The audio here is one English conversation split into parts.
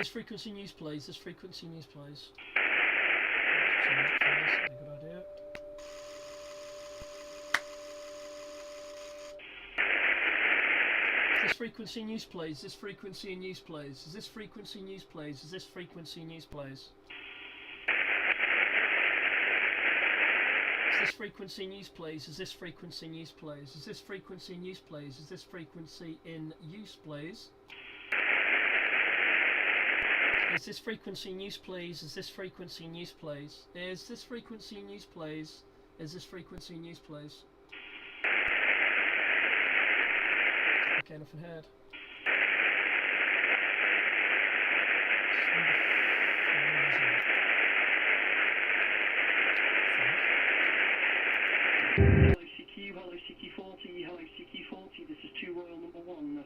this frequency news plays. This frequency news plays. That's a good idea. This frequency news plays. This frequency news plays. Is this frequency news plays? Is this frequency news plays? Is this frequency news plays? Is this frequency news plays? Is this frequency news plays? Is this frequency in use plays? Is this frequency news plays? Is this frequency news plays? Is this frequency news plays? Is this frequency news plays? Okay, nothing heard. Hello CQ, hello CQ40, hello CQ40, this is 2 Royal number 1.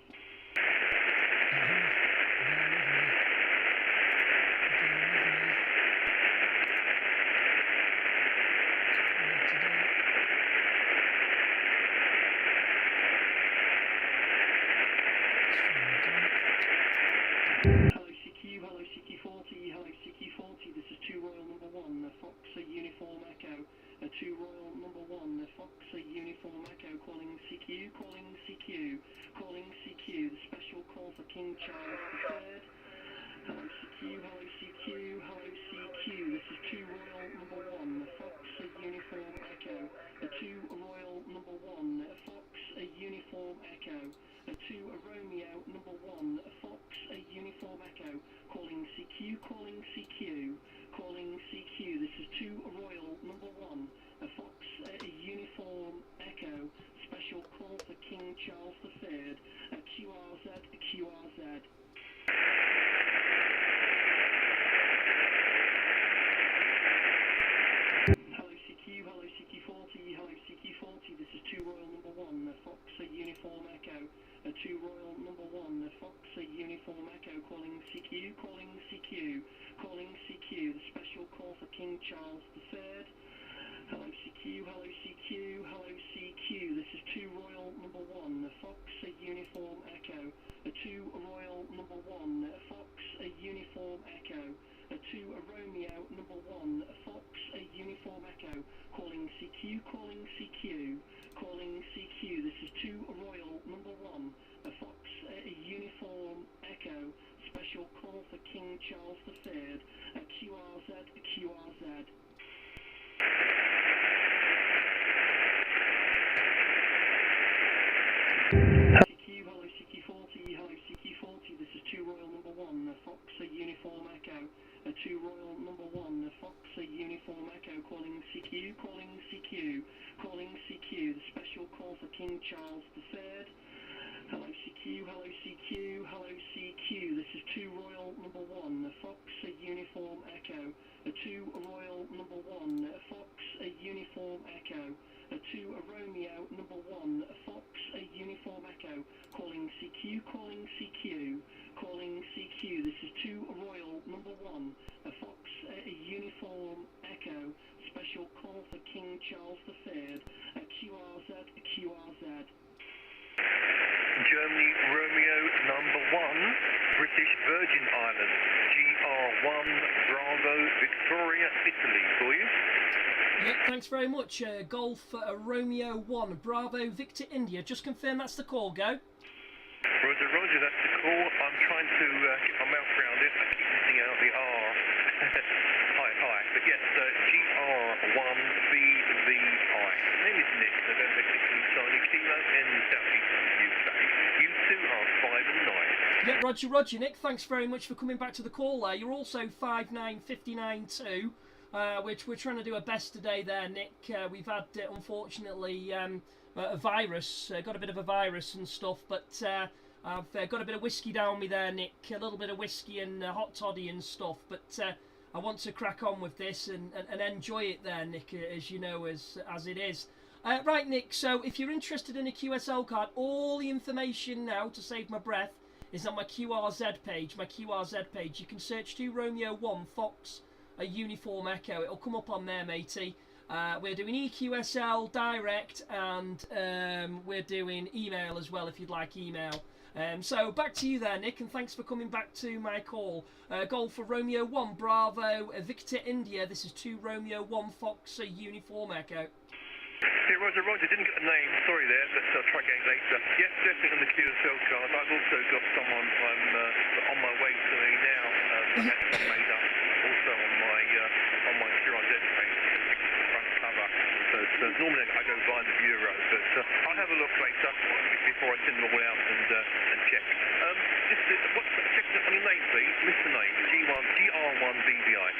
Hello CQ40, hello CQ40, this is 2 Royal number 1, Fox Uniform Echo. 2 Royal number 1, Fox Uniform Echo, calling CQ, calling CQ, calling CQ, the special call for King Charles III. Hello CQ, hello CQ, hello CQ, this is 2 Royal number 1, Fox Uniform Echo. 2 Royal number 1, Fox Uniform Echo. 2 Romeo number 1, Fox Uniform Echo, calling CQ, calling CQ, calling CQ, this is 2 Royal number 1, Fox Uniform Echo, special call for King Charles III, QRZ, QRZ. Hello CQ, hello CQ40, hello CQ40, this is 2 Royal number 1, Fox Uniform Echo. 2 Royal number 1, Fox Uniform Echo, calling CQ, calling CQ, calling CQ, the special call for King Charles III. Hello CQ, hello CQ, hello CQ, this is 2 Royal number 1, Fox Uniform Echo. 2 Royal number 1, Fox Uniform Echo. 2 Romeo number 1, Fox Uniform Echo, calling CQ, calling CQ, calling CQ, this is 2 Royal number 1, Fox Uniform Echo, special call for King Charles III, QRZ, QRZ. CQ, hello CQ40, hello CQ40, this is 2 Royal number 1, Fox Uniform Echo. 2 Royal number 1, Fox Uniform Echo, calling CQ, calling CQ, calling CQ, the special call for King Charles III. Hello CQ, hello CQ, hello CQ, this is 2 Royal number 1, Fox Uniform Echo. 2 Royal number 1, Fox Uniform Echo. 2 Romeo number 1, Fox Uniform Echo, calling CQ, calling CQ, calling CQ, this is 2 Royal number 1, Fox Uniform Echo, special call for King Charles III, QRZ, QRZ. Germany Romeo number 1, British Virgin Islands, GR1 Bravo Victoria, Italy, for you. Yep, thanks very much. Golf Romeo 1 Bravo Victor India. Just confirm that's the call, go. Roger, Roger, that's the call. I'm trying to get my mouth around it. I keep missing out the R. Hi. But yes, GR1VVI. Name is Nick, November Italy, Charlie Kilo in the southeast of the UK. You two are 5 and 9. Yeah, Roger, Nick. Thanks very much for coming back to the call there. You're also 5959 too. Which we're trying to do our best today there, Nick. We've had, unfortunately, a virus, got a bit of a virus and stuff, but I've got a bit of whiskey down me there, Nick, a little bit of whiskey and hot toddy and stuff, but I want to crack on with this and enjoy it there, Nick, as you know, as it is. Right, Nick, so if you're interested in a QSL card, all the information now, to save my breath, is on my QRZ page, You can search 2 Romeo 1 Fox a Uniform Echo. It'll come up on there, matey. We're doing EQSL direct, and we're doing email as well if you'd like email. So back to you there, Nick, and thanks for coming back to my call. Golf for Romeo 1, Bravo, Victor India. This is 2 Romeo 1 Fox, Uniform Echo. Yeah, Roger, didn't get a name, sorry there, but I'll try again later. Yes, definitely on the QSL card. I've also got someone I'm on my way to me now. I had some made up also on my QRZ page, front cover. So normally I go by the bureau, but I'll have a look later before I send them all out and check. Check on your name, please, Mr. Name, GR1BVI.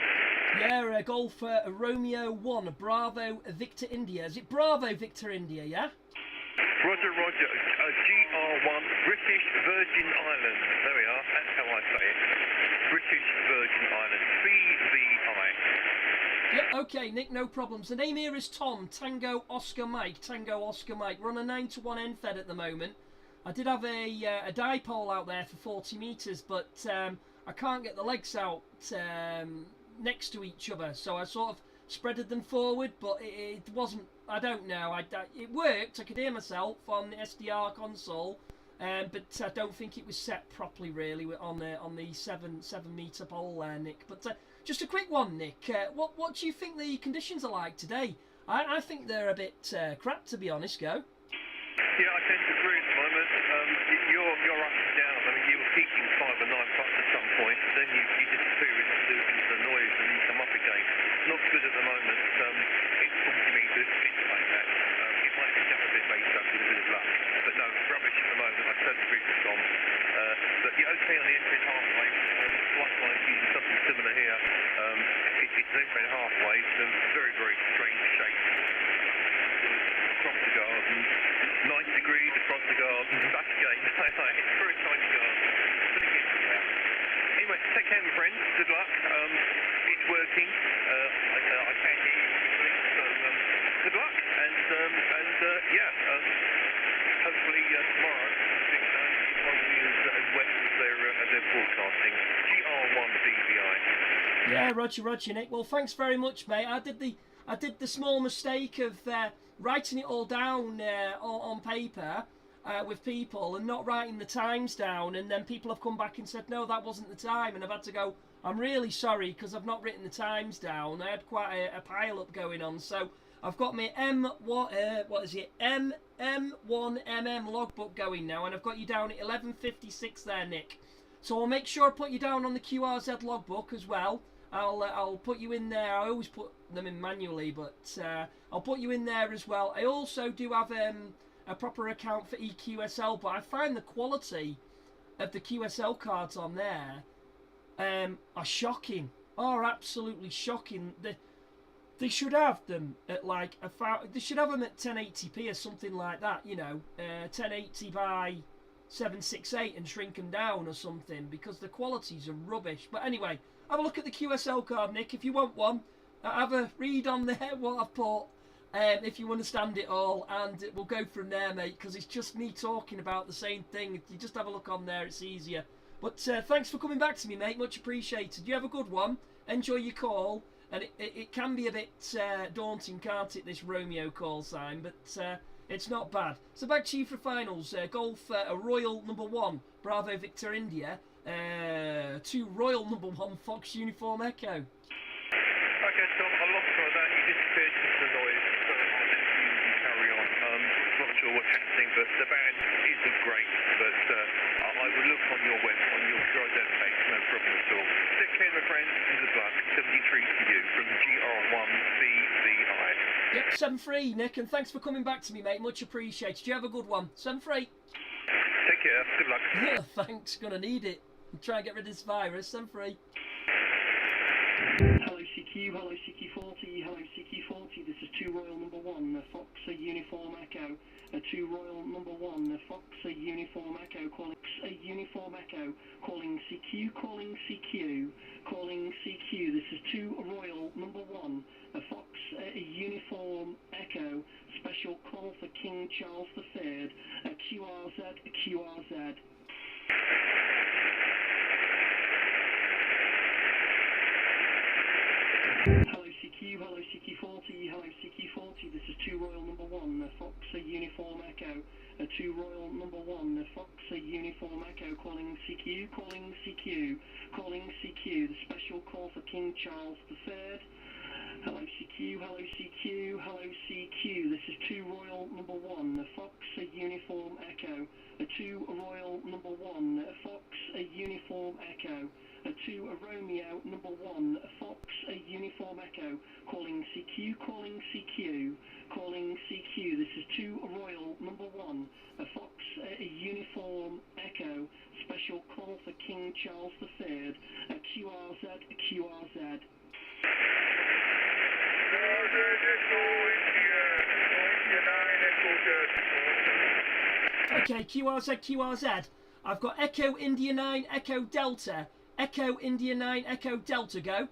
Yeah, Golf Romeo 1, Bravo, Victor India. Is it Bravo, Victor India, yeah? Roger, GR1, British Virgin Islands. There we are, that's how I say it. British Virgin Islands, BVI. Yep, okay, Nick, no problems. The name here is Tom, Tango Oscar Mike. We're on a 9-to-1 end fed at the moment. I did have a dipole out there for 40 metres, but I can't get the legs out next to each other, so I sort of spreaded them forward, but it wasn't, I don't know, it worked, I could hear myself on the SDR console, but I don't think it was set properly really on the 7 metre pole there, Nick. But just a quick one, Nick, what do you think the conditions are like today? I think they're a bit crap, to be honest, Go. Yeah, I tend to agree at the moment. You're up and down. I mean, you were peaking 5 or 9 plus at some point, then you disappear into the noise and you come up again. Not good at the moment. It's 40 metres, it's like that. It might pick up a bit later with a bit of luck. But no, rubbish at the moment. I totally agree with Tom. But you're okay on the entry halfway. Likewise, using something similar here. It's an entry halfway. It's a very, very strange shape. Across the garden. 90 degrees across the garden, back again. It's very tiny garden. But it gets there. Anyway, take care, my friend. Good luck. It's working. I can hear you. So good luck. And hopefully tomorrow it won't be as wet as they're broadcasting. GR1BVI. Yeah, Roger, Nick. Well, thanks very much, mate. I did the small mistake of writing it all down on paper with people and not writing the times down, and then people have come back and said no, that wasn't the time, and I've had to go, I'm really sorry because I've not written the times down. I had quite a pile up going on, so I've got my M1MM logbook going now, and I've got you down at 11:56 there, Nick. So I'll make sure I put you down on the QRZ logbook as well. I'll put you in there. I always put them in manually, but I'll put you in there as well. I also do have a proper account for EQSL, but I find the quality of the QSL cards on there are shocking. Are absolutely shocking. They should have them at like they should have them at 1080p or something like that. You know, 1080 by 768 and shrink them down or something, because the qualities are rubbish. But anyway, have a look at the QSL card, Nick, if you want one. Have a read on there what I've put, if you understand it all, and we'll go from there, mate, because it's just me talking about the same thing. If you just have a look on there, it's easier. But thanks for coming back to me, mate, much appreciated. You have a good one, enjoy your call, and it can be a bit daunting, can't it, this Romeo call sign, but it's not bad. So back to you for finals. Golf Royal number 1, Bravo Victor India, to Royal number 1 Fox Uniform Echo. Okay, Tom, I lost some of that. You disappeared into the noise, so I'll let you carry on. Not sure what's happening, but the band isn't great. But I would look on your QRZ page, no problem at all. Take care, my friend, and good luck. 73 to you from GR1BVI. Yep, 7-3, Nick, and thanks for coming back to me, mate. Much appreciated. You have a good one. 7-3. Take care. Good luck. Yeah, thanks. Gonna need it. Try and get rid of this virus. 7-3. Hello CQ40, hello CQ40, this is 2 Royal number 1, Fox Uniform Echo, 2 Royal number 1, Fox Uniform Echo, calling Uniform Echo, calling CQ, calling CQ, this is 2 Royal number 1, Fox Uniform Echo, special call for King Charles III, QRZ. Hello CQ, CQ40, hello CQ40, this is 2 Royal number 1, Fox Uniform Echo, 2 Royal number 1, Fox Uniform Echo, calling CQ, calling CQ, calling CQ, the special call for King Charles III. Hello CQ, hello CQ, hello CQ, this is 2 Royal number 1, Fox Uniform Echo, 2 Royal number 1, Fox Uniform Echo, 2 Romeo number 1, Fox Uniform Echo, calling CQ, calling CQ, calling CQ, this is 2 Royal number 1, Fox Uniform Echo, special call for King Charles III, QRZ, QRZ. Okay, QRZ, QRZ. I've got Echo India 9, Echo Delta. Echo India 9, Echo Delta, go.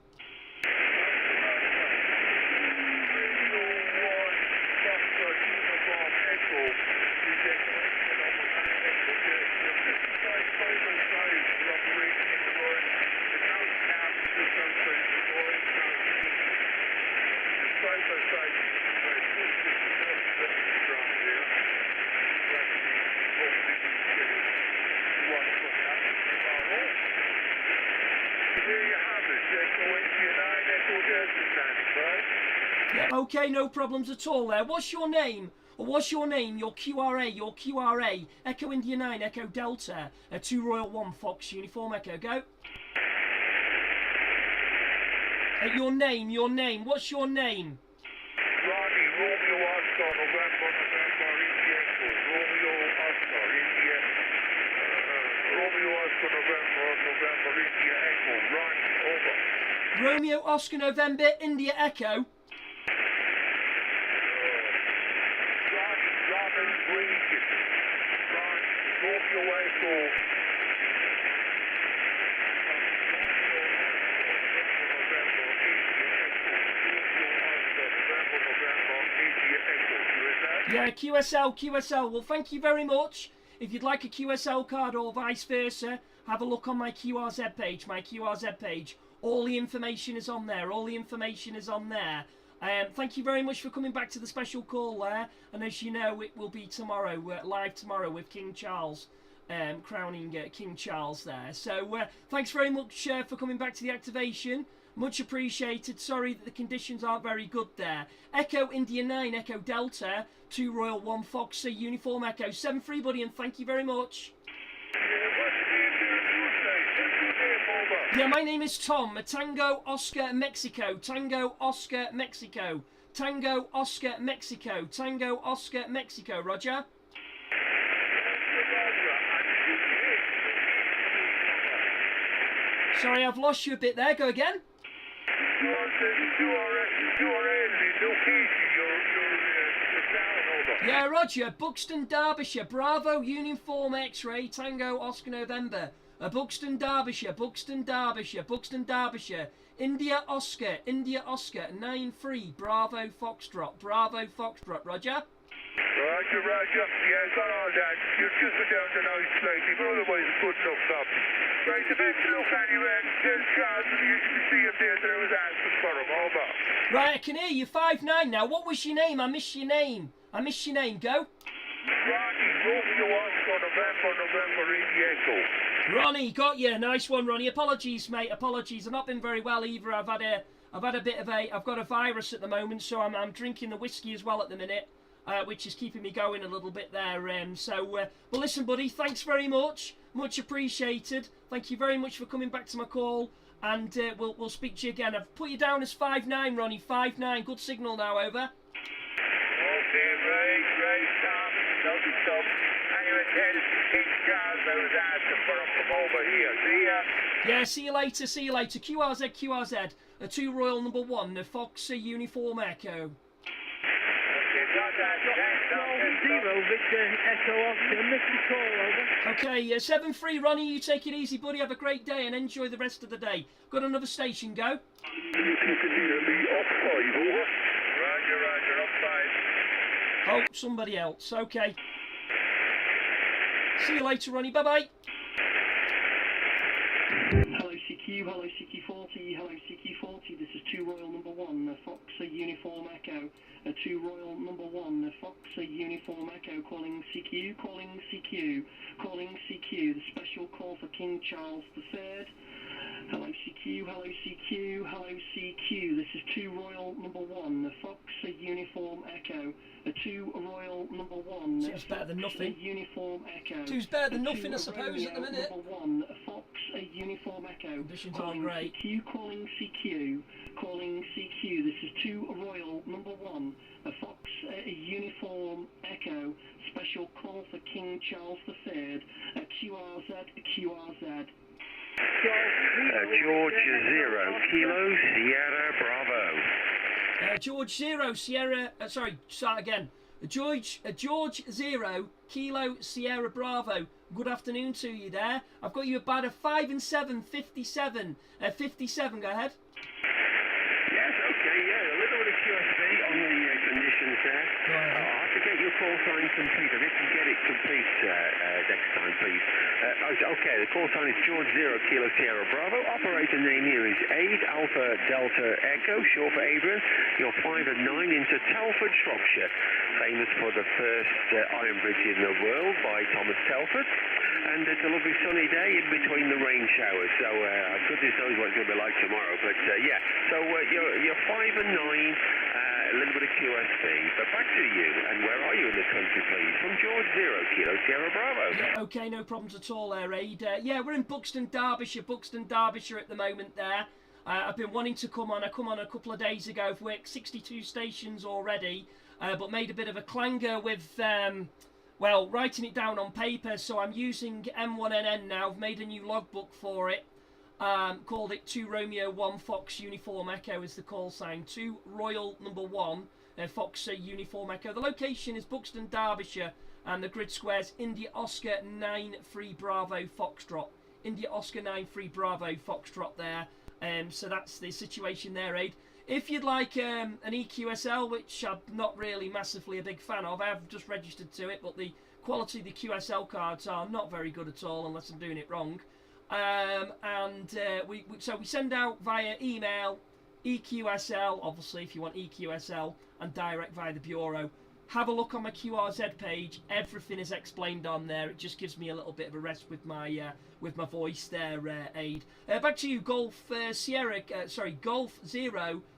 Yeah, okay, no problems at all there. What's your name? Or what's your name? Your QRA. Echo India 9, Echo Delta. 2 Royal 1, Fox Uniform Echo, go. Your name. What's your name? Ronnie, Romeo Oscar, November, India Echo. Romeo Oscar, India. Romeo Oscar, November, India Echo. Ronnie, over. Romeo Oscar November, India Echo. Ronald Reagan. Ronnie, Romeo Echo. Yeah, QSL. Well, thank you very much. If you'd like a QSL card or vice versa, have a look on my QRZ page. All the information is on there. Thank you very much for coming back to the special call there. And as you know, it will be tomorrow, live tomorrow with King Charles, crowning King Charles there. So thanks very much for coming back to the activation. Much appreciated. Sorry that the conditions aren't very good there. Echo India 9, Echo Delta, 2 Royal 1 Fox Uniform Echo. 7-3, buddy, and thank you very much. Yeah, my name is Tom. Tango Oscar Mexico. Tango Oscar Mexico. Tango Oscar Mexico. Tango Oscar Mexico. Roger. Sorry, I've lost you a bit there. Go again. Yeah, Roger. Buxton, Derbyshire. Bravo, Uniform X-Ray. Tango Oscar November. Buxton, Derbyshire. India Oscar. 9-3. Bravo, Foxtrot. Roger. Roger. Yeah, got all that. You're just down the nose slightly, but otherwise it's good enough stuff. Right, the best look anyway. There's Charles, you can see him there was asking for him. Over. Right, I can hear you. 5-9 now. What was your name? I missed your name. Go. Ronnie, Romeo Oscar, November, India Echo. Ronnie, got you. Nice one, Ronnie. Apologies, mate. Apologies. I've not been very well either. I've got a virus at the moment, so I'm drinking the whiskey as well at the minute, which is keeping me going a little bit there. But listen, buddy, thanks very much. Much appreciated. Thank you very much for coming back to my call, and we'll speak to you again. I've put you down as 5-9, Ronnie. 5-9. Good signal now. Over. Okay, right, Tom. Lovely stuff. Anyway, headed to King Charles. I was asking for him from over here. See ya? Yeah, see you later. QRZ. 2 Royal number 1, the Fox Uniform Echo. Victor Echo Oscar, Mr. Call, over. Okay, 7-3, Ronnie, you take it easy, buddy. Have a great day and enjoy the rest of the day. Got another station, go. You can hear me up 5, over. Roger, up 5. Oh, somebody else. Okay. See you later, Ronnie. Bye-bye. Hello CQ, hello CQ40, hello CQ40, this is 2 Royal number 1, Fox Uniform Echo, 2 Royal number 1, Fox Uniform Echo, calling CQ, calling CQ, calling CQ, the special call for King Charles III. Hello CQ, hello CQ, hello CQ, this is 2 Royal number 1, Fox Uniform Echo, 2 Royal number 1, Seems better than nothing. Uniform Echo. Two's better than nothing, I suppose, at the minute. Number 1, Fox Uniform Echo. Conditions aren't Calling great. CQ, calling CQ, calling CQ, this is 2 Royal number 1, Fox Uniform Echo, special call for King Charles III, QRZ, QRZ. George 0, Kilo Sierra Bravo. George 0, Sierra, start again. George 0, Kilo Sierra Bravo. Good afternoon to you there. I've got you about a 5 and 7, 57. 57, go ahead. Yes, okay, yeah, a little bit of QSB on the conditions there. I'll have to get your call sign complete. I didn't get it complete next time, please. Okay, the call sign is George 0, Kilo Sierra Bravo. Operator name here is Aid Alpha Delta Echo, short for Adrian. You're 5 and 9 into Telford, Shropshire. Famous for the first iron bridge in the world by Thomas Telford. And it's a lovely sunny day in between the rain showers. So goodness knows what it's going to be like tomorrow. But yeah, so you're 5 and 9, a little bit of QSB. But back to you. And where are you in the country, please? From George 0, Kilo Sierra Bravo. Yeah, okay, no problems at all there, Aid. Yeah, we're in Buxton, Derbyshire at the moment there. I've been wanting to come on. I come on a couple of days ago. I've worked 62 stations already, but made a bit of a clanger with, well, writing it down on paper. So I'm using M1NN now. I've made a new logbook for it. Called it 2 Romeo 1 Fox Uniform Echo is the call sign. 2 Royal number 1 Fox Uniform Echo. The location is Buxton, Derbyshire, and the grid squares India Oscar 93 Bravo Foxtrot. India Oscar 93 Bravo Foxtrot there. So that's the situation there, Aid. If you'd like an EQSL, which I'm not really massively a big fan of, I have just registered to it, but the quality of the QSL cards are not very good at all unless I'm doing it wrong. So we send out via email, EQSL, obviously if you want EQSL, and direct via the Bureau. Have a look on my QRZ page. Everything is explained on there. It just gives me a little bit of a rest with my voice there, Aid. Back to you, Golf 0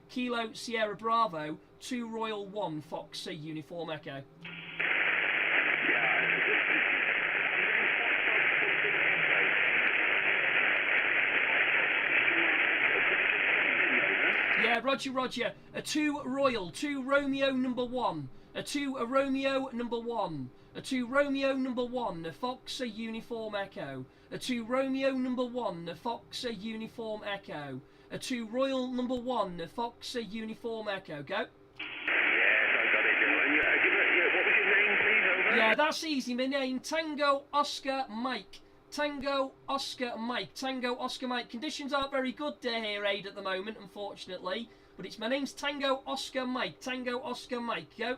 Kilo Sierra Bravo 2 Royal 1 Fox Uniform Echo. Yeah, Roger. A 2 Royal, 2 Romeo number 1. A 2 Romeo number 1. A 2 Romeo number 1 Fox Uniform Echo. A 2 Romeo number 1 Fox Uniform Echo. A 2 Royal number 1 Fox Uniform Echo. Go. Yes, I got it. What was your name, please? Over. Yeah, that's easy. My name, Tango Oscar Mike. Tango Oscar Mike. Tango Oscar Mike. Conditions aren't very good here, Aid, at the moment, unfortunately. But it's my name's Tango Oscar Mike. Tango Oscar Mike. Go.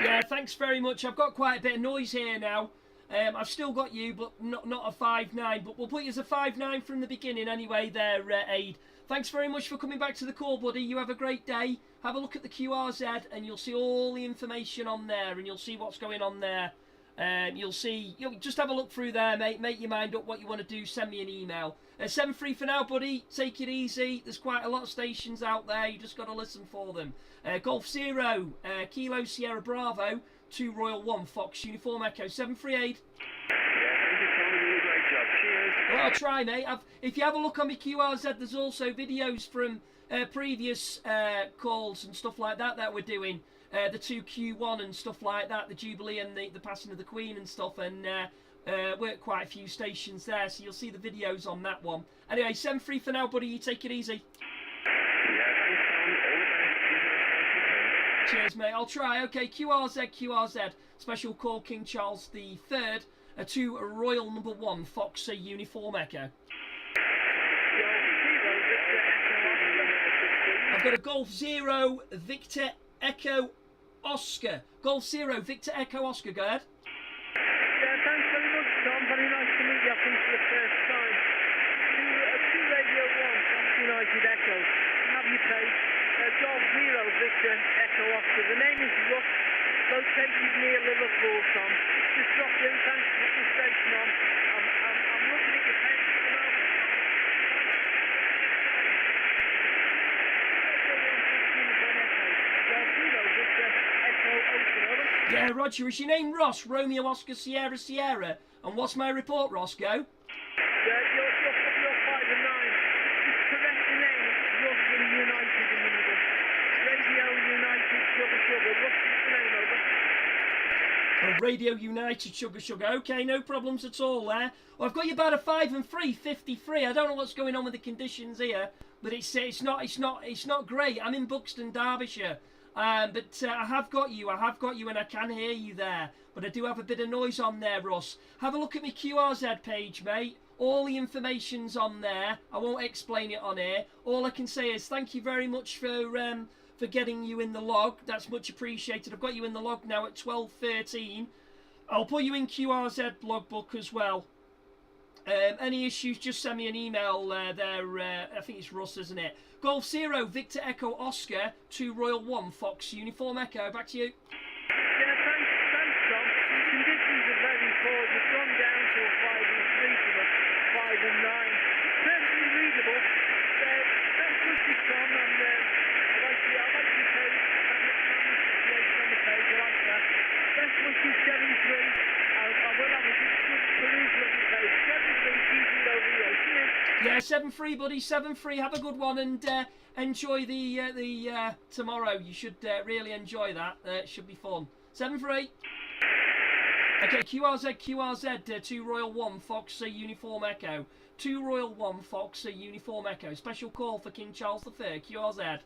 Yeah, thanks very much. I've got quite a bit of noise here now. I've still got you, but not a 5-9. But we'll put you as a 5-9 from the beginning anyway there, Aid. Thanks very much for coming back to the call, buddy. You have a great day. Have a look at the QRZ and you'll see all the information on there and you'll see what's going on there. You'll just have a look through there, mate. Make your mind up what you want to do. Send me an email. 7-3 for now, buddy. Take it easy. There's quite a lot of stations out there. You just got to listen for them. Golf 0, Kilo Sierra Bravo, 2 Royal 1 Fox Uniform Echo. 738. Yeah, thank you, Tommy. You did a great job. Cheers. Well, I'll try, mate. If you have a look on my QRZ, there's also videos from previous calls and stuff like that we're doing, the 2Q1 and stuff like that, the Jubilee and the passing of the Queen and stuff, and worked quite a few stations there, so you'll see the videos on that one. Anyway, 7-3 for now, buddy. You take it easy. Cheers, mate. I'll try. Okay, QRZ. Special call King Charles III to Royal Number 1 Fox Uniform Echo. I've got a Golf 0 Victor Echo Oscar. Golf 0 Victor Echo Oscar. Go ahead. Yeah, thanks very much, Tom. Very nice to meet you, I think, for the first time. To Radio 1 from United Echo. Have you paid Golf 0 Victor Echo Oscar. The name is Russ, located near Liverpool, Tom. Just dropped in, thanks for the station on. I'm looking at your page at the moment. Yeah, Roger, is your name Ross? Romeo Oscar Sierra Sierra. And what's my report, Ross? Go. You're 5 and 9. Just correct the name. It's Russ and United in the middle. Radio United Sugar Sugar. Russ is the name, over. Oh, Radio United Sugar Sugar. Okay, no problems at all there. Well, I've got you about a 5 and 3, 53. I don't know what's going on with the conditions here, but it's not great. I'm in Buxton, Derbyshire. But I have got you, and I can hear you there. But I do have a bit of noise on there, Russ. Have a look at my QRZ page, mate. All the information's on there. I won't explain it on here. All I can say is thank you very much for getting you in the log. That's much appreciated. I've got you in the log now at 12:13. I'll put you in QRZ logbook as well. Any issues, just send me an email there. I think it's Russ, isn't it? Golf 0, Victor Echo Oscar, 2 Royal 1, Fox Uniform Echo. Back to you. Yeah, thanks, Tom. The conditions are very poor. You've gone down to a 5 and 3 from a 5 and 9. Perfectly readable. Best wishes, Tom, and I like your page. On the page, I like that. Best wishes, 7-3. I will have a good perusal of your page. 7-3, keep it over here. Cheers. Yeah, 7-3, buddy, 7-3. Have a good one, and enjoy the tomorrow. You should really enjoy that. It should be fun. 7-3. Okay, QRZ, 2 Royal 1 Fox Uniform Echo. 2 Royal 1 Fox Uniform Echo. Special call for King Charles III, QRZ.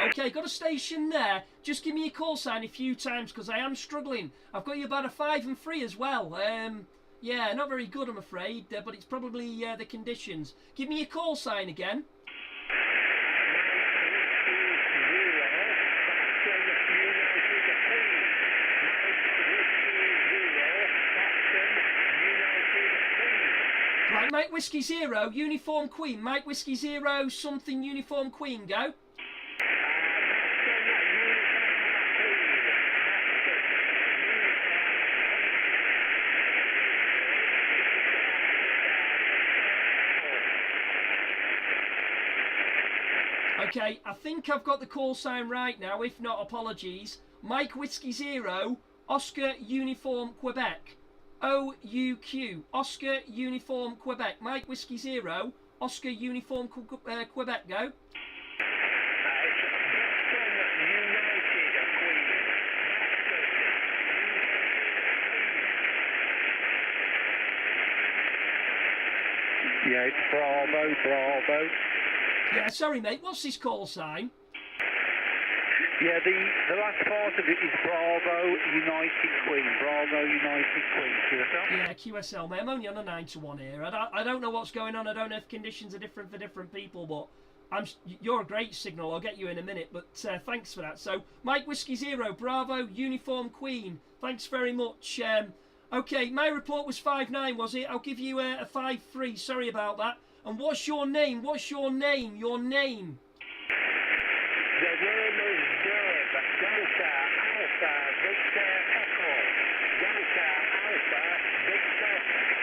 Okay, got a station there. Just give me a call sign a few times because I am struggling. I've got you about a 5 and 3 as well. Yeah, not very good, I'm afraid, but it's probably the conditions. Give me a call sign again. Right, Mike Whiskey 0, Uniform Queen. Mike Whiskey 0, something Uniform Queen, go. Okay, I think I've got the call sign right now. If not, apologies. Mike Whiskey 0, Oscar Uniform Quebec. OUQ, Oscar Uniform Quebec. Mike Whiskey 0, Oscar Uniform Quebec, go. Yeah, it's Bravo. Yeah, sorry, mate. What's this call sign? Yeah, the last part of it is Bravo United Queen. Bravo United Queen. QSL? Yeah, QSL, mate. I'm only on a 9-1 here. I don't know what's going on. I don't know if conditions are different for different people, but you're a great signal. I'll get you in a minute, but thanks for that. So, Mike Whiskey 0, Bravo Uniform Queen. Thanks very much. Okay, my report was 5-9, was it? I'll give you a 5-3. Sorry about that. And what's your name? What's your name? Your name? The name is Dave. Delta Alpha Victor Echo. Delta Alpha Victor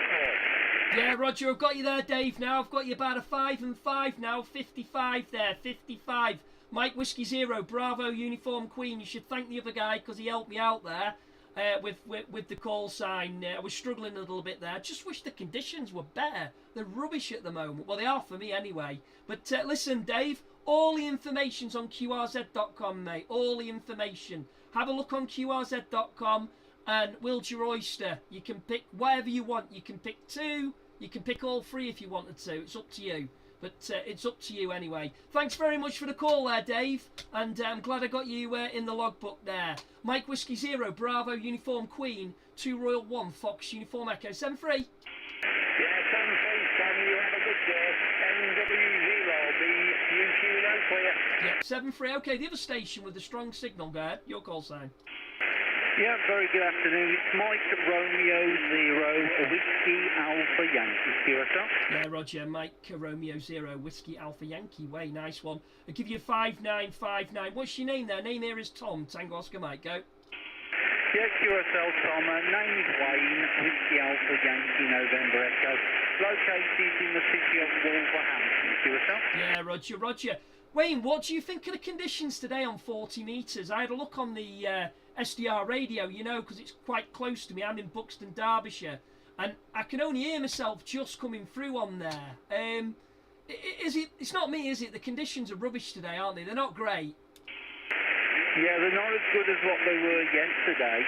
Echo. Yeah, Roger, I've got you there, Dave, now. I've got you about a 5 and 5 now. 55 there, 55. Mike Whiskey 0, Bravo Uniform Queen. You should thank the other guy because he helped me out there. with the call sign. I was struggling a little bit there. I just wish the conditions were better. They're rubbish at the moment. Well, they are for me anyway. But listen, Dave, all the information's on QRZ.com, mate. All the information. Have a look on QRZ.com and will's your oyster. You can pick whatever you want. You can pick 2. You can pick all 3 if you wanted to. It's up to you. But it's up to you anyway. Thanks very much for the call there, Dave. And I'm glad I got you in the logbook there. Mike Whiskey 0, Bravo Uniform Queen, 2 Royal 1, Fox Uniform Echo, 7-3. Yeah, 7-3, Sammy, you have a good day. NW0, BUQ, no clear. Yeah, 7-3. Okay, the other station with the strong signal, go ahead. Your call sign. Yeah, very good afternoon. It's Mike Romeo 0, Whiskey Alpha Yankee. QSL. Yeah, Roger. Mike Romeo 0, Whiskey Alpha Yankee. Way, nice one. I'll give you 5959. What's your name there? Name here is Tom. Tango Oscar Mike, go. Yeah, QSL Tom. Name is Wayne, Whiskey Alpha Yankee, November Echo. Located in the city of Wolverhampton. QSL. Yeah, Roger, Roger. Wayne, what do you think of the conditions today on 40 metres? I had a look on the SDR radio, you know, because it's quite close to me. I'm in Buxton, Derbyshire, and I can only hear myself just coming through on there. Is it? It's not me, is it? The conditions are rubbish today, aren't they? They're not great. Yeah, they're not as good as what they were yesterday.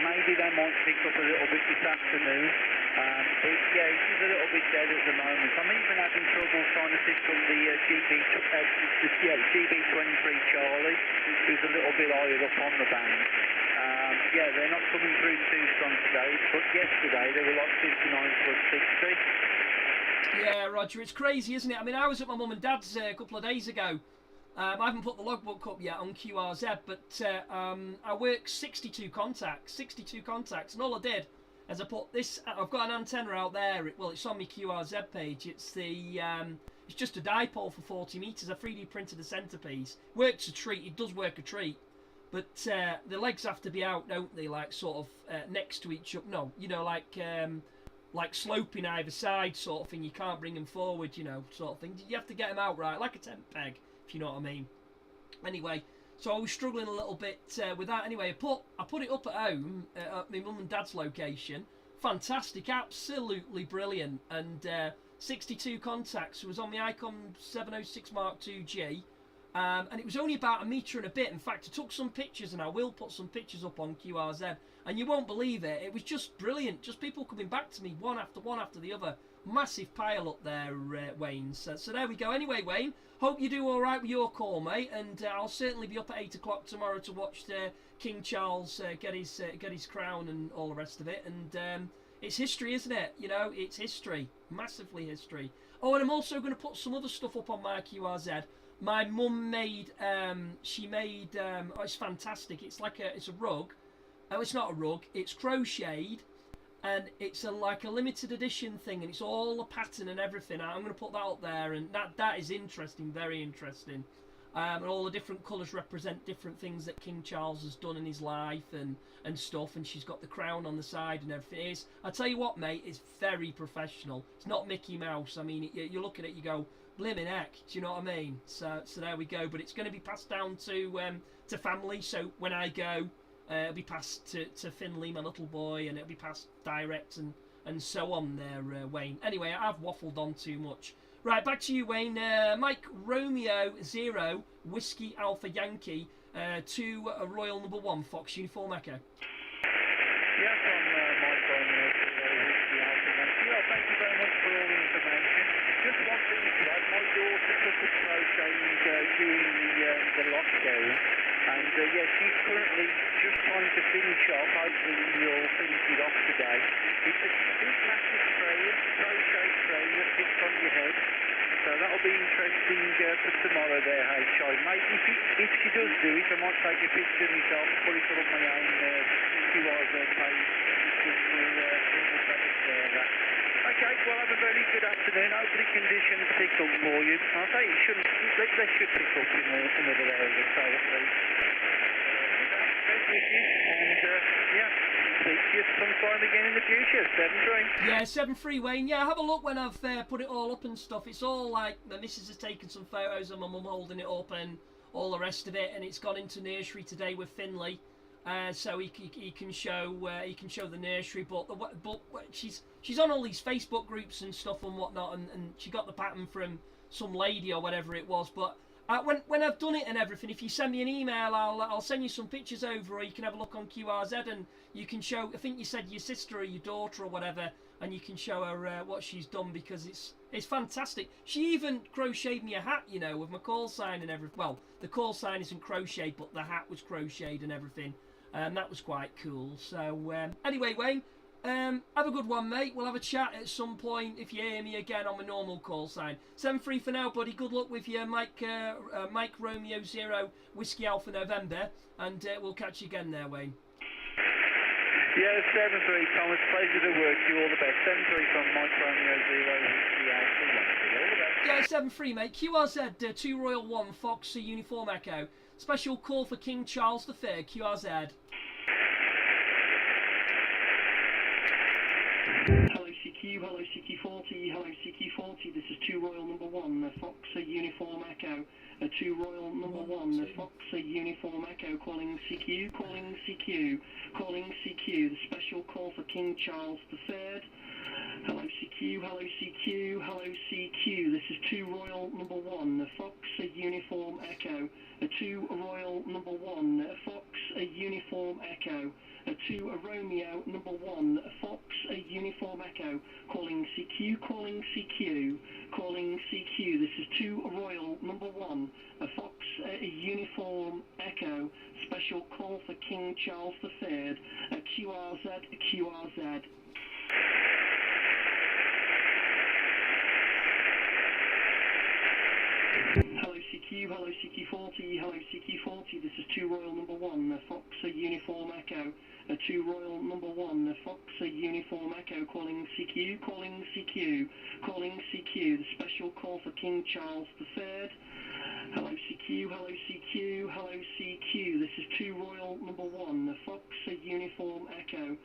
Maybe they might pick up a little bit this afternoon. But yeah, it is a little bit dead at the moment. I'm even having trouble trying to pick up the GB23 Charlie, who's a little bit higher up on the band. Yeah, they're not coming through too strong today, but yesterday they were like 59 plus 60. Yeah, Roger, it's crazy, isn't it? I mean, I was at my mum and dad's a couple of days ago. I haven't put the logbook up yet on QRZ, but I work 62 contacts, and all I did is I put this. I've got an antenna out there. Well, it's on my QRZ page. It's the it's just a dipole for 40 meters. I 3D printed the centerpiece. Works a treat. It does work a treat, but the legs have to be out, don't they? Like sort of next to each other. No, you know, like sloping either side, sort of thing. You can't bring them forward, you know, sort of thing. You have to get them out right, like a tent peg, if you know what I mean. Anyway, so I was struggling a little bit with that. Anyway, I put it up at home at my mum and dad's location. Fantastic, absolutely brilliant. And 62 contacts. It was on the Icon 706 Mark II-G. And it was only about a metre and a bit. In fact, I took some pictures, and I will put some pictures up on QRZ. And you won't believe it. It was just brilliant. Just people coming back to me one after the other. Massive pile up there, Wayne. So there we go. Anyway, Wayne, hope you do all right with your call, mate. And I'll certainly be up at 8 o'clock tomorrow to watch King Charles get his crown and all the rest of it. And it's history, isn't it? You know, it's history. Massively history. Oh, and I'm also going to put some other stuff up on my QRZ. My mum made, oh, it's fantastic. It's like it's a rug. Oh, it's not a rug. It's crocheted, and it's like a limited edition thing, and it's all a pattern and everything. I'm going to put that up there, and that is interesting, very interesting. And all the different colours represent different things that King Charles has done in his life and stuff. And she's got the crown on the side and everything. I tell you what, mate, it's very professional. It's not Mickey Mouse. I mean, you look at it, you go, blimmin' heck, do you know what I mean? So there we go. But it's going to be passed down to family. So when I go, it'll be passed to Finley, my little boy, and it'll be passed direct and so on there, Wayne. Anyway, I've waffled on too much. Right, back to you, Wayne. Mike Romeo 0, Whiskey Alpha Yankee, to Royal Number 1, Fox Uniform Echo. Yes, I'm Mike Romeo 0, Whiskey Alpha Yankee. Well, thank you very much for all the information. Just one thing to add, my daughter took a crocheting during the lockdown, and yeah, she's currently just trying to finish off. Hopefully we'll finish it off today. It's a big massive frame, crochet frame that fits on your head. So that'll be interesting for tomorrow there, hey Chai. Mate, if she does do it, I might take a picture myself and put it up on my own QRZ page just for people to share that. Okay, well have a very good afternoon. Hopefully conditions pick up for you. I'll say it shouldn't, they should pick up in another area, so at least. Best wishes, and yeah, speak to you sometime again in the future. 7-3. Yeah, 7-3, Wayne. Yeah, have a look when I've put it all up and stuff. It's all like the missus has taken some photos of my mum holding it up and all the rest of it, and it's gone into nursery today with Finley. so he can show the nursery. But she's on all these Facebook groups and stuff and whatnot, and she got the pattern from some lady or whatever it was. But when I've done it and everything, if you send me an email, I'll send you some pictures over, or you can have a look on QRZ and you can show. I think you said your sister or your daughter or whatever, and you can show her what she's done, because it's fantastic. She even crocheted me a hat, you know, with my call sign and everything. Well, the call sign isn't crocheted, but the hat was crocheted and everything. And that was quite cool. So anyway, Wayne, have a good one, mate. We'll have a chat at some point if you hear me again on my normal call sign. 7-3 for now, buddy. Good luck with your Mike Romeo 0 Whiskey Alpha November, and we'll catch you again there, Wayne. Yeah, 7-3, Thomas. Pleasure to work you. All the best. 7-3 from Mike Romeo 0 Whiskey Alpha November. All the best. Yeah, 7-3, mate. QRZ 2 Royal 1 Fox Uniform Echo. Special call for King Charles III. QRZ. Hello CQ, hello CQ40, hello CQ40, this is 2 Royal number 1, Fox Uniform Echo, 2 Royal number 1, Fox Uniform Echo, calling CQ, calling CQ, calling CQ, the special call for King Charles III. Hello CQ, hello CQ, hello CQ, this is 2 Royal number 1, Fox Uniform Echo, 2 Royal number 1, Fox Uniform Echo, 2 Romeo number 1, Fox Uniform Echo, calling CQ, calling CQ, calling CQ, this is 2 Royal number 1, Fox Uniform Echo, special call for King Charles III, QRZ, QRZ. Hello CQ, hello CQ40, hello CQ40, this is 2 Royal number 1, Fox Uniform Echo, 2 Royal number 1, Fox Uniform Echo, calling CQ, calling CQ, calling CQ, the special call for King Charles III. Hello CQ, hello CQ, hello CQ, this is 2 Royal number 1, Fox Uniform Echo,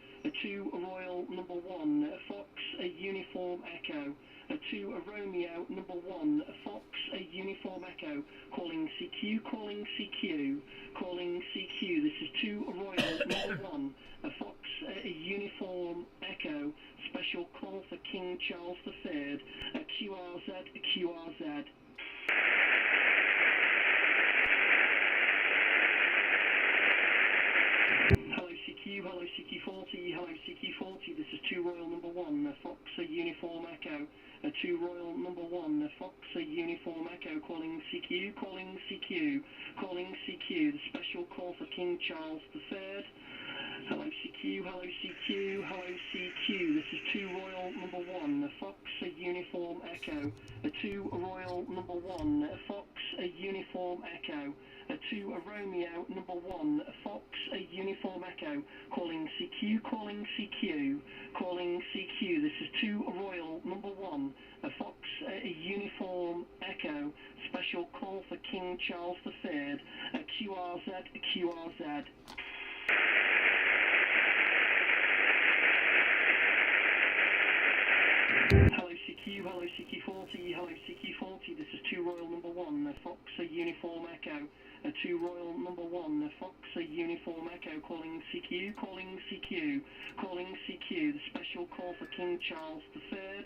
2 Royal number 1, Fox Uniform Echo, 2 Romeo number 1, Fox Uniform Echo, calling CQ, calling CQ, calling CQ, this is 2 Royal number 1, Fox Uniform Echo, special call for King Charles III, QRZ, QRZ. Hello CQ, hello CQ40, hello CQ40, this is 2 Royal number 1, Fox Uniform Echo, 2 Royal number 1, Fox Uniform Echo, calling CQ, calling CQ, calling CQ, the special call for King Charles III. Hello CQ, hello CQ, hello CQ, this is 2 Royal number 1, Fox Uniform Echo, 2 Royal number 1, Fox Uniform Echo, 2 Romeo number 1, Fox Uniform Echo, calling CQ, calling CQ, calling CQ, this is 2 Royal number 1, Fox Uniform Echo, special call for King Charles III, QRZ, QRZ. Hello CQ, hello CQ40, hello CQ40, this is 2 Royal number 1, Fox Uniform Echo, 2 Royal number 1, Fox Uniform Echo, calling CQ, calling CQ, calling CQ, the special call for King Charles III.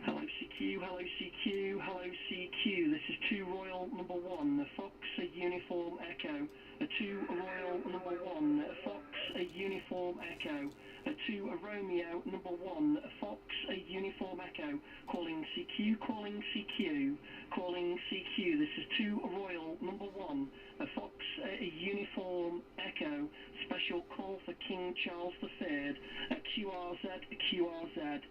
Hello CQ, hello CQ, hello CQ, this is 2 Royal number 1, Fox Uniform Echo, 2 Royal number 1, Fox Uniform Echo, 2 Romeo number 1, Fox Uniform Echo, calling CQ, calling CQ, calling CQ, this is 2 Royal number 1, Fox Uniform Echo, special call for King Charles III, QRZ, QRZ.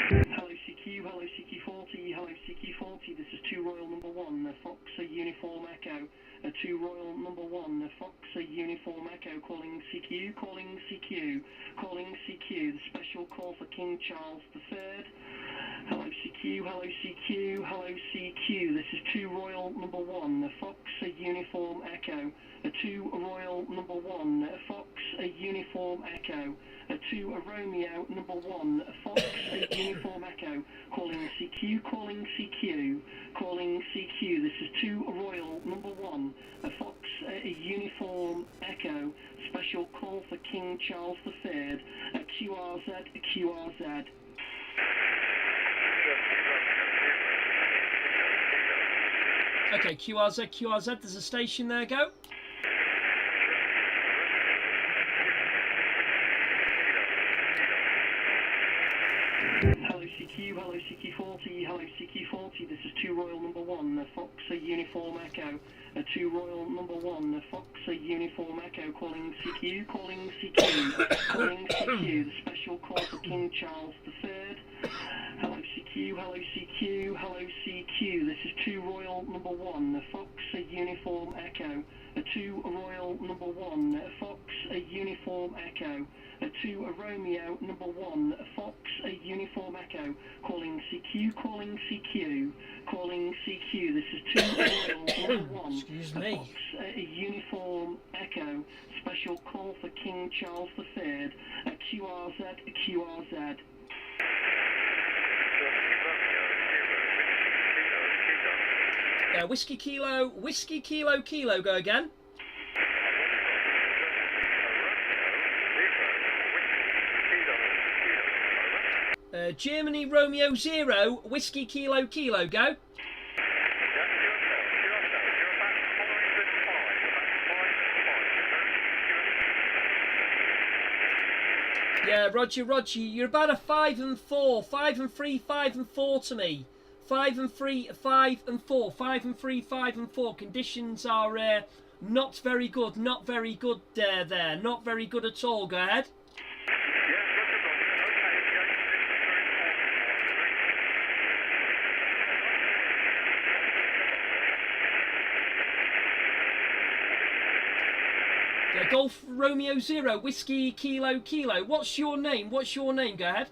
Hello CQ, hello CQ40, hello CQ40, this is 2 Royal number 1, Fox Uniform Echo, 2 Royal number 1, Fox Uniform Echo, calling CQ, calling CQ, calling CQ, the special call for King Charles III. Hello CQ, CQ, hello CQ, hello CQ. This is 2 Royal number 1, Fox Uniform Echo. 2 Royal number 1, Fox Uniform Echo. 2 Romeo number 1, Fox Uniform Echo. Calling CQ, calling CQ, calling CQ. This is 2 Royal number 1, Fox Uniform Echo. Special call for King Charles III. QRZ, QRZ. Okay, QRZ, QRZ, there's a station there, go. Hello CQ, hello CQ40, hello CQ40, this is 2 Royal number 1, Fox Uniform Echo. 2 Royal number 1, Fox Uniform Echo, calling CQ, calling CQ, calling CQ, the special call for King Charles III. Hello CQ, hello CQ, hello CQ, this is 2 Royal number 1, Fox Uniform Echo. 2 Royal number 1, Fox Uniform Echo. 2 Romeo number 1, Fox Uniform Echo. Calling CQ, calling CQ, calling CQ. This is 2 Royal number 1, Excuse me. Fox Uniform Echo. Special call for King Charles III. QRZ, QRZ. Whiskey Kilo, Kilo, go again. Germany Romeo 0, Whiskey Kilo, Kilo, go. Yeah, Roger, Roger, you're about a 5 and 4, 5 and 3, 5 and 4 to me. 5 and 3, 5 and 4, 5 and 3, 5 and 4. Conditions are not very good, not very good there, not very good at all. Go ahead. Yeah, Golf Romeo 0, Whiskey Kilo, Kilo. What's your name? What's your name? Go ahead.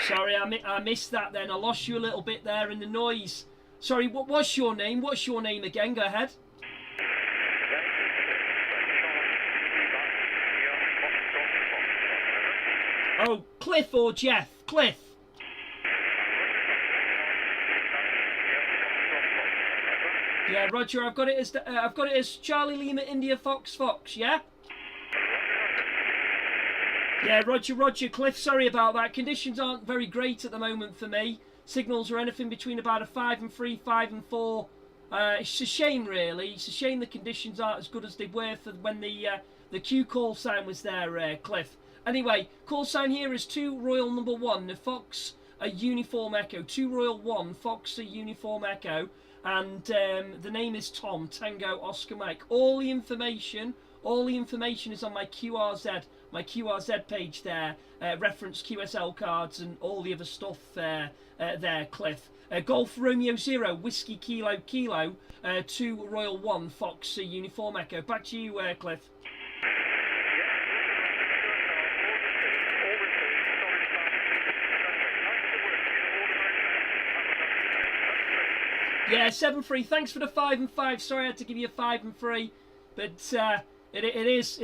Sorry, I missed that then. I lost you a little bit there in the noise. Sorry, what's your name? What's your name again? Go ahead. Oh, Cliff or Jeff? Cliff. Yeah, Roger. I've got it as Charlie Lima India Fox Fox. Yeah. Yeah, Roger, Roger, Cliff, sorry about that. Conditions aren't very great at the moment for me. Signals are anything between about a 5 and 3, 5 and 4. It's a shame, really. It's a shame the conditions aren't as good as they were for when the Q call sign was there, Cliff. Anyway, call sign here is 2 Royal number 1, the Fox Uniform Echo. 2 Royal 1, Fox Uniform Echo. And the name is Tom, Tango Oscar Mike. All the information is on my QRZ page there. Reference QSL cards and all the other stuff there, Cliff. Golf Romeo 0, Whiskey Kilo, Kilo, 2 Royal 1, Fox Uniform Echo. Back to you, Cliff. Yeah, 7-3. Thanks for the 5 and 5. Sorry I had to give you a 5 and 3, but it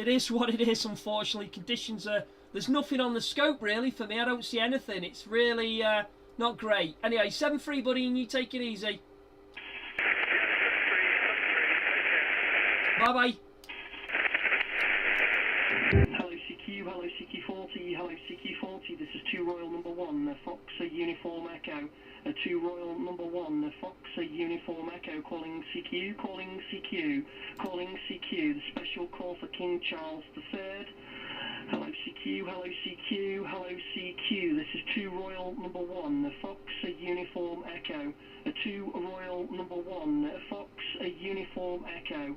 is what it is. Unfortunately, conditions are. There's nothing on the scope really for me. I don't see anything. It's really not great. Anyway, 7-3, buddy, and you take it easy. Bye bye. Hello CQ, hello CQ40, hello CQ40. This is 2 Royal number 1, Fox Uniform Echo. 2 Royal number 1, Fox Uniform Echo. Calling CQ, calling CQ, calling CQ. The special call for King Charles III. Hello CQ, hello CQ, hello CQ. This is 2 Royal number 1, Fox Uniform Echo. 2 Royal number 1, Fox Uniform Echo,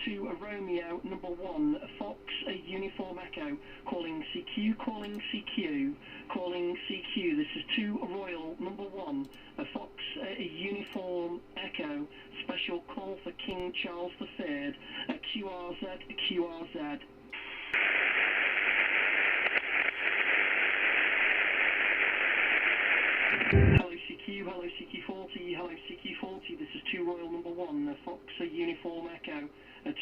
to Romeo number 1, Fox Uniform Echo, calling CQ, calling CQ, calling CQ. This is 2 Royal number 1, Fox Uniform Echo, special call for King Charles III, QRZ, QRZ. Hello CQ, hello CQ40, hello CQ40, this is 2 Royal number 1, Fox Uniform Echo,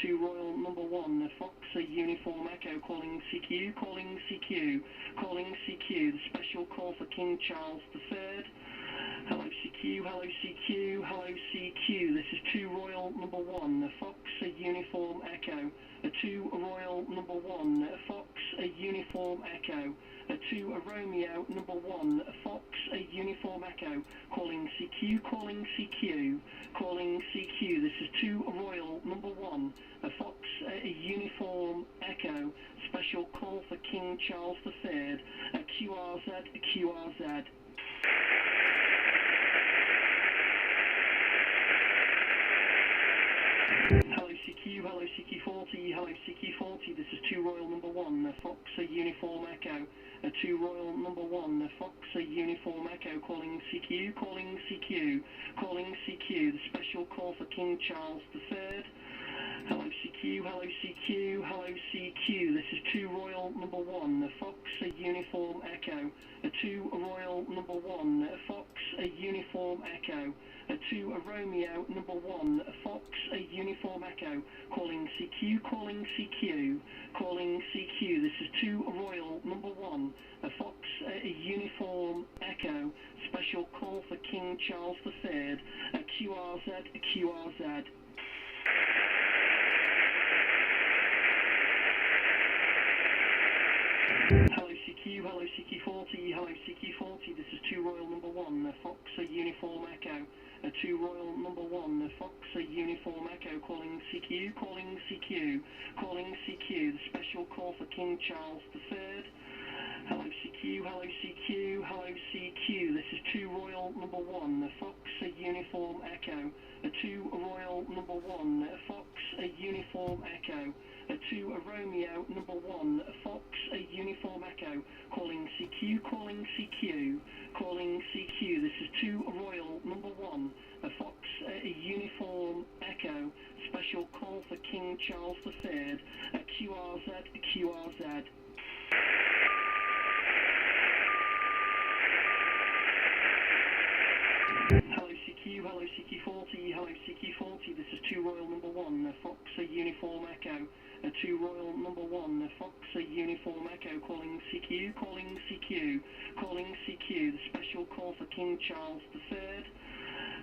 2 Royal number 1, Fox Uniform Echo, calling CQ, calling CQ, calling CQ, the special call for King Charles III. Hello CQ, hello CQ, hello CQ, this is 2 Royal number 1, Fox Uniform Echo, 2 Royal number 1, Fox Uniform Echo, 2 Romeo number 1, Fox Uniform Echo, calling CQ, calling CQ, calling CQ, this is 2 Royal number 1, Fox Uniform Echo, special call for King Charles III, QRZ, QRZ. Hello CQ, hello CQ40, hello CQ40, this is 2 Royal number 1, Fox Uniform Echo, 2 Royal number 1, Fox Uniform Echo, calling CQ, calling CQ, calling CQ, the special call for King Charles III. Hello CQ, hello CQ, hello CQ, this is 2 Royal number 1, Fox Uniform Echo, 2 Royal number 1, Fox Uniform Echo, 2 Romeo number 1, Fox Uniform Echo, calling CQ, calling CQ, calling CQ, this is 2 Royal number 1, Fox Uniform Echo, special call for King Charles III, QRZ, QRZ. Hello CQ, hello CQ40, hello CQ40, this is 2 Royal number 1, Fox Uniform Echo, 2 Royal number 1, Fox Uniform Echo, calling CQ, calling CQ, calling CQ, the special call for King Charles III. Hello CQ, hello CQ, hello CQ, this is 2 Royal number 1, Fox Uniform Echo, 2 Royal number 1, Fox Uniform Echo, 2 Romeo number 1, Fox Uniform Echo, calling CQ, calling CQ, calling CQ, this is 2 Royal number 1, Fox Uniform Echo, special call for King Charles III, QRZ, QRZ. Hello CQ, hello CQ40, hello CQ40, this is 2 Royal number 1, Fox Uniform Echo, 2 Royal number 1, Fox Uniform Echo, calling CQ, calling CQ, calling CQ, the special call for King Charles III.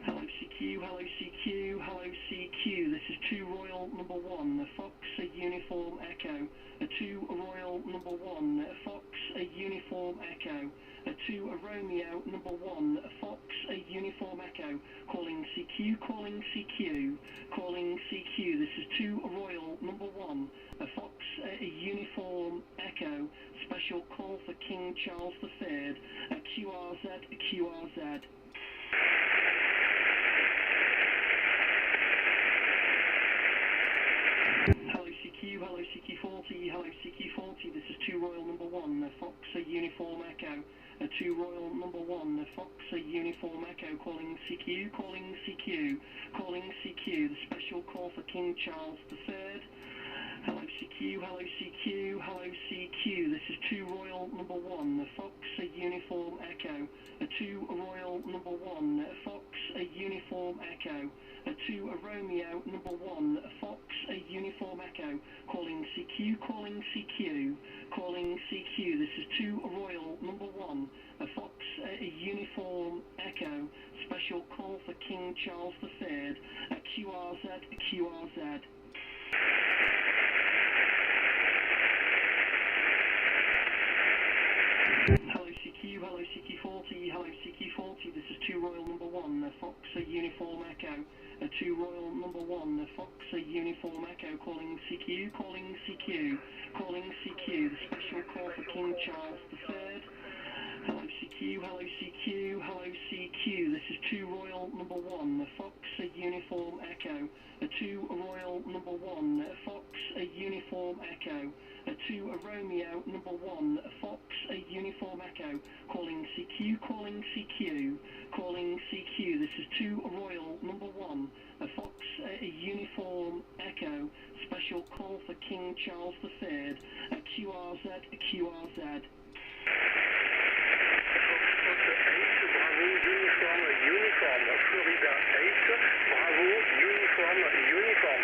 Hello CQ, hello CQ, hello CQ, this is 2 Royal number 1, Fox Uniform Echo, 2 Royal number 1, Fox Uniform Echo, 2 Romeo number 1, Fox Uniform Echo, calling CQ, calling CQ, calling CQ, this is 2 Royal number 1, Fox Uniform Echo, special call for King Charles III, QRZ, QRZ. Hello CQ, hello CQ40, hello CQ40, this is 2 Royal number 1, Fox Uniform Echo, 2 Royal number 1, Fox Uniform Echo, calling CQ, calling CQ, calling CQ, the special call for King Charles III. Hello CQ, hello CQ, hello CQ, this is 2 Royal number 1, Fox Uniform Echo, 2 Royal number 1, Fox Uniform Echo, 2 Romeo number 1, Fox Uniform Echo, calling CQ, calling CQ, calling CQ, this is 2 Royal number 1, Fox Uniform Echo, special call for King Charles III, QRZ, QRZ. Hello CQ, hello CQ40, hello CQ40, this is 2 Royal number 1, Fox Uniform Echo, 2 Royal number 1, Fox Uniform Echo, calling CQ, calling CQ, calling CQ, the special call for King Charles III. Hello CQ, CQ, hello CQ, hello CQ. This is 2 Royal number 1, Fox Uniform Echo. 2 Royal number 1, Fox Uniform Echo. 2 Romeo number 1, Fox Uniform Echo. Calling CQ, calling CQ, calling CQ. This is 2 Royal number 1, Fox Uniform Echo. Special call for King Charles III. QRZ, QRZ. Bravo, uniform, Florida 8, Bravo, uniform.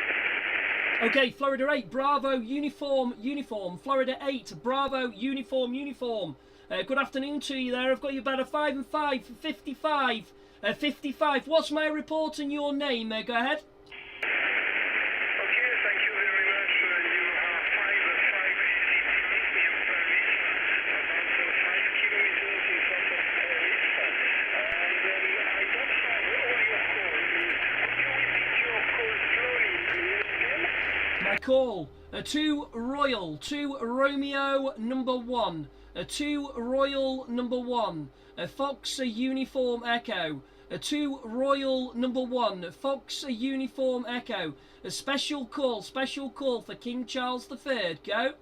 Okay, Florida 8, Bravo, uniform. Florida 8, Bravo, uniform. Good afternoon to you there. I've got you about a 5 and 5, 55. 55. What's my report and your name? Go ahead. Okay, thank you very much. You are 5 Paris, about 5 kilometers in front of Paris. And I don't have all your calls. Could you repeat your call slowly, please? My call. 2 Romeo number 1. 2 Royal number 1. Fox Uniform Echo. 2 Royal number 1. Fox Uniform Echo. A special call for King Charles III. Go. Okay,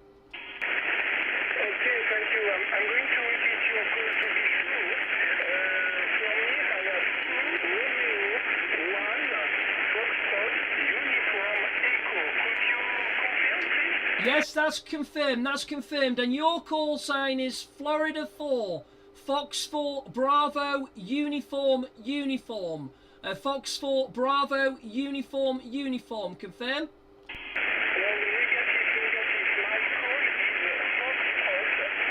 thank you. I'm going to repeat your call to be sure. For me, I have 2 Romeo 1 Foxtrot Uniform Echo. Could you confirm, please? Yes, that's confirmed. And your call sign is Florida 4. Fox 4 Bravo Uniform. Fox 4 Bravo Uniform. Confirm? Negative. My call is Foxtrot 8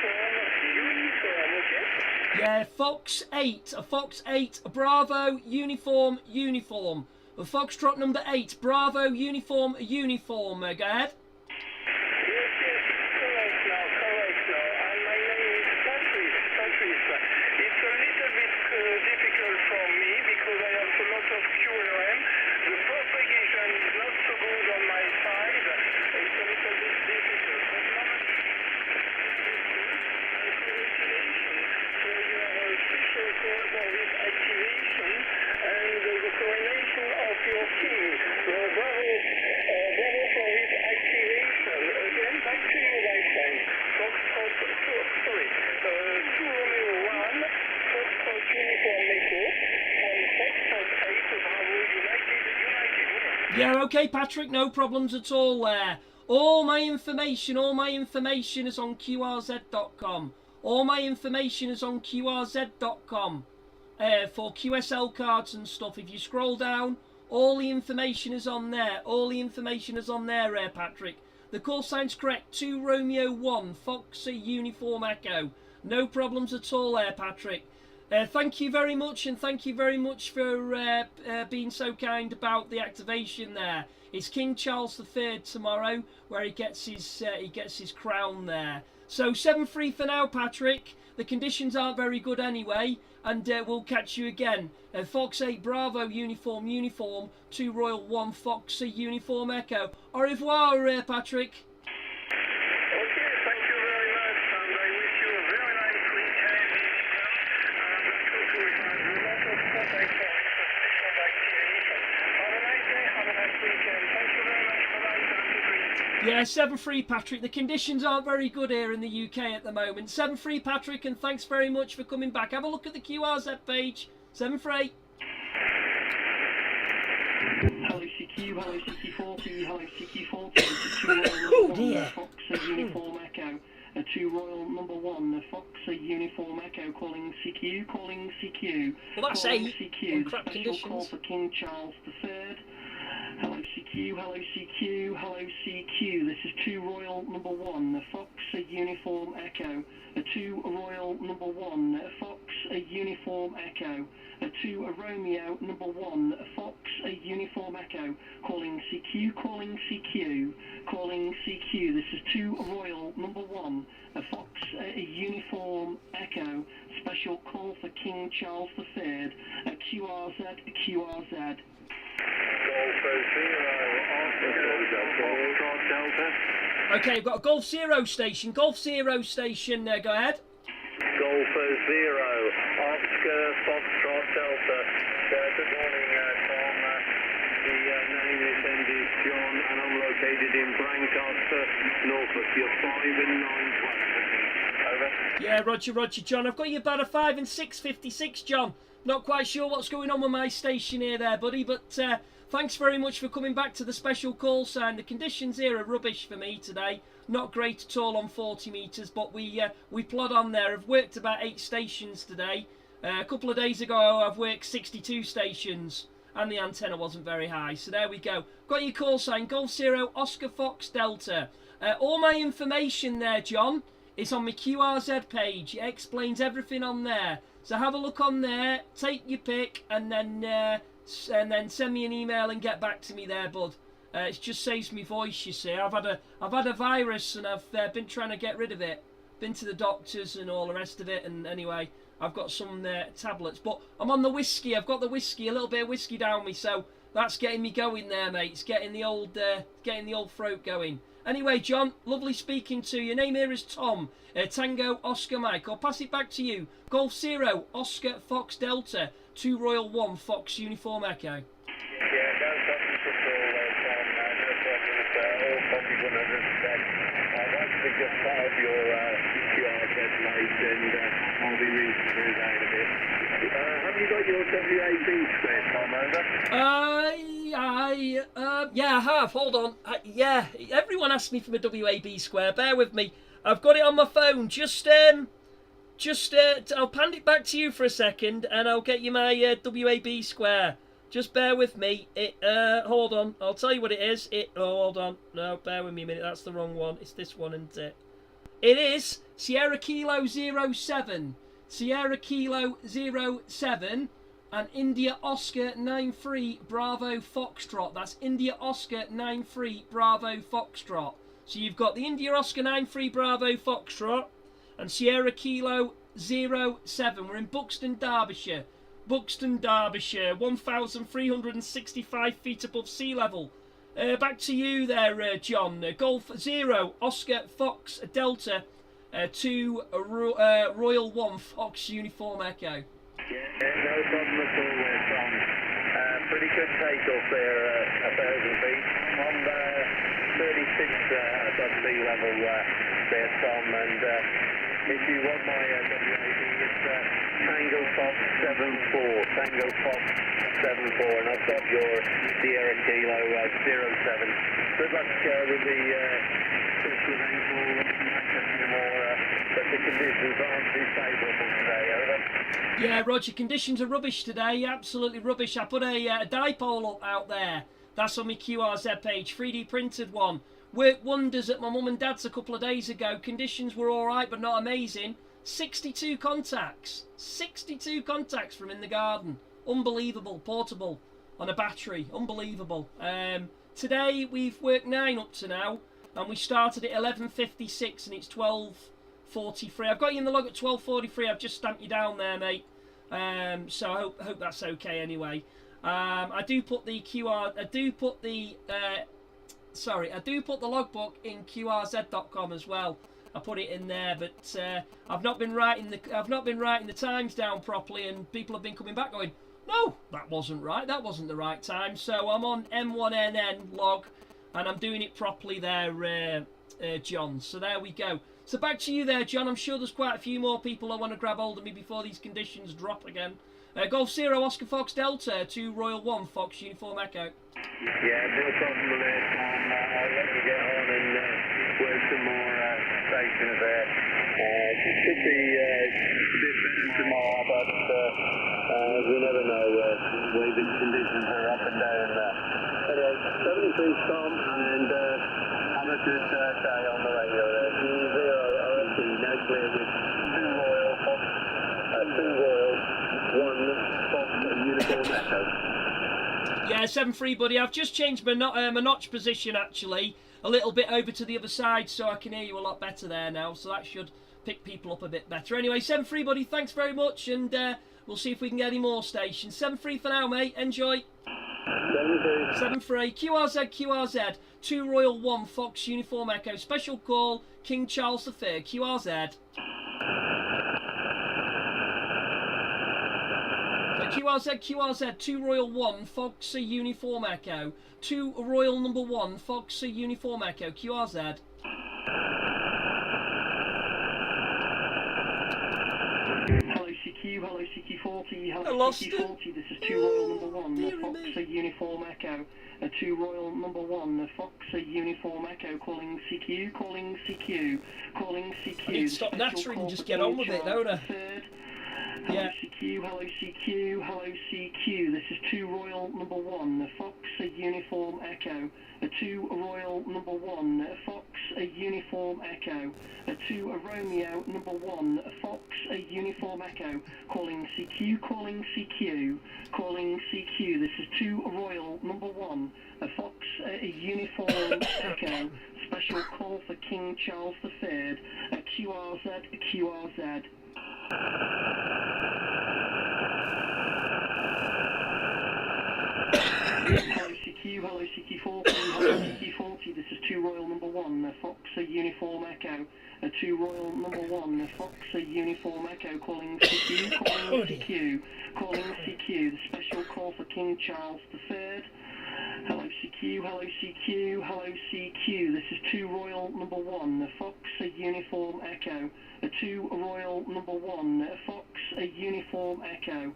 Bravo Uniform. Okay? Yeah, Fox 8. Fox 8 Bravo Uniform. Foxtrot number 8 Bravo Uniform. Go ahead. Yes, correct now. And my name is Patrice. It's a little bit difficult for me because I have a lot of QRM. The propagation is not so good on my side. It's a little bit difficult. But normally, congratulations for your special call for this activation and the coronation of your king. So bravo for this activation. Again, back to you, my friend. Foxtrot, 2 Romeo 1, Foxtrot Uniform Echo, and Foxtrot 8, Bravo, United. Yeah, okay, Patrick, no problems at all there. All my information is on QRZ.com. All my information is on QRZ.com for QSL cards and stuff. If you scroll down, all the information is on there. Patrick. The call sign's correct. 2 Romeo 1, Fox Uniform Echo. No problems at all there, Patrick. Thank you very much, and thank you very much for being so kind about the activation there. It's King Charles III tomorrow, where he gets his crown there. So 7-3 for now, Patrick. The conditions aren't very good anyway, and we'll catch you again. Fox 8 Bravo Uniform, 2 Royal 1 Fox Uniform Echo. Au revoir, Patrick. Okay, thank you very much, and I wish you a very nice weekend. And I hope you will have a lot of contact for this special activation. Have a nice day, have a nice weekend. Thank you very much. Bye-bye. Yeah, 7-3, Patrick. The conditions aren't very good here in the UK at the moment. 7-3, Patrick, and thanks very much for coming back. Have a look at the QRZ page. 7-3. Hello CQ, hello CQ40, hello CQ40. This is 2 Royal number 1, Fox Uniform Echo. 2 Royal number 1, Fox Uniform Echo. Calling CQ, calling CQ. Well, that's calling 8 CQ. on The crap special conditions. call for King Charles III. Hello CQ, hello CQ, hello CQ. This is 2 Royal number 1, Fox Uniform Echo. 2 Royal number 1, Fox Uniform Echo. 2 Romeo number 1, Fox Uniform Echo. Calling CQ, calling CQ, calling CQ. This is 2 Royal number 1, Fox Uniform Echo. Special call for King Charles III. QRZ, QRZ. Okay, I've got a Golf Zero station. Golf Zero station, go ahead. Golfer 0, Oscar Foxtrot Delta. Good morning, Tom. The name is ended John, and I'm located in Brancaster, Norfolk. You're 5 and 9 plus. Over. Yeah, Roger, John. I've got you about a 5 and 6.56, John. Not quite sure what's going on with my station here there, buddy, but thanks very much for coming back to the special call sign. The conditions here are rubbish for me today. Not great at all on 40 metres, but we plod on there. I've worked about 8 stations today. A couple of days ago, I've worked 62 stations, and the antenna wasn't very high. So there we go. Got your call sign, Golf Zero, Oscar Fox Delta. All my information there, John, is on my QRZ page. It explains everything on there. So have a look on there, take your pick, and then send me an email and get back to me there, bud. It just saves me voice, you see. I've had a virus and I've been trying to get rid of it. Been to the doctors and all the rest of it, and anyway, I've got some tablets. But I'm on the whiskey. I've got the whiskey, a little bit of whiskey down me, so that's getting me going there, mate. It's getting the old throat going. Anyway, John, lovely speaking to you. Your name here is Tom. Tango Oscar Mike. I'll pass it back to you. Golf Zero, Oscar Fox Delta, 2 Royal 1 Fox Uniform Echo. Yeah, no problems at all, Tom. No problems. All copy 100%. I've actually just filed your QRZ late, and I'll be reading through that in a bit. Have you got your WAB square, Tom, over? Yeah, I have. Hold on. Yeah, everyone asked me for my WAB square. Bear with me. I've got it on my phone. I'll hand it back to you for a second, and I'll get you my WAB square. Just bear with me. Hold on. I'll tell you what it is. Hold on. No, bear with me a minute. That's the wrong one. It's this one, isn't it? It is Sierra Kilo 07. Sierra Kilo 07 and India Oscar 93 Bravo Foxtrot. That's India Oscar 93 Bravo Foxtrot. So you've got the India Oscar 93 Bravo Foxtrot and Sierra Kilo 07. We're in Buxton, Derbyshire. Buxton, Derbyshire, 1,365 feet above sea level. Back to you there, John. Golf 0, Oscar Fox Delta, 2 Royal 1 Fox Uniform Echo. Yeah, no problem at all there, Tom. Pretty good takeoff there, 1,000 feet. On 36 above sea level there, Tom, and if you want my WAB, it's Tango Fox 74, Tango Fox 74, and I've got your Sierra Kilo 07. Good luck with the rainfall more, but the conditions aren't too favourable today, over. Yeah, Roger, conditions are rubbish today, absolutely rubbish. I put a dipole up out there. That's on my QRZ page, 3D printed one. Worked wonders at my mum and dad's a couple of days ago. Conditions were alright, but not amazing. 62 contacts. 62 contacts from in the garden. Unbelievable. Portable. On a battery. Unbelievable. Today, we've worked 9 up to now. And we started at 11:56 and it's 12:43. I've got you in the log at 12:43. I've just stamped you down there, mate. So I hope that's okay anyway. I do put the logbook in QRZ.com as well. I put it in there, but I've not been writing the times down properly, and people have been coming back going, no, that wasn't right. That wasn't the right time. So I'm on M1NN log, and I'm doing it properly there, John. So there we go. So back to you there, John. I'm sure there's quite a few more people that want to grab hold of me before these conditions drop again. Golf 0, Oscar Fox Delta, 2 Royal 1 Fox Uniform Echo. Yeah, no problem there, Tom. I'll let you get on and work some more stations there. It should be a bit better tomorrow, but we never know where the conditions are up and down. Anyway, 73 Tom, and have a good day on the radio there. 0 OFC, now clear with 2 Royal Fox, 2 Royal, 1 Fox Uniform Echo. Yeah, 7-3, buddy. I've just changed my notch position, actually, a little bit over to the other side, so I can hear you a lot better there now, so that should pick people up a bit better. Anyway, 7-3, buddy, thanks very much, and we'll see if we can get any more stations. 7-3 for now, mate. Enjoy. 7-3, QRZ, 2 Royal 1 Fox Uniform Echo, special call, King Charles III, QRZ. QRZ, 2 Royal 1 Fox Uniform Echo, 2 Royal number 1 Fox Uniform Echo, QRZ. Hello CQ, hello CQ40, I hello lost CQ40, this is 2 Royal number 1, dearie Fox me. Uniform Echo, 2 Royal number 1, Fox Uniform Echo, calling CQ, calling CQ, calling CQ. I need to stop nattering and just get on with it, don't I? Hello Yeah. CQ, hello CQ, hello CQ, this is 2 Royal number 1, Fox Uniform Echo, 2 Royal number 1, Fox Uniform Echo, 2 Romeo number 1, Fox Uniform Echo, calling CQ, calling CQ, calling CQ, this is 2 Royal number 1, Fox Uniform Echo, special call for King Charles III, QRZ, QRZ. Hello CQ, hello CQ40, hello CQ40, this is 2 Royal number 1, Fox Uniform Echo, 2 Royal number 1, Fox Uniform Echo, calling CQ, calling CQ, calling CQ, the special call for King Charles III. Hello CQ, hello CQ, hello CQ, this is 2 Royal number 1, Fox Uniform Echo, 2 Royal number 1, Fox Uniform Echo,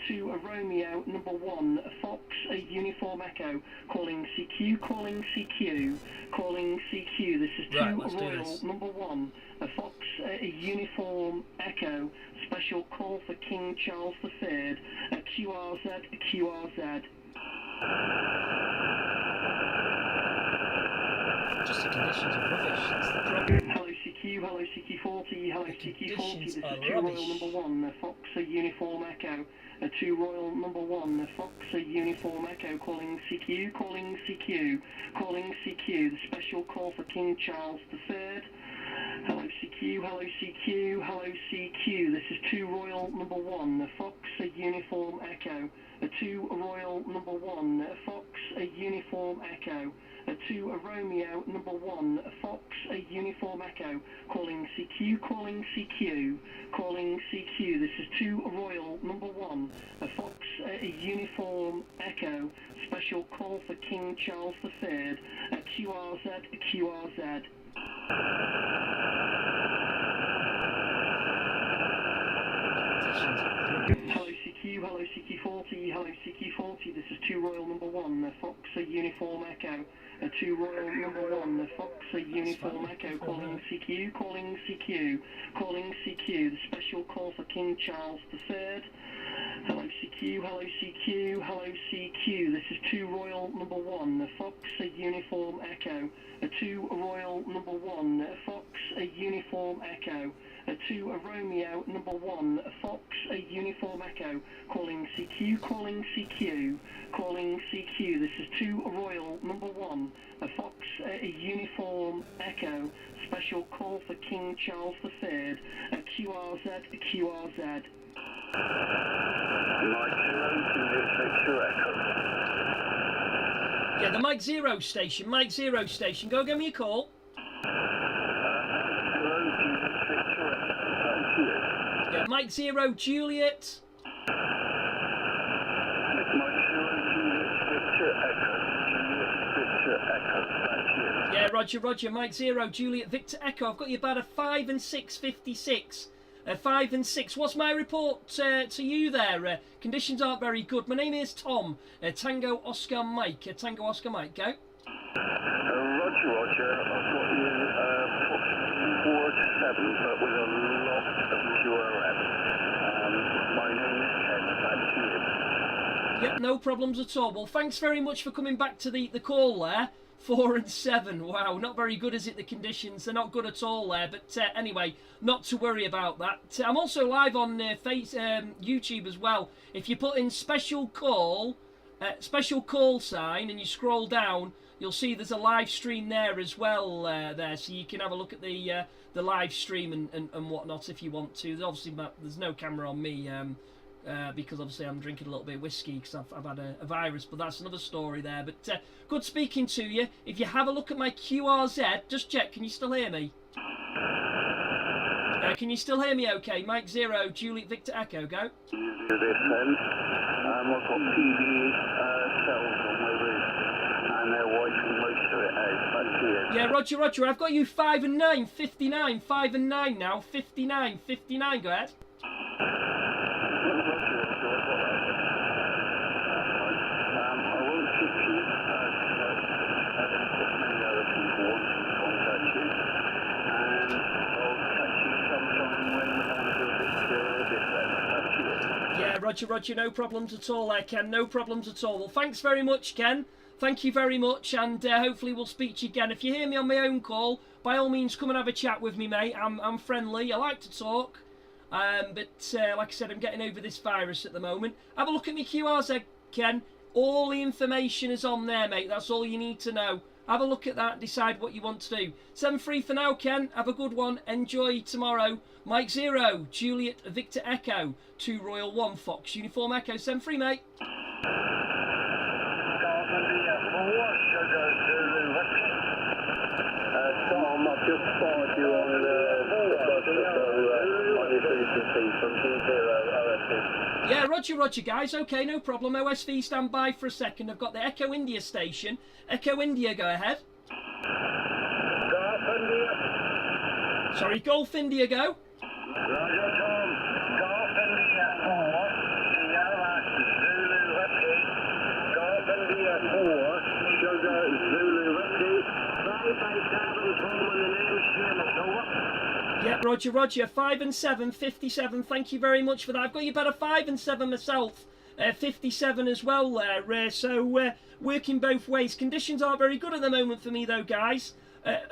2 Romeo number 1, Fox Uniform Echo, calling CQ, calling CQ, calling CQ, this is 2 Right, let's do Royal this. number 1, Fox Uniform Echo, special call for King Charles III, QRZ, QRZ. Just the conditions are rubbish, that's the problem. Hello CQ, hello CQ40, hello CQ40, this is 2 are Royal number 1, Fox Uniform Echo, 2 Royal number 1, Fox Uniform Echo, calling CQ, calling CQ, calling CQ, the special call for King Charles III. Hello CQ, hello CQ, hello CQ, this is 2 Royal number 1, Fox Uniform Echo, 2 Royal number 1, Fox Uniform Echo, 2 Romeo number 1, Fox Uniform Echo, calling CQ, calling CQ, calling CQ, this is 2 Royal number 1, Fox Uniform Echo, special call for King Charles III, QRZ, QRZ. Hello CQ, hello CQ40, hello CQ40, this is 2 Royal number 1, Fox Uniform Echo, 2 Royal number 1, Fox Uniform Echo, calling CQ, calling CQ, calling CQ, the special call for King Charles III. Hello CQ, hello CQ, hello CQ, this is 2 Royal number 1, Fox Uniform Echo, 2 Royal number 1, Fox Uniform Echo, 2 Romeo number 1, Fox Uniform Echo, calling CQ, calling CQ, calling CQ, this is 2 Royal number 1, Fox Uniform Echo, special call for King Charles III, QRZ, QRZ. Yeah, the Mike Zero station, go give me a call. Yeah, Mike Zero Juliet. Yeah, Roger, Mike Zero Juliet Victor Echo. I've got you about a 5 and 6.56. 5 and 6. What's my report to you there? Conditions aren't very good. My name is Tom. Tango Oscar Mike. Tango Oscar Mike, go. Roger. I've got you 4 to 7, but with a lot of QRM. My name is Ken. Back to you. Yep, no problems at all. Well, thanks very much for coming back to the call there. 4 and 7. Wow, not very good, is it? The conditions, they're not good at all there. But anyway, not to worry about that. I'm also live on YouTube as well. If you put in special call sign, and you scroll down, you'll see there's a live stream there as well. There, so you can have a look at the live stream and whatnot if you want to. There's obviously there's no camera on me because obviously I'm drinking a little bit of whiskey because I've had a virus, but that's another story there. But good speaking to you. If you have a look at my QRZ, just check, can you still hear me? Can you still hear me okay? Mike 0, Juliet Victor Echo, go. This end. I've got PV cells on my roof, and they're wiping most of it out. Thank you. Yeah, Roger. I've got you 5 and 9, 59, 5 and 9 now, 59, 59. Go ahead. I won't keep you. Many other people want to contact you, and I'll catch you sometime when I want to do a bit different. Thank you. Yeah, Roger, no problems at all there, Ken, no problems at all. Well, thanks very much, Ken. Thank you very much, and hopefully we'll speak to you again. If you hear me on my own call, by all means, come and have a chat with me, mate. I'm friendly, I like to talk. But like I said, I'm getting over this virus at the moment. Have a look at my QRZ, Ken. All the information is on there, mate. That's all you need to know. Have a look at that and decide what you want to do. 7-3 for now, Ken. Have a good one. Enjoy tomorrow. Mike 0, Juliet Victor Echo, 2 Royal 1 Fox Uniform Echo. 7-3, mate. Tom, I've just spotted you on your frequency from 20 OSV. Yeah, Roger, guys. Okay, no problem. OSV, stand by for a second. I've got the Echo India station. Echo India, go ahead. Golf India. Sorry, Golf India, go. Roger, Tom. Golf India 4, Sierra Zulu Whiskey. Golf India 4, Sugar Zulu Whiskey. 587 Tom and the name Seamus, over. Yeah, Roger. 5 and 7, 57. Thank you very much for that. I've got you better 5 and 7 myself. 57 as well there. So working both ways. Conditions aren't very good at the moment for me though, guys.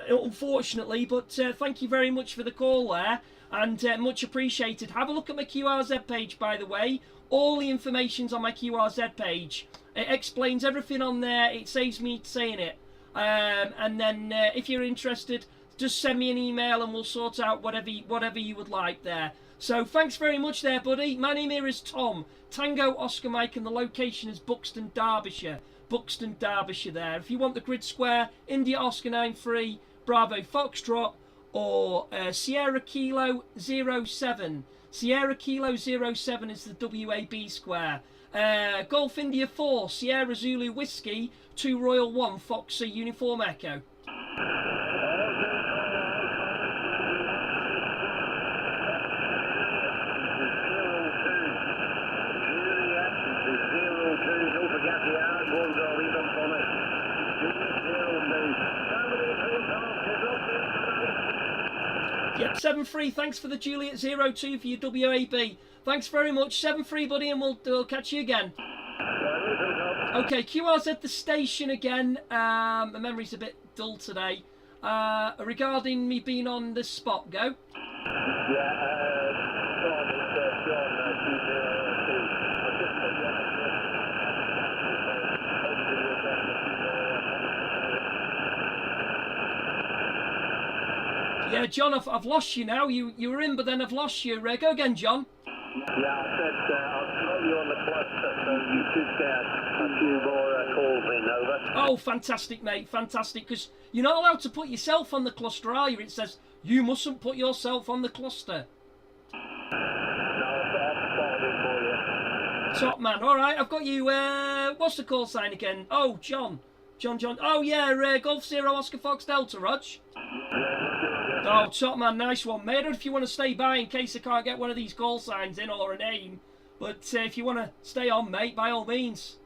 Unfortunately, but thank you very much for the call there, and much appreciated. Have a look at my QRZ page, by the way. All the information's on my QRZ page. It explains everything on there. It saves me saying it. And then if you're interested, just send me an email and we'll sort out whatever you would like there. So thanks very much there, buddy. My name here is Tom, Tango Oscar Mike, and the location is Buxton, Derbyshire. Buxton, Derbyshire there. If you want the grid square, India Oscar 93, Bravo Foxtrot, or Sierra Kilo 07. Sierra Kilo 07 is the WAB square. Golf India 4, Sierra Zulu Whiskey, 2 Royal 1 Fox Uniform Echo. Yep, 7-3, thanks for the Juliet 02 for your WAB. Thanks very much, 7-3 buddy, and we'll catch you again. Okay, QRZ the station again. My memory's a bit dull today. Regarding me being on the spot, go. Yeah, John, I've lost you now. You were in, but then I've lost you. Go again, John. Yeah, I said I'll throw you on the cluster so you should get a few more calls in, over. Oh, fantastic, mate, fantastic, because you're not allowed to put yourself on the cluster, are you? It says you mustn't put yourself on the cluster. No, I've spotted it for you. Top man, alright, I've got you, what's the call sign again? Oh, John. Oh, yeah, Golf 0 Oscar Fox Delta, Rog. Oh, top man, nice one, mate. I don't know if you want to stay by in case I can't get one of these call signs in or a name. But if you want to stay on, mate, by all means.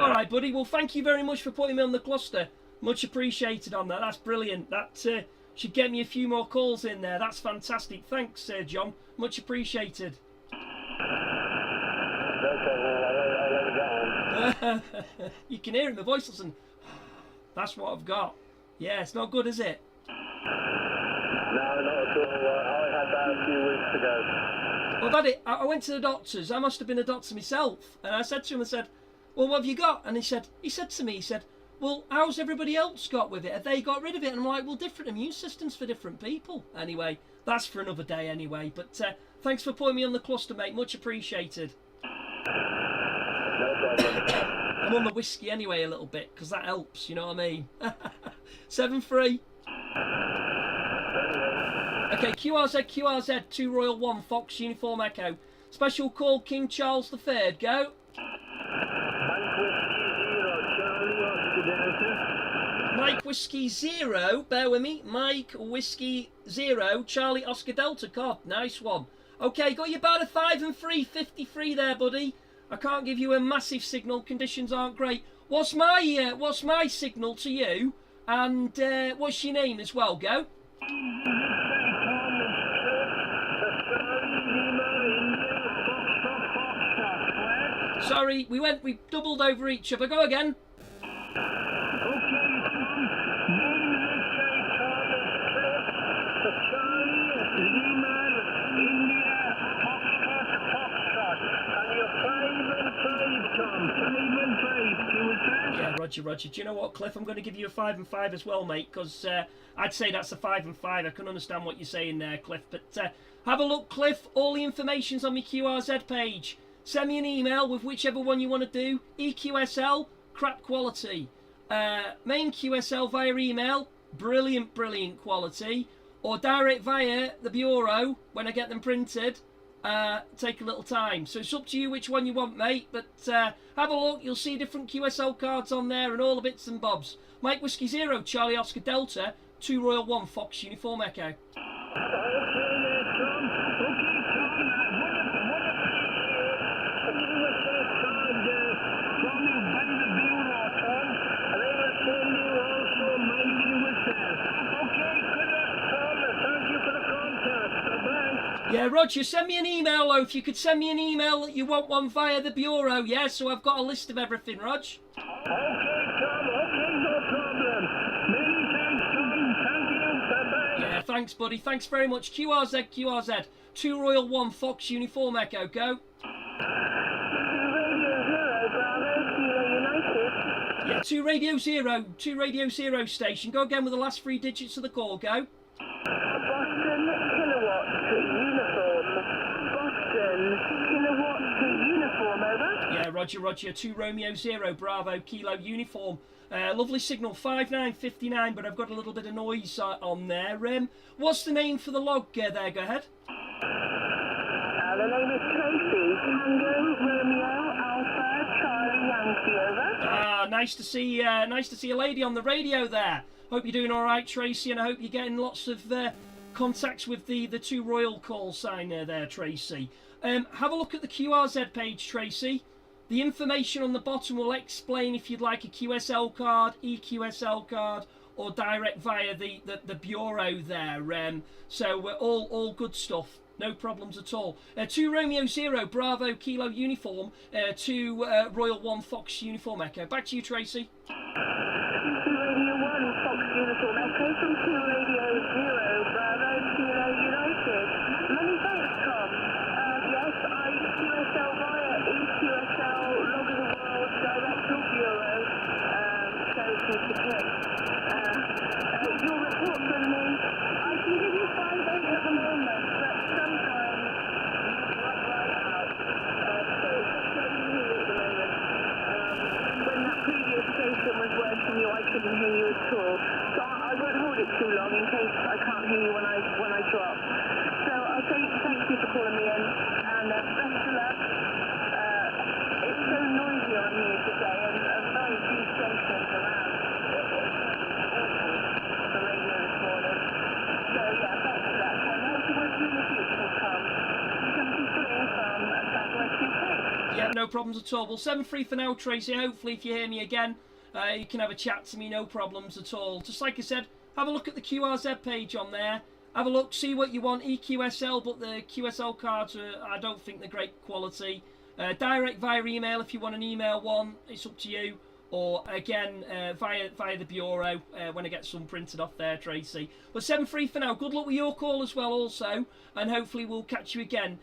Alright, buddy. Well, thank you very much for putting me on the cluster. Much appreciated on that. That's brilliant. That should get me a few more calls in there. That's fantastic. Thanks, John. Much appreciated. You can hear it in my voice, listen. That's what I've got. Yeah, it's not good, is it? No, not at all. I had that a few weeks ago. Well, I've had it. I went to the doctors. I must have been a doctor myself. And I said to him, I said, well, what have you got? And he said to me, well, how's everybody else got with it? Have they got rid of it? And I'm like, well, different immune systems for different people. Anyway, that's for another day anyway. But thanks for putting me on the cluster, mate. Much appreciated. No problem. I'm on the whiskey anyway a little bit, because that helps, you know what I mean? 7-3. Okay, QRZ, 2 Royal 1, Fox, Uniform Echo. Special call, King Charles III, go. Mike Whiskey 0, bear with me. Mike Whiskey 0, Charlie Oscar Delta, God, nice one. Okay, got you about a 5-3, 53 there, buddy. I can't give you a massive signal, conditions aren't great. What's my signal to you? And what's your name as well, go? Sorry, we doubled over each other. Go again. Yeah, Roger. Do you know what, Cliff? I'm going to give you a 5 and 5 as well, mate, because I'd say that's a 5 and 5. I can understand what you're saying there, Cliff. But have a look, Cliff. All the information's on my QRZ page. Send me an email with whichever one you want to do. EQSL, crap quality. Main QSL via email, brilliant quality. Or direct via the bureau when I get them printed. Take a little time. So it's up to you which one you want, mate. But have a look. You'll see different QSL cards on there and all the bits and bobs. Mike Whiskey 0, Charlie Oscar Delta, 2 Royal 1, Fox, Uniform Echo. Yeah, Roger, send me an email, though. If you could send me an email that you want one via the bureau, yeah? So I've got a list of everything, Rog. Okay, Tom. Okay, no problem. Many thanks, Tom. Thank you. Bye-bye. Yeah, thanks, buddy. Thanks very much. QRZ. 2 Royal 1, Fox, Uniform Echo. Go. Yeah, 2 Radio 0 station. Go again with the last 3 digits of the call. Go. Boston Kilowatt Uniform. Boston Kilowatt Uniform, over. Yeah, Roger. 2 Romeo 0, Bravo, Kilo Uniform. Lovely signal, 5959, but I've got a little bit of noise on there. What's the name for the log there? Go ahead. The name is Tracy. Tango Romeo Alpha Charlie Yankee, over. Ah, nice to see a lady on the radio there. Hope you're doing all right, Tracy, and I hope you're getting lots of contacts with the 2 Royal call sign there, Tracy. Have a look at the QRZ page, Tracy. The information on the bottom will explain if you'd like a QSL card, EQSL card, or direct via the bureau there. So all good stuff. No problems at all. 2 Romeo 0, Bravo, Kilo Uniform, 2 Royal 1, Fox, Uniform Echo. Back to you, Tracy. 2 Radio 1, Fox Uniform Echo from 2 Radio 0, Bravo, Kilo United. Many thanks, Tom. Yes, I QSL via EQSL, Log of the World, Director Bureau, so to click. Your report from me, I can give you 5-8 at the moment, but sometimes you run right out. So it's just getting you at the moment. When that previous station was working I couldn't hear you at all. So I won't hold it too long in case I can't hear you when I drop. So I'll say thank you for calling me in, and best of luck. It's so noisy on here today, and very few stations around. It's awful on the radio this morning. So yeah, best of luck. And I hope to work with you in the future, Tom. You can be free from Southwest UK. Yeah, no problems at all. Well, 7-3 for now, Tracy. Hopefully, if you hear me again, you can have a chat to me, no problems at all. Just like I said, have a look at the QRZ page on there. Have a look, see what you want. EQSL, but the QSL cards I don't think they're great quality. Direct via email if you want an email one, it's up to you. or again via the bureau when I get some printed off there, Tracy. But 7-3 for now. Good luck with your call as well, also, and hopefully we'll catch you again.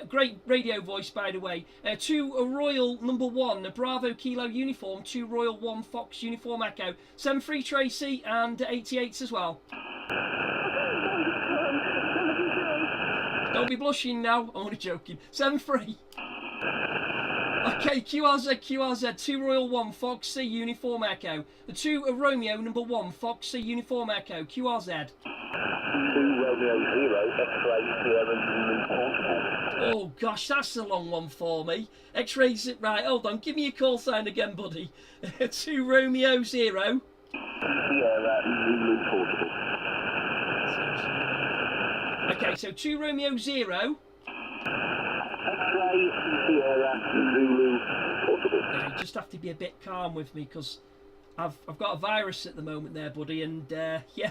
Great radio voice, by the way. 2 Royal number 1, Bravo Kilo uniform, 2 Royal 1 Fox uniform echo. 7-3 Tracy, and 88s as well. Don't be blushing now. I'm only joking. 7-3. Okay, QRZ, 2 Royal 1 Fox C uniform echo. The 2 Romeo number 1 Fox C uniform echo. QRZ. 2 Romeo 0 X-ray Sierra Zulu. Oh gosh, that's a long one for me. X-rays, right, hold on, give me your call sign again, buddy. 2 Romeo 0. Sierra Zulu portable. Okay, so 2 Romeo 0. X-ray Sierra Zulu portable. Yeah, you just have to be a bit calm with me, because I've got a virus at the moment there, buddy, and yeah,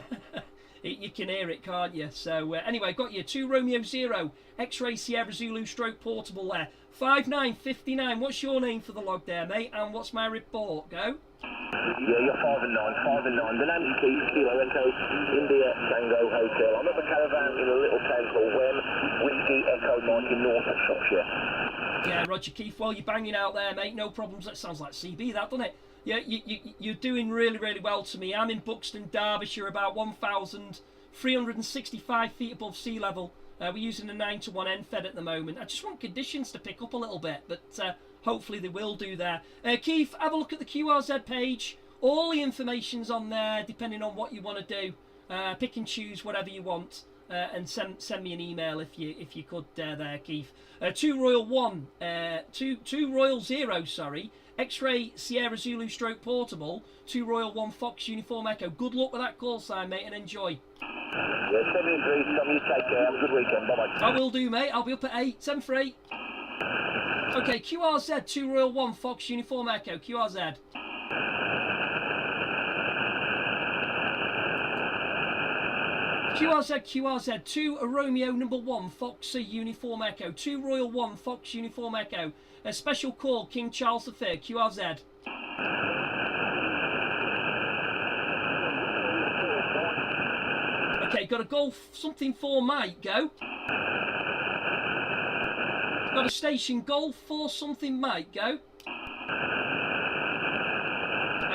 you can hear it, can't you? So anyway, got you 2 Romeo 0 X-ray Sierra Zulu stroke portable there. 5959. What's your name for the log there, mate? And what's my report? Go. Yeah, you're 5 and 9. The name's Keith, Kilo Echo, India Tango Hotel. I'm at the caravan in a little town called Wem, Whiskey Echo Mike in North Shropshire. Yeah, Roger Keith, well, you're banging out there, mate. No problems. That sounds like CB, that, doesn't it? Yeah, you're doing really, really well to me. I'm in Buxton, Derbyshire, about 1,365 feet above sea level. We're using a 9-to-1 NFED at the moment. I just want conditions to pick up a little bit, but hopefully they will do there. Keith, have a look at the QRZ page. All the information's on there, depending on what you want to do. Pick and choose whatever you want, and send me an email if you could there, Keith. 2 Royal 1, 2 Royal 0, sorry. X-ray Sierra Zulu stroke portable, 2 Royal 1 Fox uniform echo. Good luck with that call sign, mate, and enjoy. Yeah, 7-3, Tom, you take care. Have a good weekend. Bye-bye. I will do, mate. I'll be up at 8. 7-3. Okay, QRZ, 2 Royal 1 Fox uniform echo. QRZ. QRZ, 2 Romeo number 1 Fox uniform echo. 2 Royal 1 Fox uniform echo. A special call, King Charles III. QRZ. Okay, got a golf something for Mike, go. Got a station golf for something Mike, go.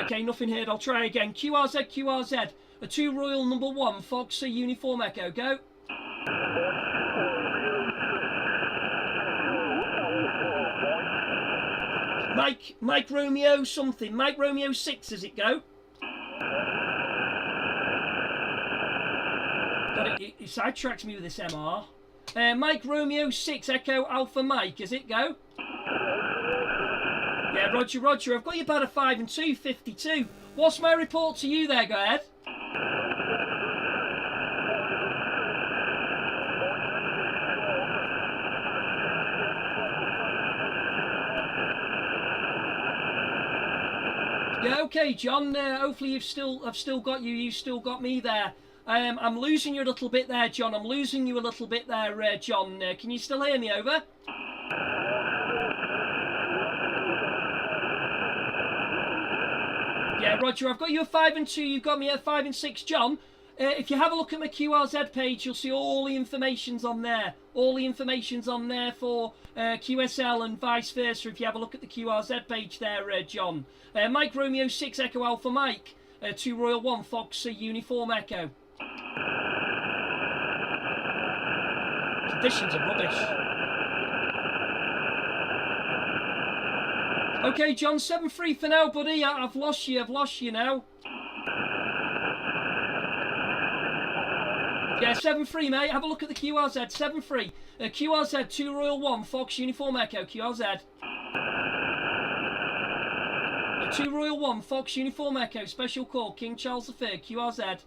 Okay, nothing here, I'll try again. QRZ, a 2 Royal number 1 Fox uniform echo, go. Mike Romeo something, Mike Romeo 6, does it go? It sidetracks me with this MR. Mike Romeo 6 Echo Alpha Mike, is it go? Yeah, Roger, I've got you about a 5 and 2, 52. What's my report to you there, go ahead? Yeah, okay, John. Hopefully I've still got you. You've still got me there. I'm losing you a little bit there, John. I'm losing you a little bit there, John. Can you still hear me? Over. Yeah, Roger. I've got you at 5 and 2. You've got me at 5 and 6, John. If you have a look at my QRZ page, you'll see all the information's on there. All the information's on there for QSL and vice versa. If you have a look at the QRZ page there, John. Mike Romeo 6 Echo Alpha Mike. 2 Royal 1 Fox uniform echo. Conditions are rubbish. Okay, John, 7-3 for now, buddy. I've lost you now. Yeah, 7-3, mate. Have a look at the QRZ. 7-3. QRZ 2 Royal 1 Fox uniform echo. QRZ. 2 Royal 1 Fox uniform echo. Special call King Charles III. QRZ.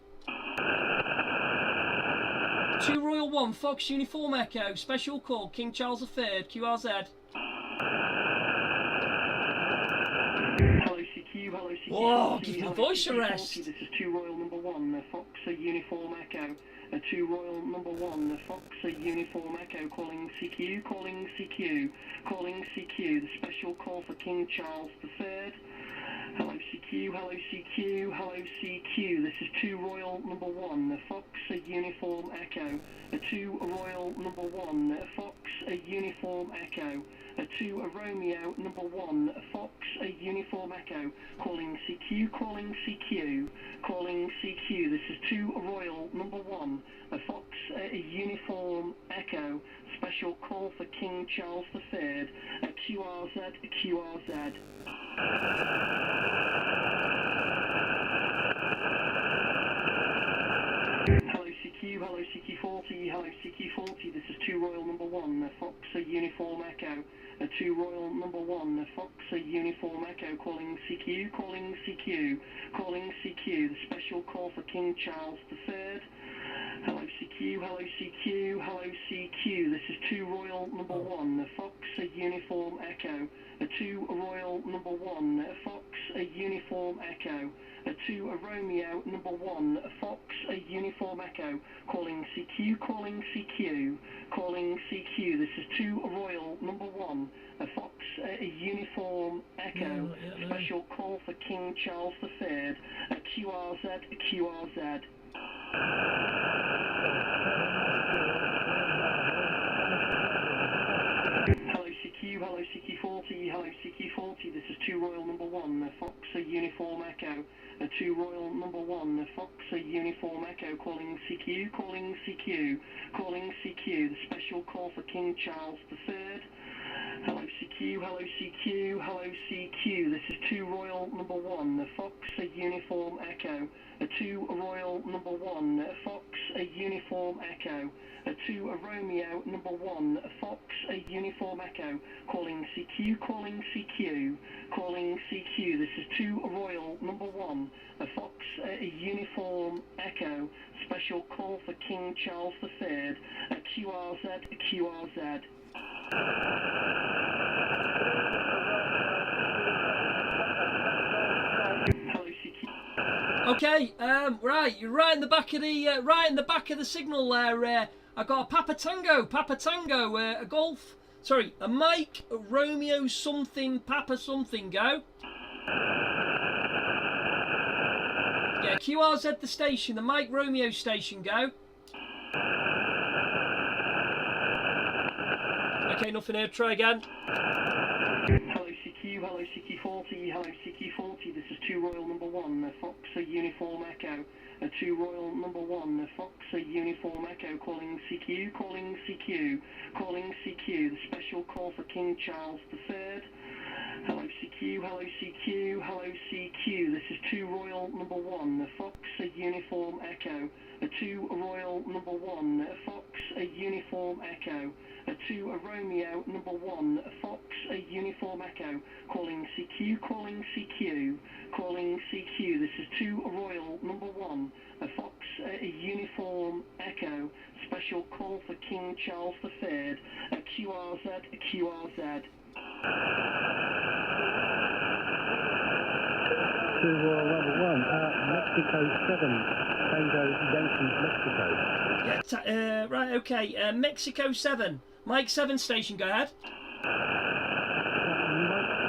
2 Royal 1 Fox uniform echo. Special call King Charles III. QRZ. Hello CQ, hello CQ. Whoa, give me voice arrest. This is 2 Royal number 1 Fox uniform echo. 2 Royal number 1 Fox uniform echo, calling CQ. The special call for King Charles III. Hello CQ, hello CQ, hello CQ. This is 2 Royal number 1, Fox Uniform Echo. 2 Royal number 1, Fox Uniform Echo. 2 Romeo number 1, Fox Uniform Echo. Calling CQ, calling CQ, calling CQ. This is 2 Royal number 1, Fox Uniform Echo. Special call for King Charles III. QRZ, QRZ. Hello CQ, hello CQ40, hello CQ40. This is 2 Royal number 1, Fox Uniform Echo. 2 Royal number 1, Fox Uniform Echo. Calling CQ, calling CQ, calling CQ. The special call for King Charles III. Hello CQ, hello CQ, hello CQ. This is 2 Royal number 1, Fox Uniform Echo. 2 Royal number 1, Fox Uniform Echo. 2 Romeo number 1, Fox Uniform Echo. Calling CQ, calling CQ, calling CQ. This is 2 Royal number 1, Fox Uniform Echo. Special call for King Charles III. QRZ, QRZ. Hello CQ, hello CQ40, hello CQ40. This is 2 Royal number 1, Fox Uniform Echo. 2 Royal number 1, Fox Uniform Echo. Calling CQ, calling CQ, calling CQ. The special call for King Charles III. Hello CQ, hello CQ, hello CQ. This is 2 Royal number 1, Fox Uniform Echo. 2 Royal number 1, Fox Uniform Echo. 2 Romeo number 1, Fox Uniform Echo. Calling CQ, calling CQ, calling CQ. This is 2 Royal number 1, Fox Uniform Echo. Special call for King Charles III. QRZ, QRZ. Hello CQ. Okay, right, you're right in the back of the signal there. I got a Papa Tango, a Golf, sorry, a Mike Romeo something, Papa something, go. Yeah, QRZ the station, the Mike Romeo station, go. Okay, nothing here, try again. Hello CQ, hello CQ40, hello CQ40. This is 2 Royal number 1, Fox Uniform Echo. 2 Royal number 1, Fox Uniform Echo. Calling CQ, calling CQ, calling CQ. The special call for King Charles III. Hello CQ, hello CQ, hello CQ. This is 2 Royal number 1, Fox Uniform Echo. 2 Royal number 1, Fox Uniform Echo. 2 Romeo number 1, Fox Uniform Echo. Calling CQ, calling CQ, calling CQ. This is 2 Royal number 1, Fox Uniform Echo. Special call for King Charles III. QRZ, QRZ. 2 Royal number 1, Mexico 7, Tango Yankee, Mexico. Yeah, right, okay, Mexico 7, Mike 7 station, go ahead. Mike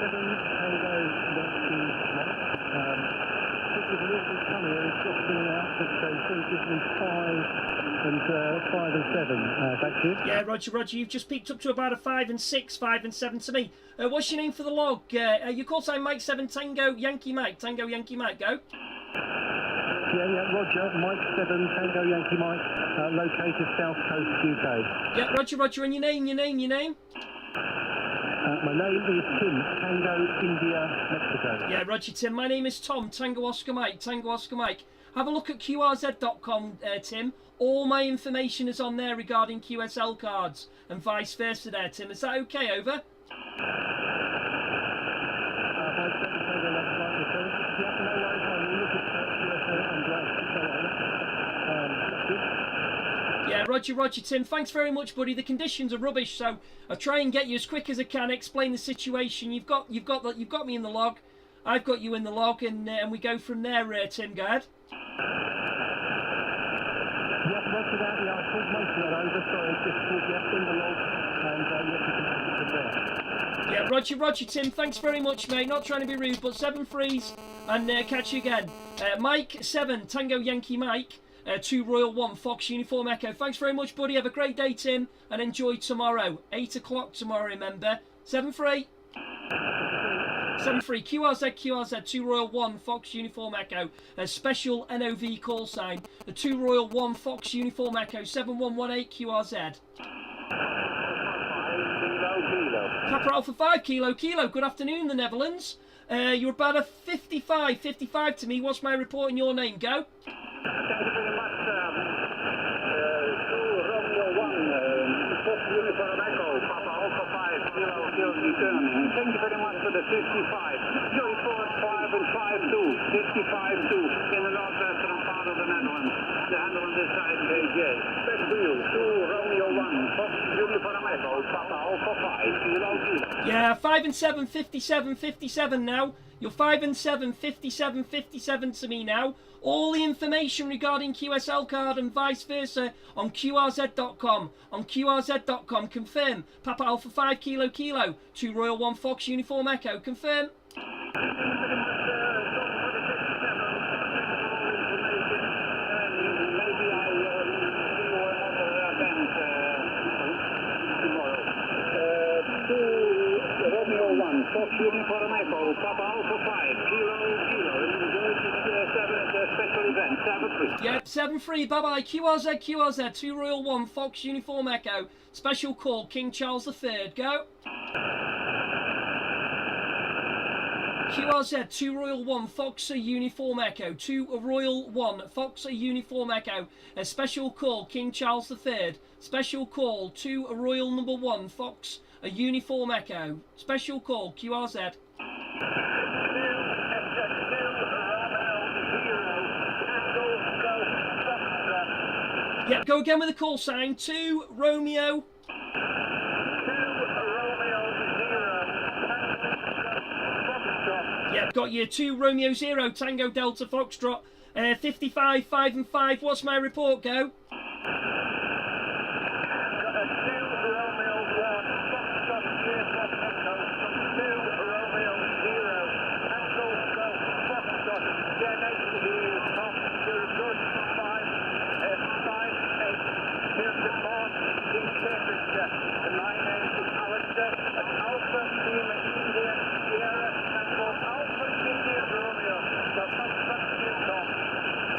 7, Tango Yankee, this is a little bit funny, it's just been out, but it gives me 5 and 7, back to you. Yeah, Roger, you've just peaked up to about a 5 and 6, 5 and 7 to me. What's your name for the log? Your call sign Mike 7, Tango Yankee Mike, go. Yeah, Roger, Mike 7, Tango Yankee Mike, located South Coast, UK. Yeah, Roger, and your name? My name is Tim, Tango India, Mexico. Yeah, Roger, Tim, my name is Tom, Tango Oscar Mike. Have a look at QRZ.com, Tim. All my information is on there regarding QSL cards and vice versa there, Tim. Is that okay, over? Yeah, Roger, Tim. Thanks very much, buddy. The conditions are rubbish, so I'll try and get you as quick as I can. Explain the situation. You've got me in the log. I've got you in the log, and we go from there. Tim, go ahead. Roger that. Yeah, I pulled most of that over. Sorry, just pulled in the log. Yeah, Roger, Tim. Thanks very much, mate. Not trying to be rude, but 7 frees and catch you again. Mike 7 Tango Yankee Mike 2 Royal 1 Fox Uniform Echo. Thanks very much, buddy. Have a great day, Tim, and enjoy tomorrow. 8 o'clock tomorrow. Remember, 7 free. 7 free. QRZ 2 Royal 1 Fox Uniform Echo. A special NOV call sign. The 2 Royal 1 Fox Uniform Echo 7118 QRZ. Papa Alpha 5 Kilo. Good afternoon, the Netherlands. You're about a 55 to me. What's my report in your name? Go. Thank you very much. 2 Romeo 1, Fox Uniform Echo, Papa Alpha 5 Kilo returning. Thank you very much for the 55. Joy 4, 5 and 5-2. 55-2 in the northwestern part of the Netherlands. The Netherlands is side KJ. Back to you. 2 Romeo 1, Fox Uniform Echo, Papa Alpha 5 Kilo. Yeah, 5 and 7, 57 now. You're 5 and 7, 57 to me now. All the information regarding QSL card and vice versa on QRZ.com. On QRZ.com, confirm. Papa Alpha 5 Kilo, 2 Royal 1 Fox Uniform Echo, confirm. Romeo 1, Fox Uniform Echo, Papa Alpha 5 Kilo. This is 7 special event, 7-3. Yep, 7-3, bye-bye. QRZ 2 Royal 1 Fox Uniform Echo. Special call, King Charles III. Go. QRZ 2 Royal 1 Fox Uniform Echo. 2 Royal 1 Fox Uniform Echo. A special call, King Charles III. Special call, 2 Royal number 1 Fox Uniform Echo. Special call, QRZ. Yep, go again with the call sign. 2 Romeo. Yep, got you. 2 Romeo 0 Tango Delta Foxtrot. 55, 5 and 5. What's my report? Go.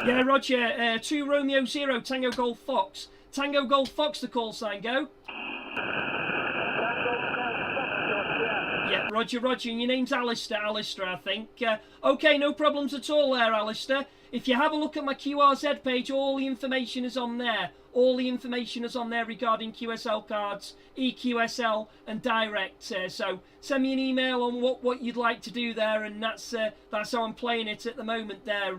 Yeah, Roger. 2 Romeo 0 Tango Golf Fox. Tango Golf Fox, the call sign. Go. Yeah, Roger. And your name's Alistair, I think. Okay, no problems at all there, Alistair. If you have a look at my QRZ page, all the information is on there. All the information is on there regarding QSL cards, EQSL and Direct. So send me an email on what you'd like to do there, and that's how I'm playing it at the moment there.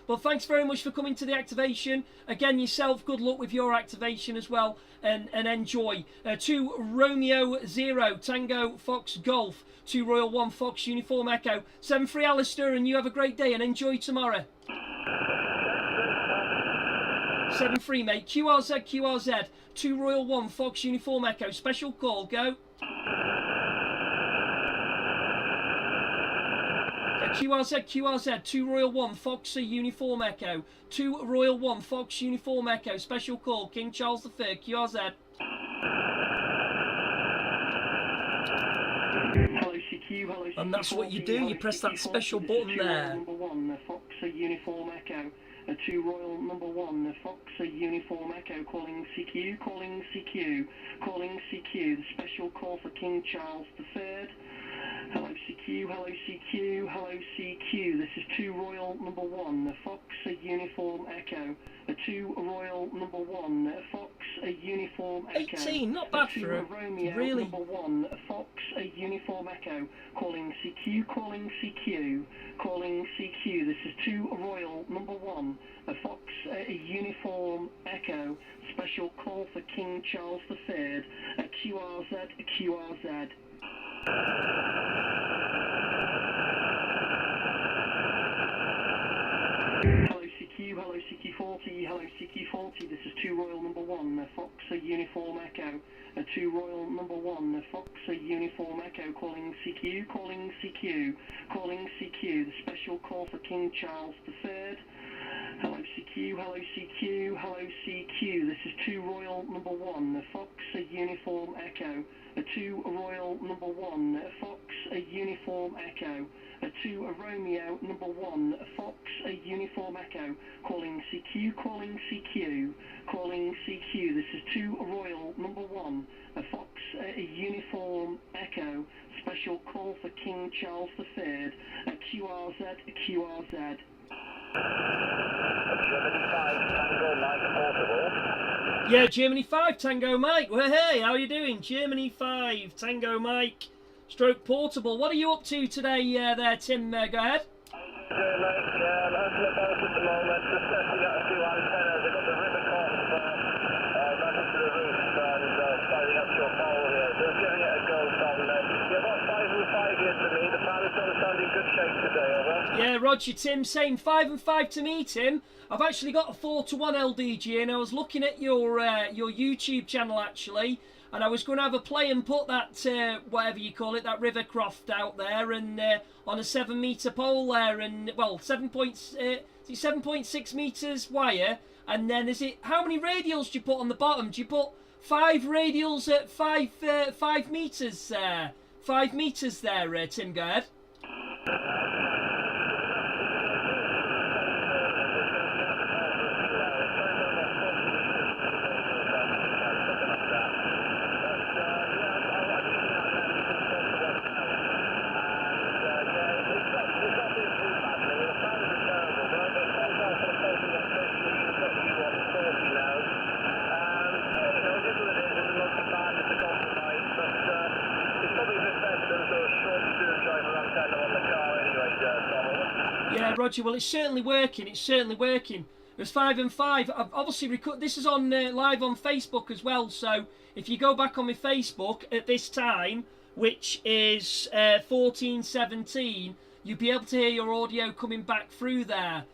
But thanks very much for coming to the activation. Again, yourself, good luck with your activation as well, and enjoy. 2 Romeo 0 Tango Fox Golf, 2 Royal 1 Fox Uniform Echo. 7-3 Alistair, and you have a great day and enjoy tomorrow. 7-3, mate. QRZ 2 Royal 1 Fox Uniform Echo. Special call. Go. QRZ 2 Royal 1 Fox Uniform Echo. 2 Royal 1 Fox Uniform Echo. Special call, King Charles III. QRZ. Hello CQ, hello CQ. And that's what you do. You press that special button there. Number 1, Fox Uniform Echo. 2 Royal number 1, Fox Uniform Echo, calling CQ, the special call for King Charles III. Hello CQ, this is 2 Royal number 1, Fox Uniform Echo. 2 Royal number 1, Fox Uniform Echo. 18, not bad for a Romeo really. number 1, Fox Uniform Echo, calling CQ, this is 2 Royal number 1, Fox Uniform Echo, special call for King Charles III, QRZ. Hello CQ40, hello hello CQ40, this is 2 Royal number 1, Fox Uniform Echo. 2 Royal number 1, Fox Uniform Echo, calling CQ, calling CQ, calling CQ, the special call for King Charles III. Hello CQ, hello CQ, hello CQ, this is 2 Royal number 1, Fox Uniform Echo. 2 Royal number 1, Fox Uniform Echo. 2 Romeo number 1, Fox Uniform Echo, calling CQ, calling CQ, calling CQ, this is 2 Royal number 1, Fox Uniform Echo, special call for King Charles III, QRZ, QRZ. Germany 5, Tango Mike Portable. Yeah, Germany 5, Tango Mike. Well, hey, how are you doing? Germany 5, Tango Mike, stroke Portable. What are you up to today there, Tim? Go ahead. Mate, yeah, I'm out and about at the moment, just testing out a few antennas. I've got the river course mounted to the roof and firing up your pole here. So giving it a go, Tom. You're about 5 and 5 here to me. The pilot's going to sound in good shape today, over. Yeah, Roger, Tim, same 5 and 5 to me, Tim. I've actually got a 4-to-1 LDG, and I was looking at your YouTube channel actually, and I was going to have a play and put that whatever you call it, that Rivercroft out there, and on a 7-meter pole there, and well, 7.6 meters wire, and then is it how many radials do you put on the bottom? Do you put 5 radials at 5 meters? 5 meters there, Tim. Go ahead. Yeah, Roger. Well, it's certainly working. It's certainly working. There's 5 and 5. I've obviously this is on live on Facebook as well. So if you go back on my Facebook at this time, which is 14:17, you'll be able to hear your audio coming back through there.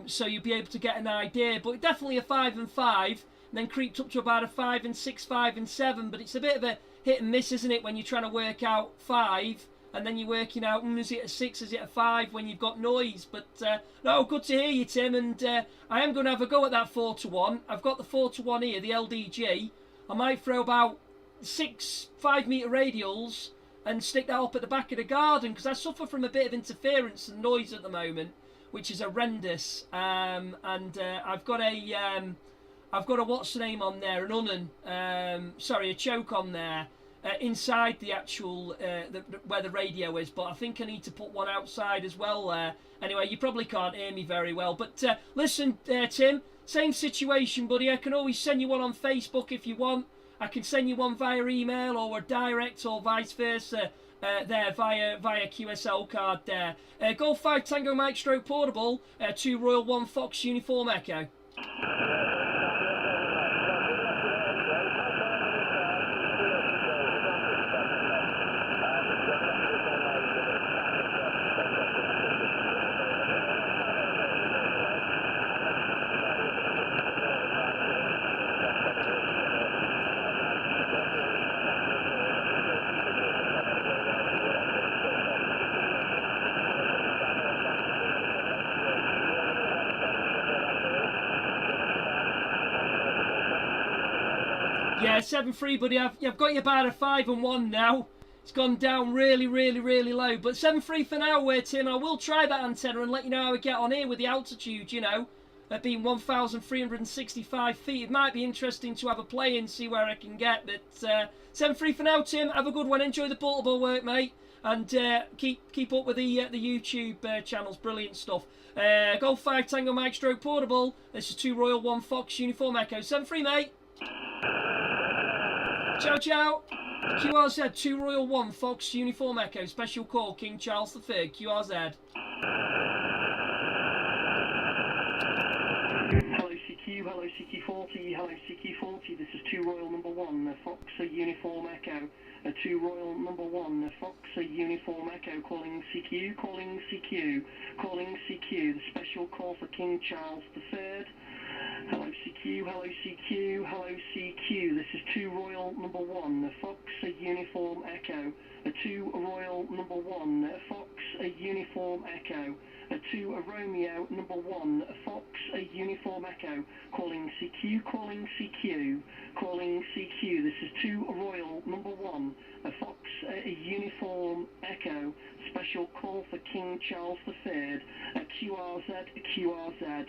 So you'll be able to get an idea. But definitely a 5 and 5, and then creeped up to about a 5 and 6, 5 and 7. But it's a bit of a hit and miss, isn't it, when you're trying to work out 5? And then you're working out, is it a 6, is it a 5 when you've got noise? But no, good to hear you, Tim. And I am going to have a go at that 4-to-1. I've got the 4-to-1 here, the LDG. I might throw about 6 5-meter radials and stick that up at the back of the garden, because I suffer from a bit of interference and noise at the moment, which is horrendous. And I've got a what's the name on there, an unnon, sorry, a choke on there. Inside the actual where the radio is, but I think I need to put one outside as well there. Anyway, you probably can't hear me very well, but listen, Tim, same situation, buddy. I can always send you one on Facebook if you want. I can send you one via email or a direct or vice versa there via QSL card there. Golf 5 Tango Mike stroke Portable, 2 Royal 1 Fox Uniform Echo. Yeah, 7-3, buddy. I've got you about a 5 and 1 now. It's gone down really, really, really low. But 7-3 for now, Tim. I will try that antenna and let you know how I get on here with the altitude, you know, at being 1,365 feet. It might be interesting to have a play and see where I can get. But 7-3 for now, Tim. Have a good one. Enjoy the portable work, mate. And keep up with the YouTube channels. Brilliant stuff. Golf 5 Tango Mike stroke Portable. This is 2 Royal 1 Fox Uniform Echo. 7-3, mate. Ciao, ciao. QRZ 2 Royal 1 Fox Uniform Echo. Special call King Charles III. QRZ. Hello CQ, hello CQ4. CQ40, hello CQ40, this is 2 Royal number 1, Fox Uniform Echo. 2 Royal number 1, Fox Uniform Echo, calling CQ, calling CQ, calling CQ, the special call for King Charles III. Hello CQ, hello CQ, hello CQ, this is 2 Royal number 1, Fox Uniform Echo. 2 Royal number 1, Fox Uniform Echo. 2 Romeo number 1, Fox Uniform Echo, calling CQ, calling CQ, calling CQ, this is 2 Royal number 1, Fox Uniform Echo, special call for King Charles III, QRZ, QRZ.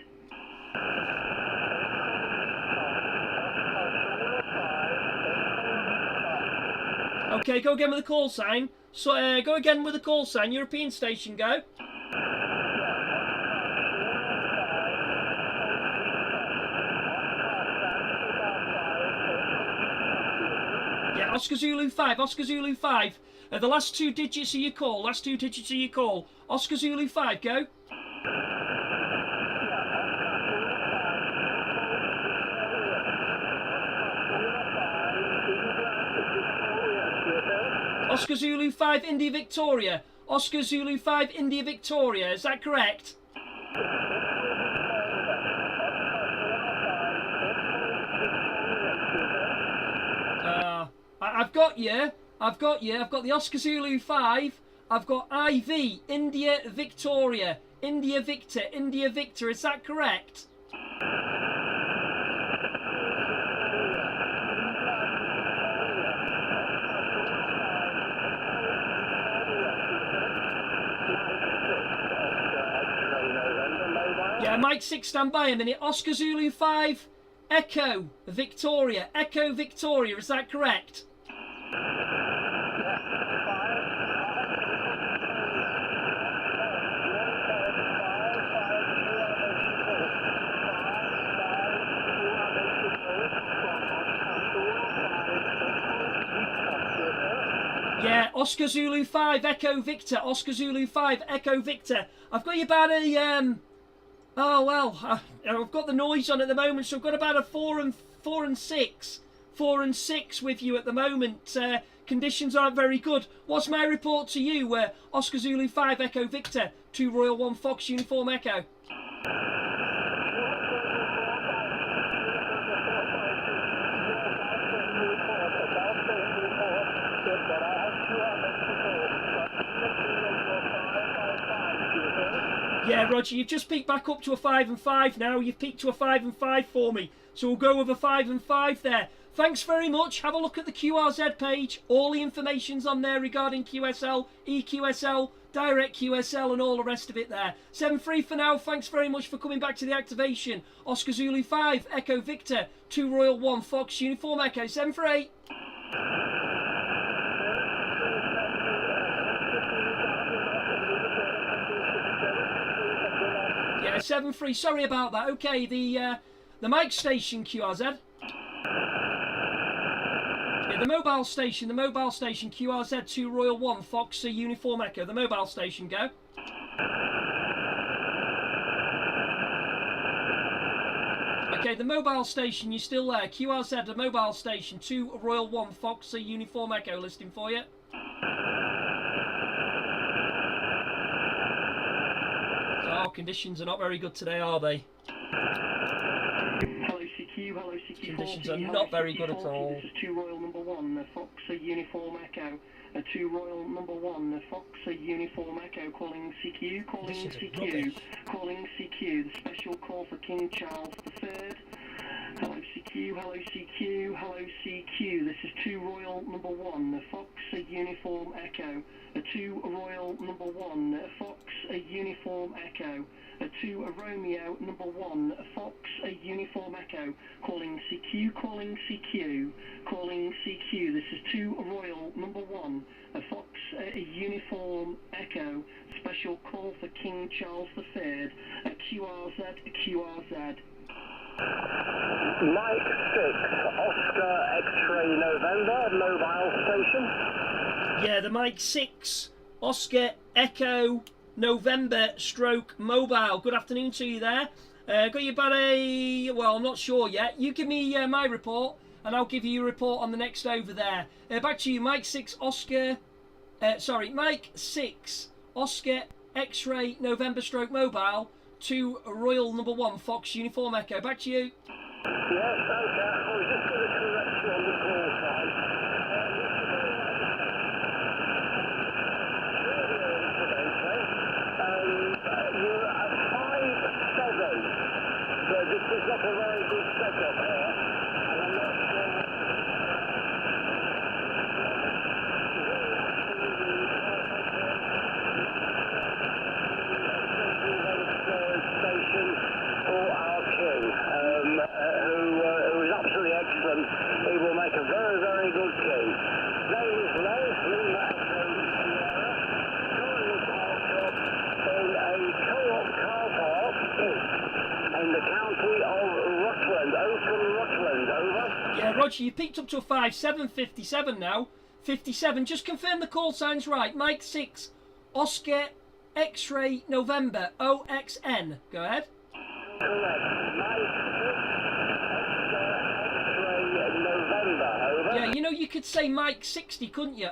Okay, go again with the call sign. So go again with the call sign. European station, go. Yeah, Oscar Zulu 5, Oscar Zulu 5. The last 2 digits of your call, last 2 digits of your call. Oscar Zulu 5, go. Oscar Zulu 5, India Victoria. Oscar Zulu 5, India Victoria. Is that correct? I've got you. I've got the Oscar Zulu 5. I've got IV, India Victoria. India Victor, India Victor. Is that correct? Yeah, Mike 6, stand by a minute. Oscar Zulu 5, Echo Victoria. Echo Victoria, is that correct? Yeah, Oscar Zulu 5, Echo Victor. Oscar Zulu 5, Echo Victor. I've got you about a oh well, I've got the noise on at the moment, so I've got about a 4 and 6 with you at the moment. Conditions aren't very good. What's my report to you? Oscar Zulu 5, Echo Victor, 2 Royal 1 Fox Uniform Echo. Yeah, Roger, you've just peaked back up to a 5 and 5 now. You've peaked to a 5 and 5 for me. So we'll go with a 5 and 5 there. Thanks very much. Have a look at the QRZ page. All the information's on there regarding QSL, EQSL, Direct QSL and all the rest of it there. 7-3 for now. Thanks very much for coming back to the activation. Oscar Zulu 5, Echo Victor, 2 Royal 1 Fox Uniform Echo. 7-8. Yeah, 7-3. Sorry about that. Okay, the mic station QRZ. Yeah, the mobile station QRZ 2 Royal 1 Fox Uniform Echo. The mobile station, go. Okay, the mobile station, you're still there. QRZ, the mobile station 2 Royal 1 Fox Uniform Echo, listing for you. Oh, conditions are not very good today, are they? Hello CQ, Conditions are not very good at all. This is 2 Royal number 1, Fox Uniform Echo. 2 Royal number 1, Fox Uniform Echo, calling CQ, calling CQ, calling CQ, the special call for King Charles III. Hello CQ, hello CQ, hello CQ, this is 2 Royal number 1, Fox Uniform Echo. 2 Royal number 1, Fox Uniform Echo. 2 Romeo number 1, Fox Uniform Echo, calling CQ, calling CQ, calling CQ, this is 2 Royal number 1, Fox Uniform Echo, special call for King Charles III, QRZ, QRZ. Mike 6, Oscar X-ray November, mobile station. Yeah, the Mike 6, Oscar Echo November stroke mobile. Good afternoon to you there. Got you about a... Well, I'm not sure yet. You give me my report, and I'll give you a report on the next over there. Back to you, Mike 6 Oscar... Mike 6 Oscar X-Ray November stroke mobile to Royal number 1 Fox Uniform Echo. Back to you. Yes, okay. I was just going to correct you on the call sign. You're at 5-7, so this is not a very good setup here, and I'm not sure. Station for our king, who is absolutely excellent. He will make a very, very good king. Name is Les Lima Echo Sierra, currently parked up in a co-op car park in the county of Rutland, Oakham, Rutland. Over. Yeah, Roger, you peaked up to a 5-7-57 now. 57. Just confirm the call signs right. Mike 6 Oscar X-Ray November OXN. Go ahead. Correct. Mike 6 X-Ray November. Over. Yeah, you know you could say Mike 60, couldn't you?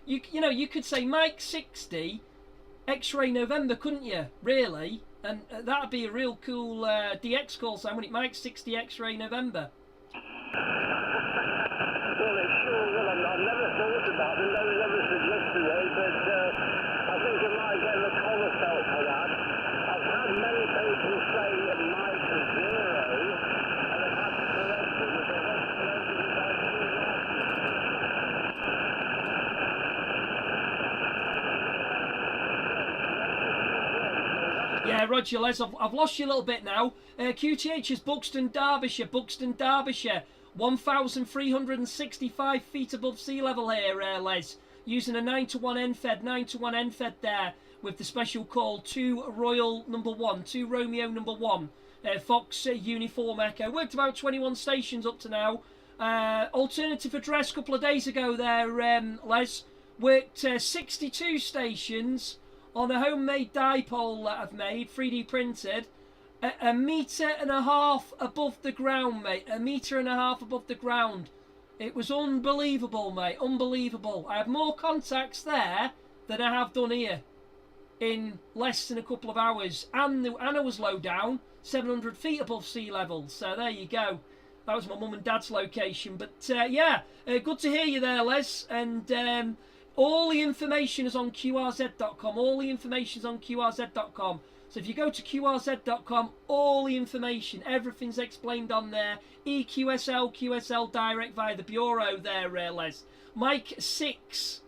You could say Mike 60 X-Ray November, couldn't you? Really? And that'd be a real cool DX call sign, wouldn't it? Mike 60 X-Ray November. Well, it sure will. I've never thought about it. Never suggested it, but I think I might get the collar felt for that. I've had many people say Mike 0, and I've had to correct it because I've corrected it by 2 Yeah, Roger, Les, I've lost you a little bit now. QTH is Buxton, Derbyshire. 1,365 feet above sea level here, Les. Using a 9-to-1 NFED, 9-to-1 NFED there with the special call 2 Royal number 1, 2 Romeo number 1, Fox Uniform Echo. Worked about 21 stations up to now. Alternative address a couple of days ago there, Les. Worked 62 stations on a homemade dipole that I've made, 3D printed. A metre and a half above the ground, mate. A metre and a half above the ground. It was unbelievable, mate. Unbelievable. I had more contacts there than I have done here in less than a couple of hours. And I was low down, 700 feet above sea level. So there you go. That was my mum and dad's location. But yeah, good to hear you there, Les. And all the information is on QRZ.com. All the information is on QRZ.com. So if you go to QRZ.com, all the information, everything's explained on there. EQSL, QSL direct via the Bureau there, Les. Mike 6,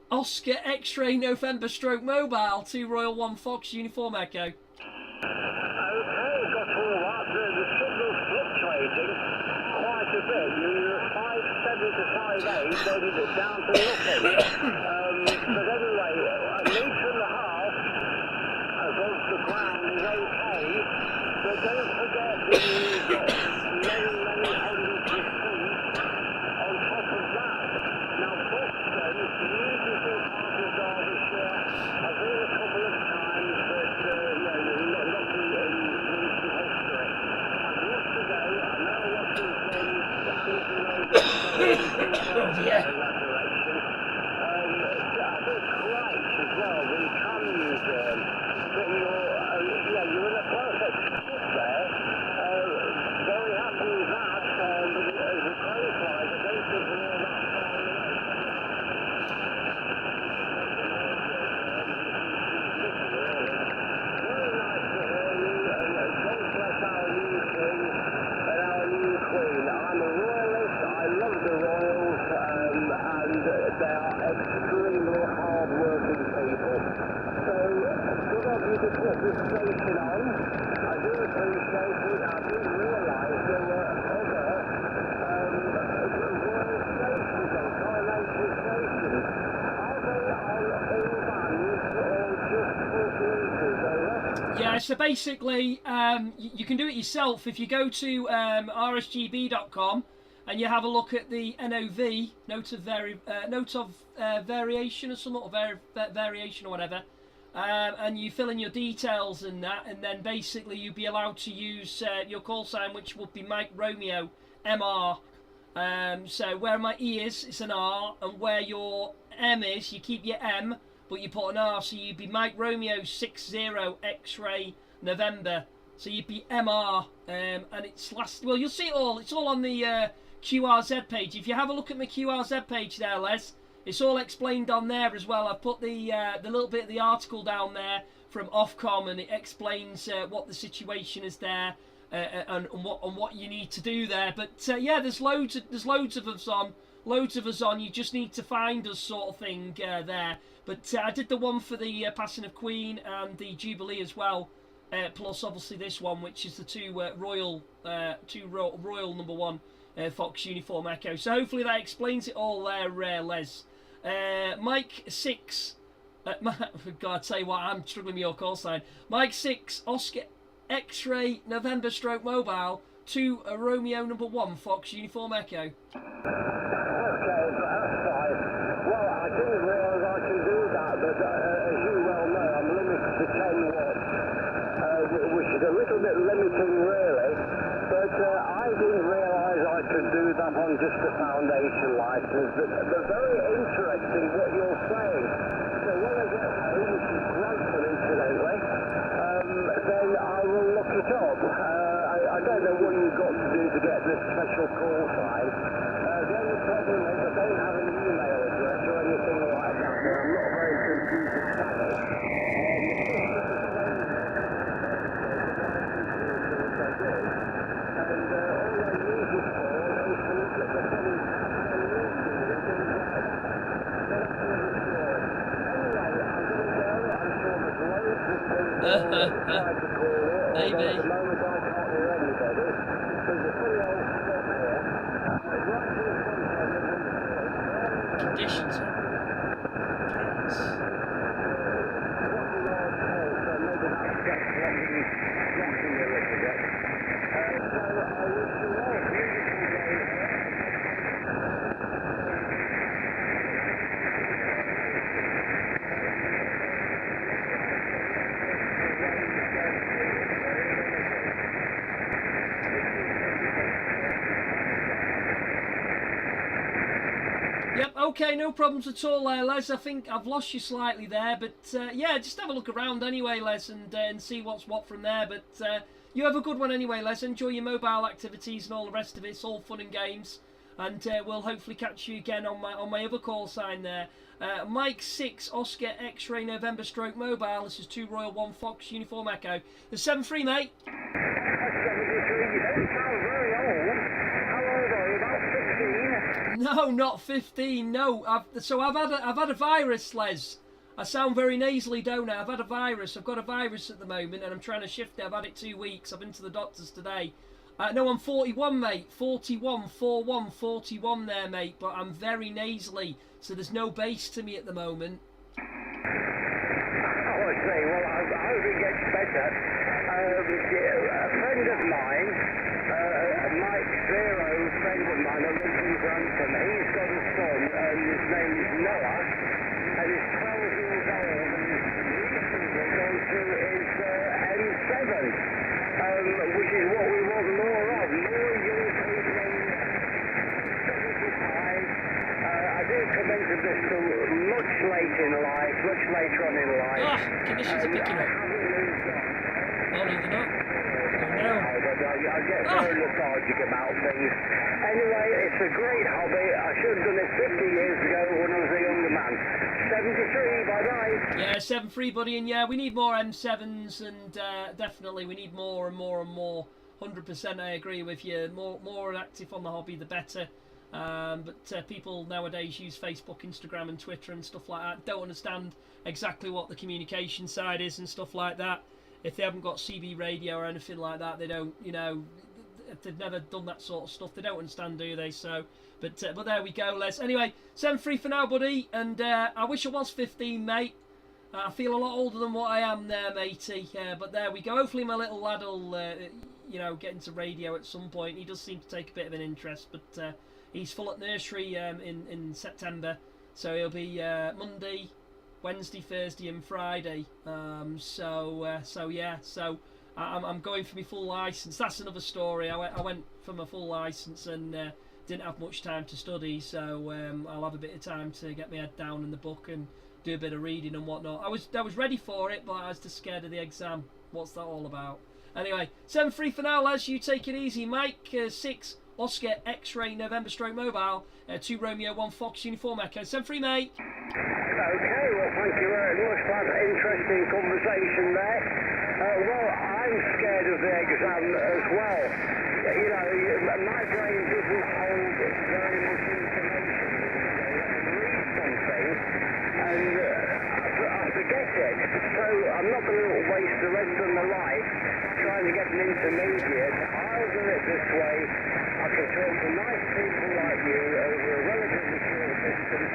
Oscar X-Ray November stroke mobile, 2 Royal 1 Fox Uniform Echo. Okay, got all that. The signal's fluctuating quite a bit. You're 5-7 to 5-8, then it's down to nothing. But anyway, a metre and a half above the ground is okay, but don't forget that you've got many, many hundreds of feet on top of that. Now, Buxton, beautiful part of Derbyshire. I've been a couple of times, but not in recent history. I'd love to go. I know lots of friends in that direction. I think Christ as well, the Tram Museum. But you're in a perfect spot there. Very happy with that. But as a crow flies, I don't think we're all that far away. Very nice to hear you, and God bless our new king and our new queen. I'm a royalist. I love the royals, and they are extremely hard-working people. So, good of you to put this station on. I do appreciate it. I didn't realise there were other royal stations on coronation stations. Are they on all bands or just for bluetooth, over? Yeah, so basically, you can do it yourself. If you go to rsgb.com and you have a look at the NOV, note of variation or something, or variation or whatever, and you fill in your details and that, and then basically you'll be allowed to use your call sign, which would be Mike Romeo MR. So where my E is, it's an R, and where your M is, you keep your M, but you put an R, so you'd be Mike Romeo 60 X-ray November. So you'd be MR, and it's well, you'll see it all. It's all on the QRZ page. If you have a look at my QRZ page there, Les, it's all explained on there as well. I've put the little bit of the article down there from Ofcom, and it explains what the situation is there and what you need to do there. But yeah, there's loads of us on. You just need to find us, sort of thing there. But I did the one for the passing of Queen and the Jubilee as well. Plus, obviously, this one, which is the two Royal number 1 Fox Uniform Echo. So hopefully that explains it all there, Les. Mike 6. God, tell you what, I'm struggling with your call sign. Mike 6, Oscar X-ray November stroke mobile, 2 Romeo number 1 Fox Uniform Echo. Okay, that's fine. Well, I didn't realise I can do that, but as you well know, I'm limited to 10 watts, which is a little bit limiting, really. But I didn't realise I could do that on just a foundation licence. But very interesting what you're saying. So when I get home, which is great for incidentally, then I will look it up. I don't know what you've got to do to get this special call sign. The only problem is I don't have an email address or anything like that, but I'm not very computer savvy. Maybe. At the moment I can't hear anybody. There's a pretty old stop here. Conditions. Yep, okay, no problems at all there, Les. I think I've lost you slightly there, but yeah, just have a look around anyway, Les, and see what's what from there. But you have a good one anyway, Les. Enjoy your mobile activities and all the rest of it. It's all fun and games, and we'll hopefully catch you again on my other call sign there. Mike 6, Oscar X-ray November stroke mobile. This is 2 Royal 1 Fox Uniform Echo. The 7-3, mate. That's 73. You don't sound very old. How old are you? About 15? No, not 15. No, I've had a virus, Les. I sound very nasally, don't I? I've had a virus. I've got a virus at the moment, and I'm trying to shift it. I've had it 2 weeks. I've been to the doctors today. No, I'm 41, mate. 41, 41, 41 there, mate. But I'm very nasally, so there's no bass to me at the moment. Oh, I see. Well, I hope it gets better. A friend of mine, Mike Zero, friend of mine, I live in Grantham, he's got a son, and his name is Noah, and he's 12 years old, and he's recently gone through his M7, which is what we want more of, more young people in 75. I do come into this much later in life, much later on in life. Conditions are picking up. Oh, no, they're not. I get very lethargic about things. Anyway, it's a great hobby. I should have done it 50 years ago when I was a younger man. 73, bye-bye. Yeah, 7-3, buddy, and yeah, we need more M7s, and definitely we need more and more and more. 100%, I agree with you. More active on the hobby, the better. But people nowadays use Facebook, Instagram and Twitter and stuff like that. Don't understand exactly what the communication side is and stuff like that. If they haven't got CB radio or anything like that, they don't, you know, if they've never done that sort of stuff, they don't understand, do they? So, but there we go, Les. Anyway, 7-3 for now, buddy, and I wish I was 15, mate. I feel a lot older than what I am there, matey. But there we go. Hopefully my little lad will, you know, get into radio at some point. He does seem to take a bit of an interest, but he's full at nursery in September. So he'll be Monday, Wednesday, Thursday, and Friday. So yeah, so I'm going for my full license. That's another story. I went for my full license and didn't have much time to study, so I'll have a bit of time to get my head down in the book and do a bit of reading and whatnot. I was ready for it, but I was just scared of the exam. What's that all about? Anyway, 7-3 for now, lads. You take it easy, Mike. 6 Oscar X-Ray November stroke mobile. 2 Romeo 1 Fox Uniform Echo. 7-3, mate. Okay, well, thank you very much. That's an interesting conversation there. Well, I'm scared of the exam as well. You know, my brain doesn't hold very much information. I read something and I forget it. So I'm not going to waste the rest of my life trying to get an intermediate. I'll do it this way. I can talk to nice people like you over a relatively short distance.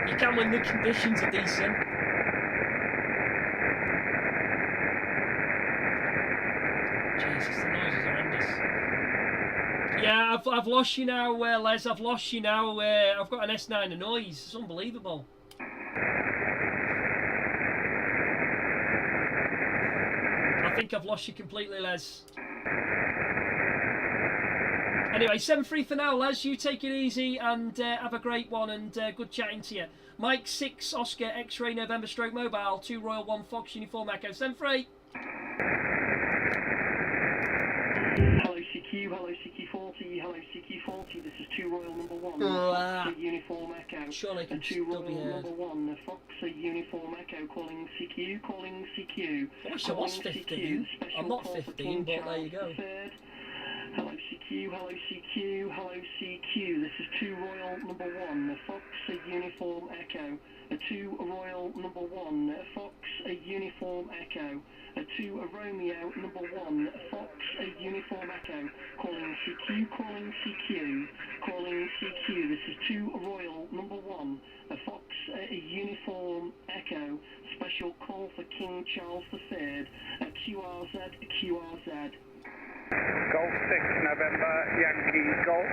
You can when the conditions are decent. Jesus, the noise is horrendous. Yeah, I've lost you now, Les. I've lost you now. I've got an S9 of noise. It's unbelievable. I think I've lost you completely, Les. Anyway, 7-3 for now, Les. You take it easy and have a great one, and good chatting to you. Mike 6 Oscar X-Ray November stroke mobile 2 Royal 1 Fox Uniform Echo. 7-3. Hello CQ, hello CQ40, hello CQ40, this is 2 Royal number 1, Fox Uniform Echo. Surely I can 2 still Royal be heard. number 1, Fox Uniform Echo, calling CQ, calling CQ. I wish I was 15. I'm not 15, but there you go. Hello CQ, hello CQ, hello CQ, this is 2 Royal number 1, Fox Uniform Echo. 2 Royal number 1, Fox Uniform Echo. 2 Romeo number 1, Fox Uniform Echo. Calling CQ, calling CQ, calling CQ. This is 2 Royal number 1, Fox Uniform Echo. Special call for King Charles III. QRZ, QRZ. Golf 6 November, Yankee Golf.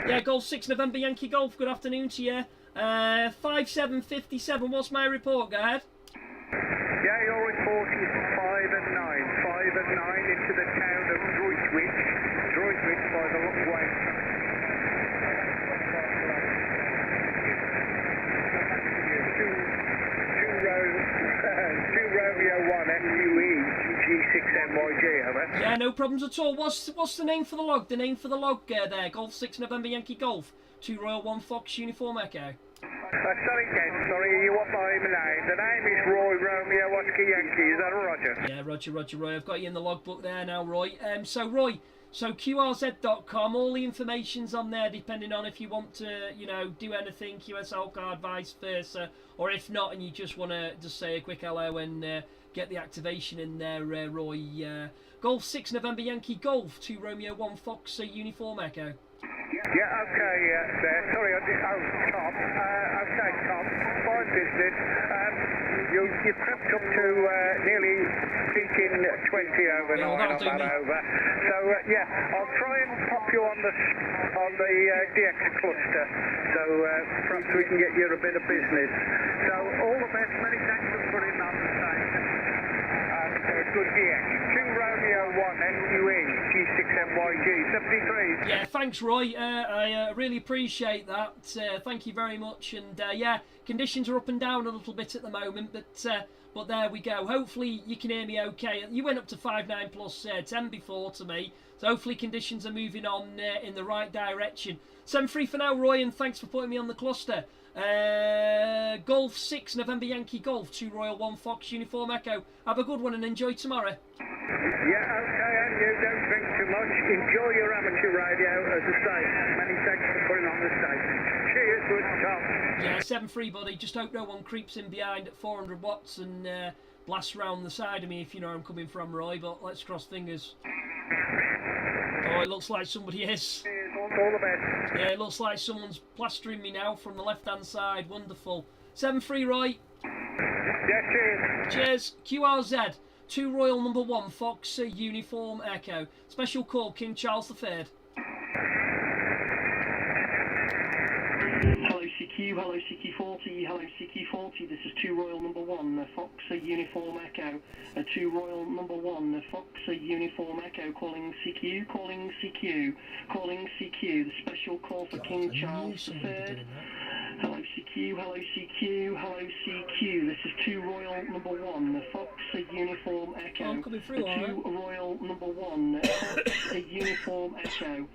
Yeah, Golf 6 November Yankee Golf. Good afternoon to you. 5757. What's my report, go ahead? Yeah, your report is 5 and 9. 5 and 9 into the town of Droitwich. Droitwich by the long way. Two Romeo 1 FUE G6NYG, over. Yeah, no problems at all. What's the name for the log? The name for the log there. Golf 6 November Yankee Golf. 2 Royal 1 Fox Uniform Echo. Sorry, Ken, sorry, you want my name? The name is Roy Romeo Oscar Yankee, is that all, Roger? Yeah, Roger, Roy. I've got you in the logbook there now, Roy. So, Roy, so QRZ.com, all the information's on there depending on if you want to, you know, do anything, QSL card, vice versa, or if not and you just want to just say a quick hello and get the activation in there, Roy. Golf 6 November Yankee Golf, 2 Romeo 1 Fox Uniform Echo. Yeah, okay, there. Sorry, Tom. Okay, Tom, fine business. You crept up to nearly peaking 20 overnight on that over. So, yeah, I'll try and pop you on the DX cluster, so perhaps we can get you a bit of business. So, all the best. Many thanks for putting on the station. And good DX. 2 Romeo 1 NUE G6NYG 73. Yeah, thanks, Roy. I really appreciate that. Thank you very much. And yeah, conditions are up and down a little bit at the moment, but there we go. Hopefully you can hear me okay. You went up to 5.9 plus 10 before to me, so hopefully conditions are moving on in the right direction. 7-3 for now, Roy, and thanks for putting me on the cluster. Golf 6 November Yankee Golf 2 Royal 1 Fox Uniform Echo. Have a good one and enjoy tomorrow. Yeah, okay, and you don't drink too much. Enjoy your amateur radio, as I say. Many thanks for putting on the station. Cheers, good Tom. Yeah, 7-3, buddy. Just hope no one creeps in behind at 400 watts and blasts round the side of me, if you know where I'm coming from, Roy, but let's cross fingers. Oh, it looks like somebody is. All the best. Yeah, it looks like someone's plastering me now from the left-hand side. Wonderful. 7-3, Roy. Yeah, cheers. Cheers. QRZ. 2 Royal number 1 Fox Uniform Echo. Special call, King Charles III. hello CQ40, hello CQ40, this is 2 Royal number 1, Fox Uniform Echo, 2 Royal number 1, Fox Uniform Echo, calling CQ, calling CQ, calling CQ, the special call for King Charles III. Hello CQ, hello CQ, hello CQ, this is 2 Royal number 1, Fox Uniform Echo, I'm coming through, 2 Royal number 1, Fox Uniform Echo,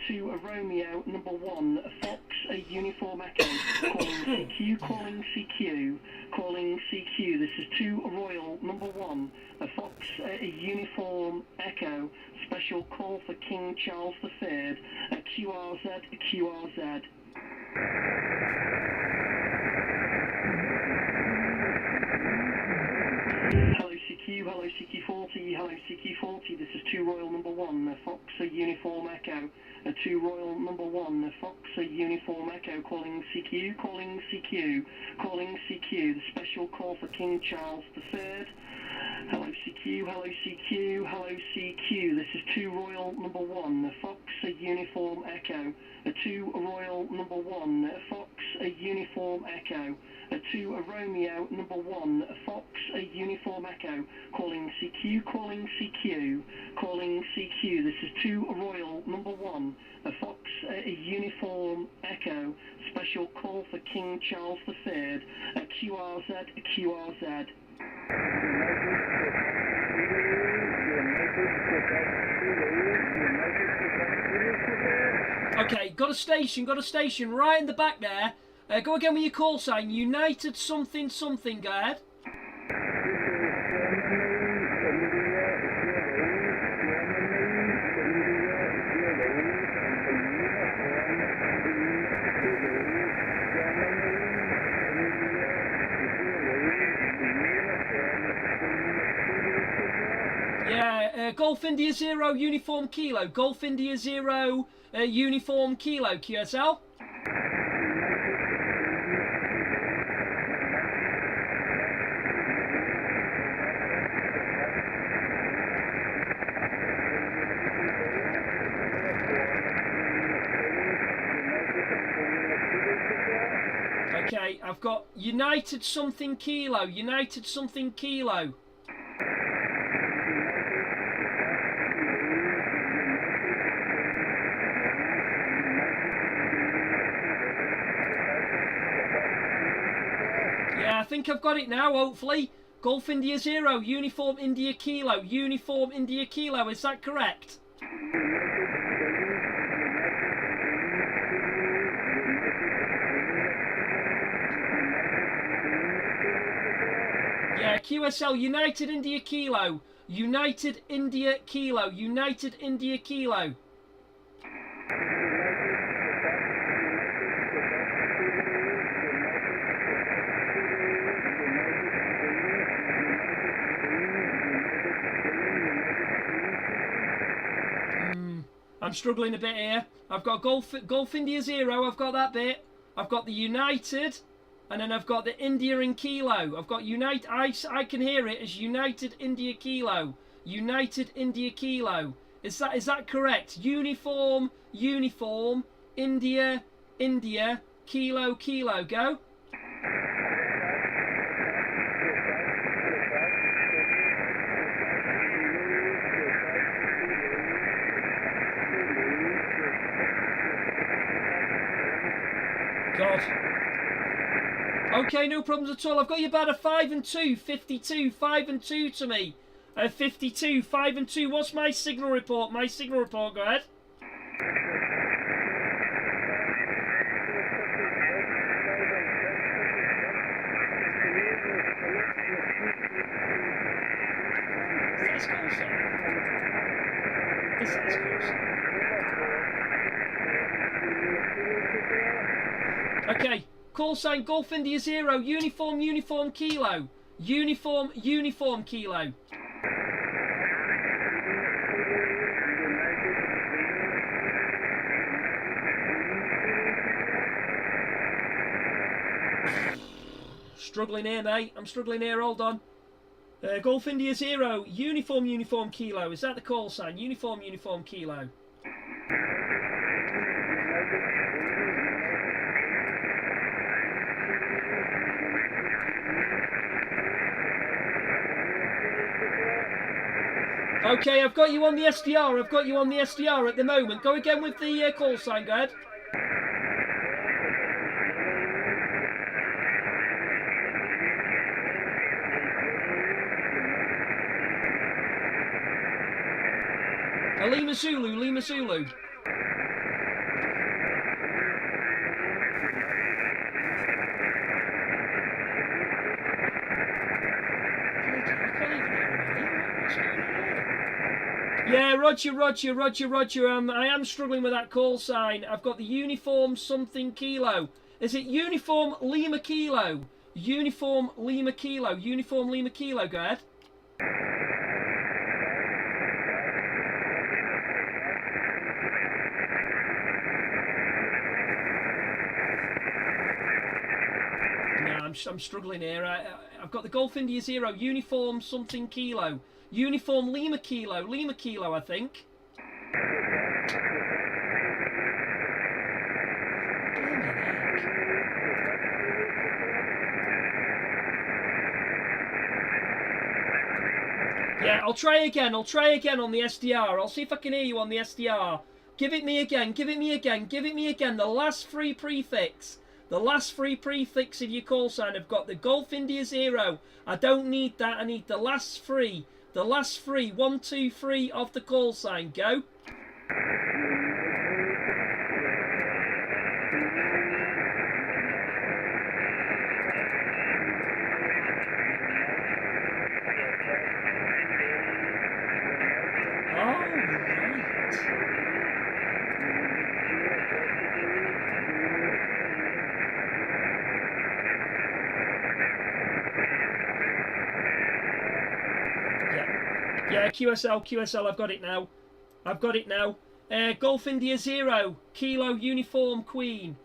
2 Romeo number 1, Fox Uniform Echo, calling CQ, calling CQ, calling CQ, this is 2 Royal number 1, Fox Uniform Echo, special call for King Charles III, QRZ, QRZ. Hello CQ, hello CQ40, hello CQ40, this is 2 Royal number 1, Fox Uniform Echo, 2 Royal number 1, Fox Uniform Echo, calling CQ, calling CQ, calling CQ, the special call for King Charles III. Hello CQ, hello CQ, hello CQ, this is 2 Royal number 1, Fox Uniform Echo, 2 Royal number 1, Fox Uniform Echo, 2 Romeo number 1, Fox Uniform Echo, calling CQ, calling CQ, calling CQ, this is 2 Royal number 1, Fox Uniform Echo, special call for King Charles III, QRZ, QRZ. Okay, got a station right in the back there. Go again with your call sign. United something something, go ahead. Yeah, Golf India 0, Uniform Kilo. Golf India 0, Uniform Kilo, QSL. Okay, I've got United something Kilo, United something Kilo. Yeah, I think I've got it now, hopefully. Golf India 0, Uniform India Kilo, Uniform India Kilo, is that correct? Yeah, QSL, United India Kilo, United India Kilo, United India Kilo. I'm struggling a bit here. I've got Golf India 0, I've got that bit. I've got the United, and then I've got the India in Kilo. I've got United, I can hear it as United India Kilo. United India Kilo. Is that correct? Uniform, Uniform, India, India, Kilo, Kilo, go. God. Okay, no problems at all. I've got you about a 5 and 2, 52, 5 and 2 to me. 52, 5 and 2. What's my signal report? My signal report, go ahead. Is that Callsign? Is that Callsign? Okay, call sign Golf India 0, Uniform, Uniform Kilo. Uniform, Uniform Kilo. Struggling here, mate. I'm struggling here, hold on. Golf India 0, Uniform, Uniform Kilo. Is that the call sign? Uniform, Uniform Kilo. Okay, I've got you on the SDR. I've got you on the SDR at the moment. Go again with the call sign, go ahead. Lima Zulu, Lima Zulu. Yeah, Roger. I am struggling with that call sign. I've got the uniform something kilo. Is it uniform Lima kilo? Uniform Lima kilo. Uniform Lima kilo. Go ahead. No, I'm struggling here. I've got the Golf India Zero. Uniform something kilo. Uniform Lima kilo. Lima kilo, I think. Yeah, I'll try again on the SDR. I'll see if I can hear you on the SDR. Give it me again. The last three prefix. The last three prefix of your call sign have got the Golf India Zero. I don't need that. I need the last three. The last three. 1, 2, 3 of the call sign. Go. Yeah, QSL, I've got it now. Golf India Zero, Kilo Uniform Queen.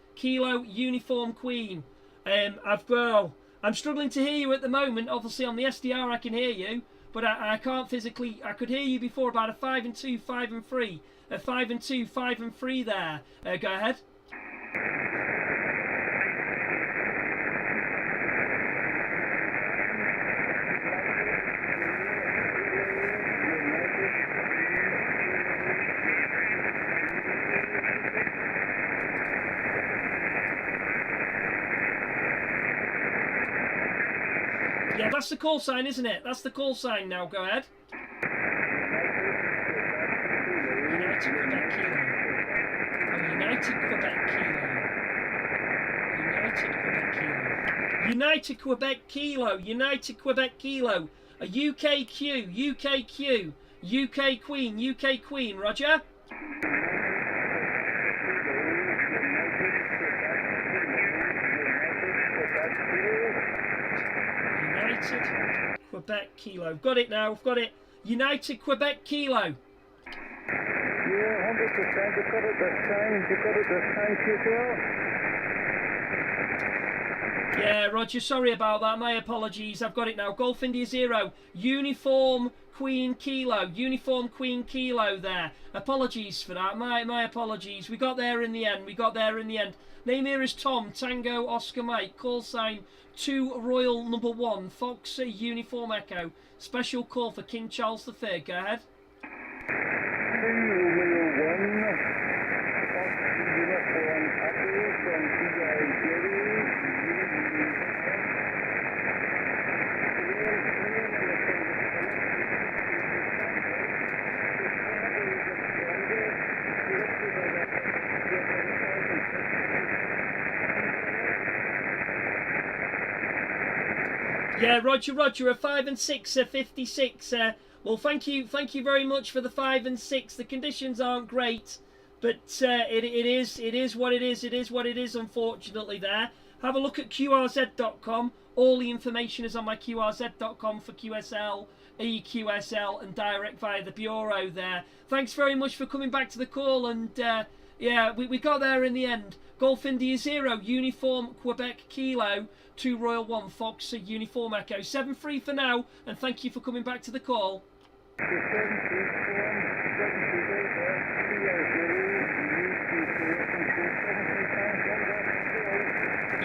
I'm struggling to hear you at the moment. Obviously on the SDR I can hear you, but I can't physically. I could hear you before about a 5 and 2, 5 and 3. A 5 and 2, 5 and 3 there. Go ahead. Yeah, that's the call sign, isn't it? That's the call sign now. Go ahead. United Quebec Kilo. Oh, United Quebec Kilo. United Quebec Kilo. United Quebec Kilo. A UKQ. UK Queen. Roger. United Quebec Kilo. Got it now. I've got it. United Quebec Kilo. Yeah, 100%. You've got it this time, QSL. Yeah, Roger. Sorry about that. My apologies. I've got it now. Golf India Zero. Uniform Queen Kilo. Uniform Queen Kilo there. Apologies for that. My apologies. We got there in the end. Name here is Tom. Tango Oscar Mike. Call sign 2 Royal Number 1. Fox Uniform Echo. Special call for King Charles III. Go ahead. 2 Royal 1. Fox Uniform Echo from Yeah, Roger, a 5 and 6, 56. Well, thank you very much for the 5 and 6. The conditions aren't great, but it is what it is. Unfortunately, there. Have a look at QRZ.com. All the information is on my QRZ.com for QSL, EQSL, and direct via the bureau there. Thanks very much for coming back to the call, and yeah, we got there in the end. Golf India Zero, Uniform Quebec Kilo, 2 Royal 1 Fox Uniform Echo. 7-3 for now, and thank you for coming back to the call.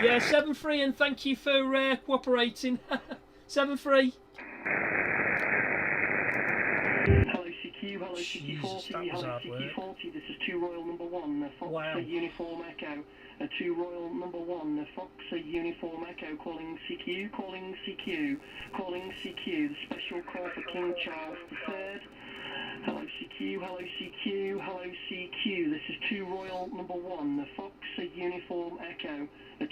Yeah, 7-3, and thank you for cooperating. 7-3. Hello, hello Jesus, CQ40, that was hello hard work. CQ40, this is 2 Royal number 1, Fox Wow. Uniform Echo, 2 Royal number 1, Fox Uniform Echo, calling CQ, calling CQ, calling CQ, the special call for King Charles III. Hello CQ, hello CQ, hello CQ, this is 2 Royal number 1, Fox Uniform Echo,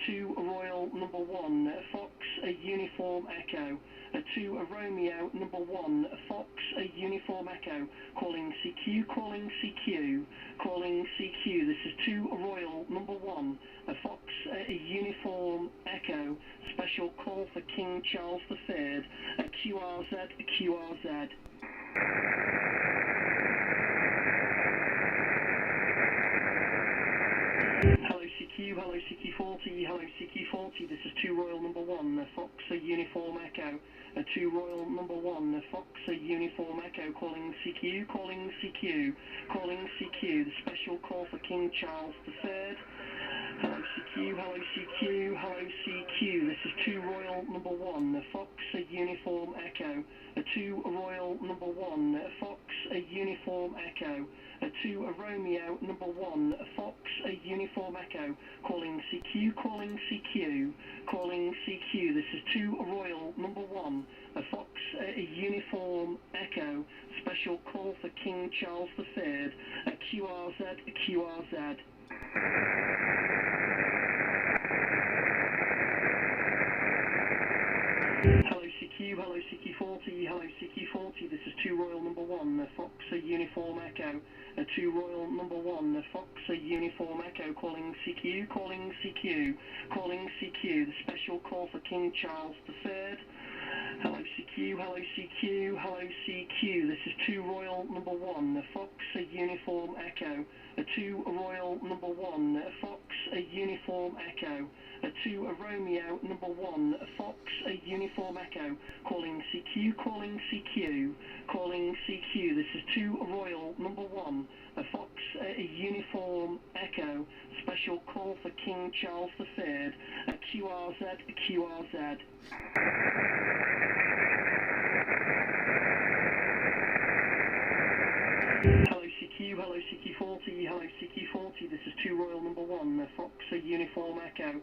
2 Royal number 1, Fox Uniform Echo, 2 Romeo number 1, Fox Uniform Echo, calling CQ, calling CQ, calling CQ, this is 2 Royal number 1, Fox Uniform Echo, special call for King Charles III, QRZ, QRZ. Hello CQ, hello CQ40, hello CQ40, this is 2 Royal number 1, Fox Uniform Echo, 2 Royal number 1, Fox Uniform Echo, calling CQ, calling CQ, calling CQ, the special call for King Charles III. Hello CQ, hello CQ, hello CQ, this is 2 Royal number 1, Fox Uniform Echo, 2 Royal number 1, Fox Uniform Echo, 2 Romeo number 1, Fox Uniform Echo, calling CQ, calling CQ, calling CQ, this is 2 Royal number 1, Fox Uniform Echo, special call for King Charles III, QRZ, QRZ. Hello CQ, hello CQ40, hello CQ40, this is 2 Royal number 1, Fox Uniform Echo, 2 Royal number 1, Fox Uniform Echo, calling CQ, calling CQ, calling CQ, the special call for King Charles III. Hello CQ, hello CQ, hello CQ, this is 2 Royal number 1, Fox Uniform Echo, 2 Royal number 1, Fox Uniform Echo, 2 Romeo number 1, Fox Uniform Echo, calling CQ, calling CQ, calling CQ, this is 2 Royal number 1, Fox Uniform Echo, special call for King Charles III, QRZ, QRZ. Hello CQ, hello CQ40, hello CQ40, this is 2 Royal number 1, Fox Uniform Echo,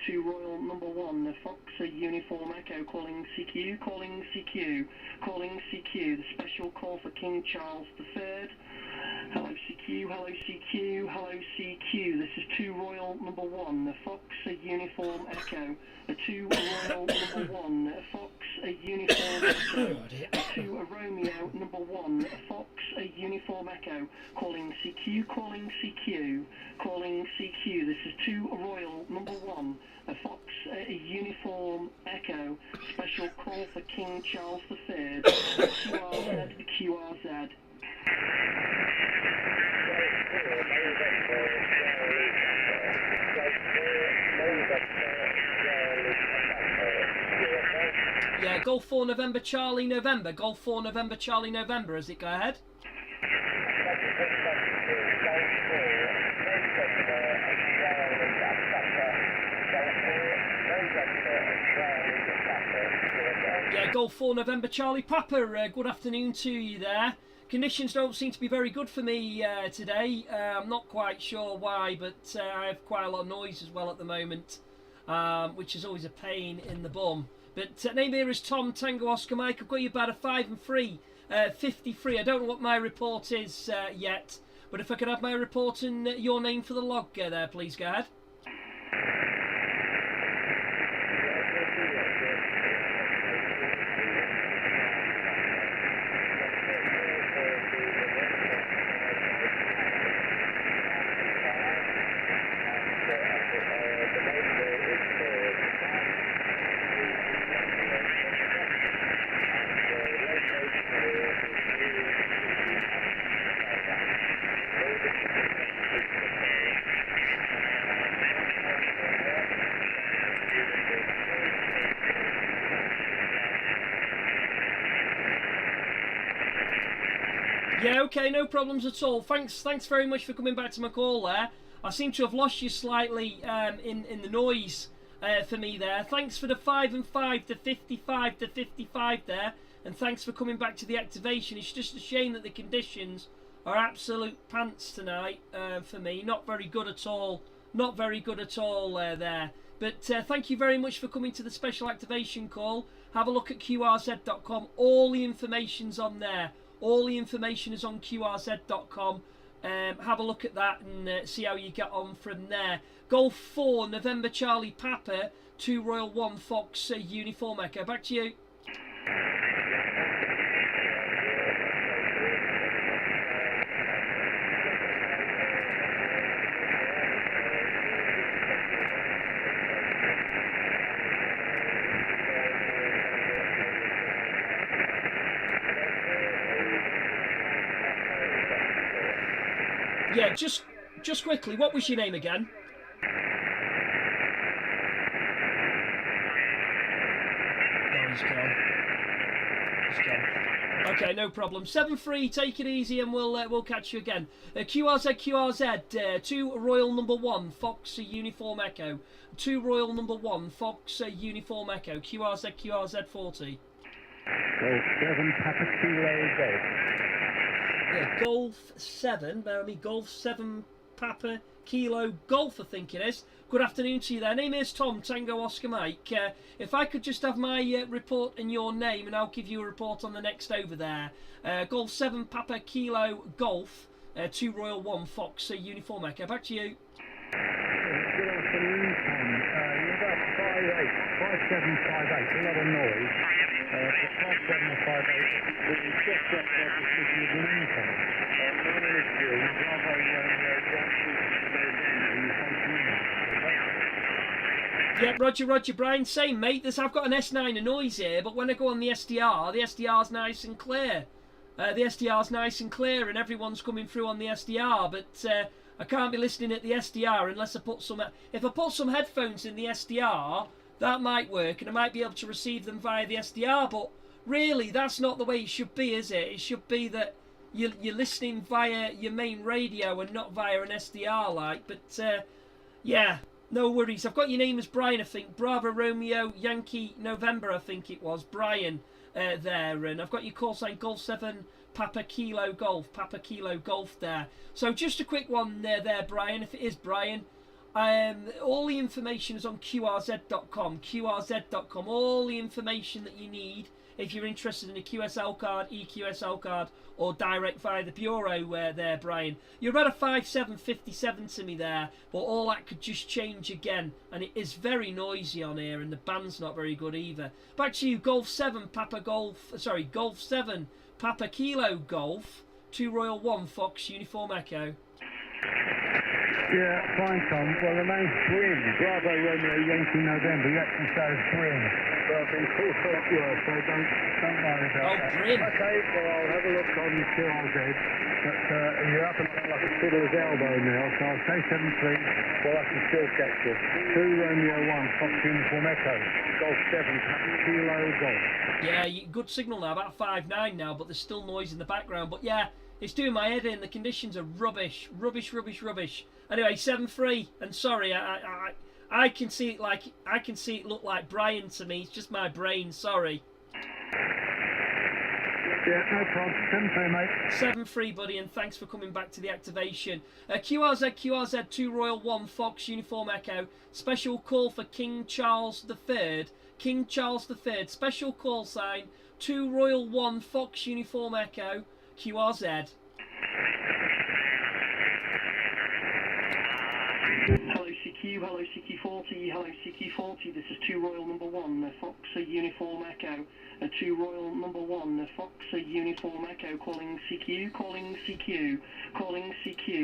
2 Royal number 1, Fox Uniform Echo, calling CQ, calling CQ, calling CQ, the special call for King Charles III. Hello CQ, hello CQ, hello CQ, this is 2 Royal number 1, Fox Uniform Echo, 2 Royal number 1, Fox Uniform Echo, 2 Romeo number 1, Fox Uniform Echo, calling CQ, calling CQ, calling CQ, this is 2 Royal number 1, Fox Uniform Echo, special call for King Charles III, QRZ, QRZ. Yeah, Golf 4 November Charlie November, Golf 4 November Charlie November, as it go ahead. Yeah, Golf 4 November Charlie Papa, good afternoon to you there. Conditions don't seem to be very good for me today. I'm not quite sure why, but I have quite a lot of noise as well at the moment, which is always a pain in the bum. But name here is Tom Tango Oscar Mike. I've got you about a 5 and 3, 53. I don't know what my report is yet, but if I could have my report and your name for the log there, please go ahead. Yeah, okay, no problems at all. Thanks very much for coming back to my call there. I seem to have lost you slightly in the noise for me there. Thanks for the 5 and 5, the 55 to 55 there, and thanks for coming back to the activation. It's just a shame that the conditions are absolute pants tonight for me. Not very good at all. Not very good at all there. But thank you very much for coming to the special activation call. Have a look at QRZ.com. All the information's on there. All the information is on QRZ.com. Have a look at that and see how you get on from there. Golf 4, November Charlie Papa, 2 Royal 1 Fox Uniform Echo. Back to you. Yeah, just quickly, what was your name again? Oh, he's gone. He's gone. Okay, no problem. 7-3, take it easy, and we'll catch you again. QRZ, 2 Royal number 1 Fox Uniform Echo, 2 Royal number 1 Fox Uniform Echo, QRZ 40. Golf 7 Papa Kilo Golf. Yeah, Golf 7, bear with me, Golf 7 Papa Kilo Golf, I think it is. Good afternoon to you there. Name is Tom, Tango Oscar Mike. If I could just have my report in your name, and I'll give you a report on the next over there. Golf 7 Papa Kilo Golf, 2 Royal 1 Fox Uniform Echo. Back to you. Good afternoon, Tom. You're about 5758, a lot of noise. For 5758, we just got this is an income. My name is Bill, Bravo Yeah, Roger, Brian, same, mate. I've got an S9 a noise here, but when I go on the SDR's nice and clear. The SDR's nice and clear, and everyone's coming through on the SDR, but I can't be listening at the SDR unless I put some... If I put some headphones in the SDR, that might work, and I might be able to receive them via the SDR, but really, that's not the way it should be, is it? It should be that you're listening via your main radio and not via an SDR, like, but, yeah... No worries. I've got your name as Brian, I think. Bravo Romeo Yankee November, I think it was. Brian there. And I've got your call sign Golf 7 Papa Kilo Golf. Papa Kilo Golf there. So just a quick one there, Brian, if it is Brian. All the information is on QRZ.com. QRZ.com. All the information that you need if you're interested in a QSL card, EQSL card, or direct via the Bureau there, Brian. You're at a 5757 to me there, but all that could just change again, and it is very noisy on here, and the band's not very good either. Back to you, Golf 7 Papa Kilo Golf, 2 Royal 1 Fox Uniform Echo. Yeah, fine, Tom. Well, the name's Bryn. Bravo Romeo Yankee November. You actually say Bryn. But I've been called up worse, so don't worry about that. Bryn. Okay, well, I'll have a look on QRZ. But you're up and like a fiddler's elbow now, so I'll say 7-3. Well, I can still catch you. 2 Romeo 1 Fox Uniform Echo. Golf 7 Kilo Golf. Yeah, good signal now. About 5.9 now, but there's still noise in the background. But yeah, it's doing my head in. The conditions are rubbish. Anyway, 7-3, and sorry, I can see it look like Brian to me. It's just my brain. Sorry. Yeah, no problem. 7-3, mate. 7-3, buddy, and thanks for coming back to the activation. QRZ 2 Royal 1 Fox Uniform Echo. Special call for King Charles III. King Charles III. Special call sign 2 Royal 1 Fox Uniform Echo. QRZ. Hello CQ40, hello CQ40, this is 2 Royal number 1, Fox Uniform Echo, 2 Royal number 1, Fox Uniform Echo, calling CQ,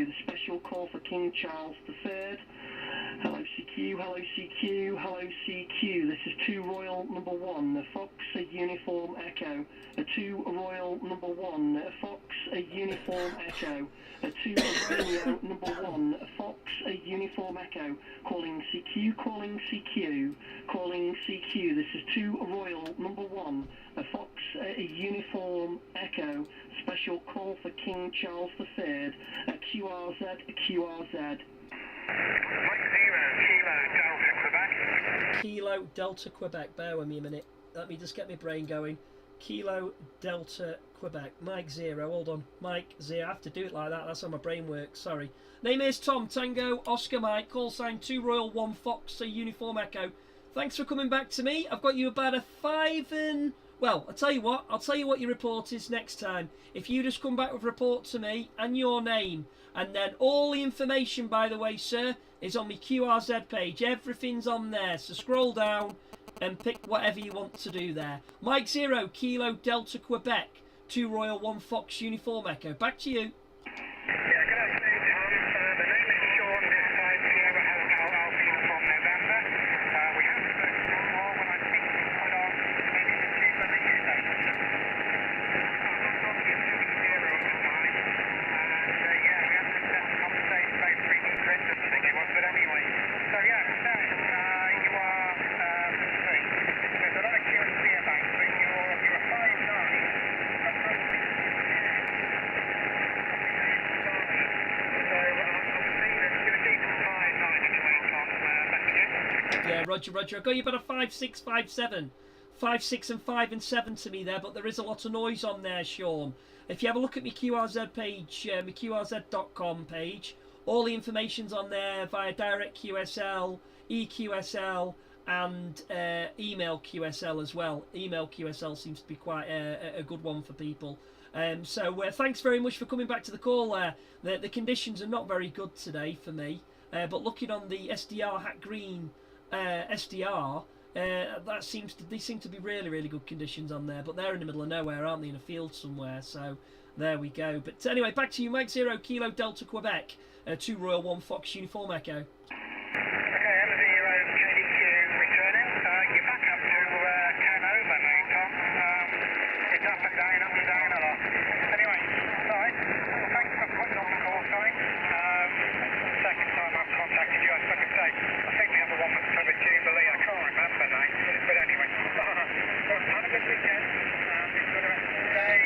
the special call for King Charles III. Hello CQ, this is 2 Royal number 1, Fox Uniform Echo, 2 Royal number 1, Fox Uniform Echo, 2 Romeo number 1, Fox Uniform Echo, calling CQ, this is 2 Royal number 1, Fox Uniform Echo, special call for King Charles III, QRZ. Mike 0, Kilo Delta, Quebec. Kilo Delta Quebec. Bear with me a minute. Let me just get my brain going. Kilo Delta Quebec. Mike 0. Hold on. Mike 0. I have to do it like that. That's how my brain works. Sorry. Name is Tom Tango Oscar Mike. Call sign 2 Royal 1 Fox Uniform Echo. Thanks for coming back to me. I've got you about a 5 and... Well, I'll tell you what. I'll tell you what your report is next time. If you just come back with a report to me and your name. And then all the information, by the way, sir, is on my QRZ page. Everything's on there. So scroll down and pick whatever you want to do there. Mike 0, Kilo Delta Quebec, 2 Royal 1 Fox Uniform Echo. Back to you. Yeah, good afternoon, Tom. The name is Sean, this side, Sierra Alpha Uniform November. We have spoken before when I think we put on maybe the 2W station. I'm not talking to 0 at the time. And yeah, we had this conversation about 3D printers, I think it was, but anyway. So yeah, you are 3. There's a lot of QSC about, but you're a 5'9". Yeah, Roger. I got you about a 5'6", 5'7". 5'6" and 5 and 7 to me there, but there is a lot of noise on there, Sean. If you have a look at my QRZ page, my QRZ.com page, all the information's on there via direct QSL, EQSL, and email QSL as well. Email QSL seems to be quite a good one for people. So thanks very much for coming back to the call there. The conditions are not very good today for me, but looking on the SDR Hat Green SDR, they seem to be really good conditions on there, but they're in the middle of nowhere, aren't they, in a field somewhere? So there we go. But anyway, back to you, Mike 0, Kilo Delta Quebec, 2 Royal 1 Fox Uniform Echo. Okay, M0 KDQ returning. You're back up to 10 over now, Tom. It's up and down a lot. Anyway, alright. Well, thanks for putting on the call sign. Second time I've contacted you, like I say, I think the other one was for the Jubilee, I can't remember now. But anyway, well, have a good weekend. Enjoy the rest of the day.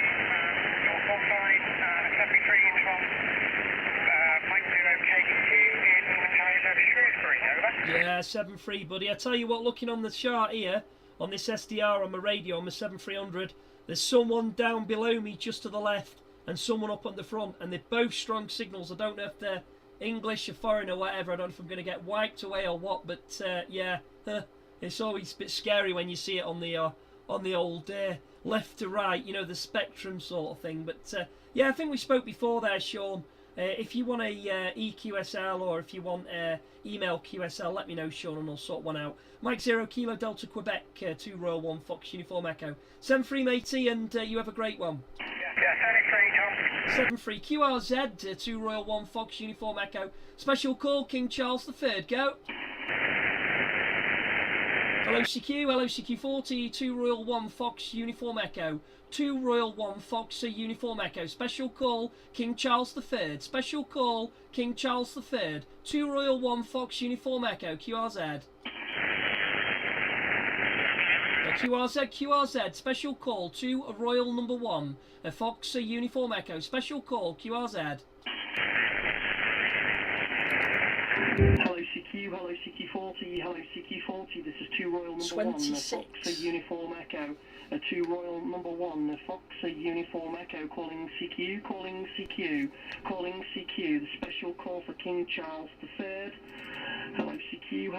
Your call sign, accepting greetings from Mike 0 KDQ in the town of Shrewsbury, over. Yeah, 7.3, buddy. I tell you what, looking on the chart here, on this SDR on my radio, on my 7300, there's someone down below me just to the left and someone up on the front, and they're both strong signals. I don't know if they're English or foreign or whatever. I don't know if I'm going to get wiped away or what, but yeah, it's always a bit scary when you see it on the old left to right, you know, the spectrum sort of thing. But yeah, I think we spoke before there, Sean. If you want a EQSL or if you want email QSL, let me know, Sean, and I'll sort one out. Mike 0, Kilo Delta Quebec, 2 Royal 1 Fox Uniform Echo. 7-3, matey, and you have a great one. Yeah, 7-3, QRZ, 2 Royal 1 Fox Uniform Echo. Special call, King Charles III, go. Hello CQ 40, 2 Royal 1 Fox Uniform Echo. 2 Royal 1 Fox Uniform Echo. Special call, King Charles III. Special call, King Charles III. 2 Royal 1 Fox Uniform Echo. QRZ. QRZ. Special call, 2 Royal number 1 Fox Uniform Echo. Special call, QRZ. Hello CQ40, hello CQ40, this is 2 Royal number 26. 1 Fox Uniform Echo. 2 Royal number 1 Fox Uniform Echo, calling CQ, calling CQ, the special call for King Charles III. Hello CQ,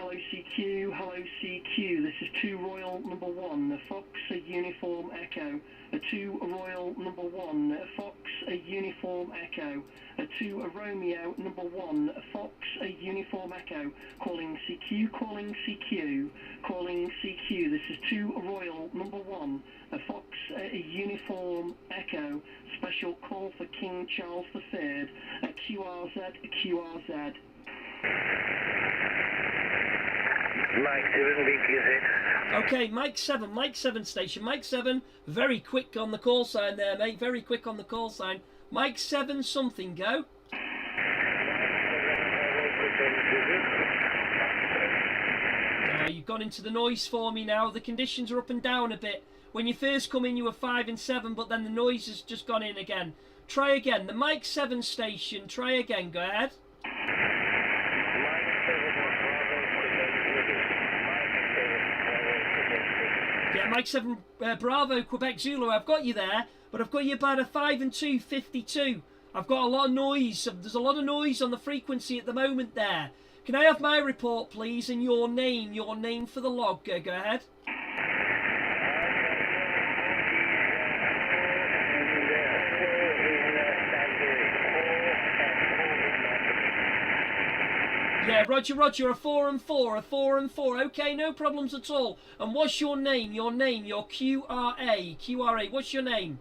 this is 2 Royal number 1 Fox Uniform Echo. 2 Royal number 1 Fox Uniform Echo. 2 Romeo number 1 Fox Uniform Echo, calling CQ, this is 2 Royal number 1 Fox Uniform Echo. Special call for King Charles III. QRZ. Mike 7, BQZ. Okay, Mike 7 station. Mike 7, very quick on the call sign there, mate. Very quick on the call sign. Mike 7 something, go. You've gone into the noise for me now. The conditions are up and down a bit. When you first come in, you were 5 and 7, but then the noise has just gone in again. Try again. The Mike 7 station. Try again. Go ahead. Mike 7 Bravo Quebec Zulu, I've got you there, but I've got you about a 5 and 2 52. I've got a lot of noise. There's a lot of noise on the frequency at the moment there. Can I have my report, please, and your name for the log? Go ahead. Yeah, Roger, a 4 and 4, a 4 and 4. Okay, no problems at all. And what's your name? Your QRA, what's your name?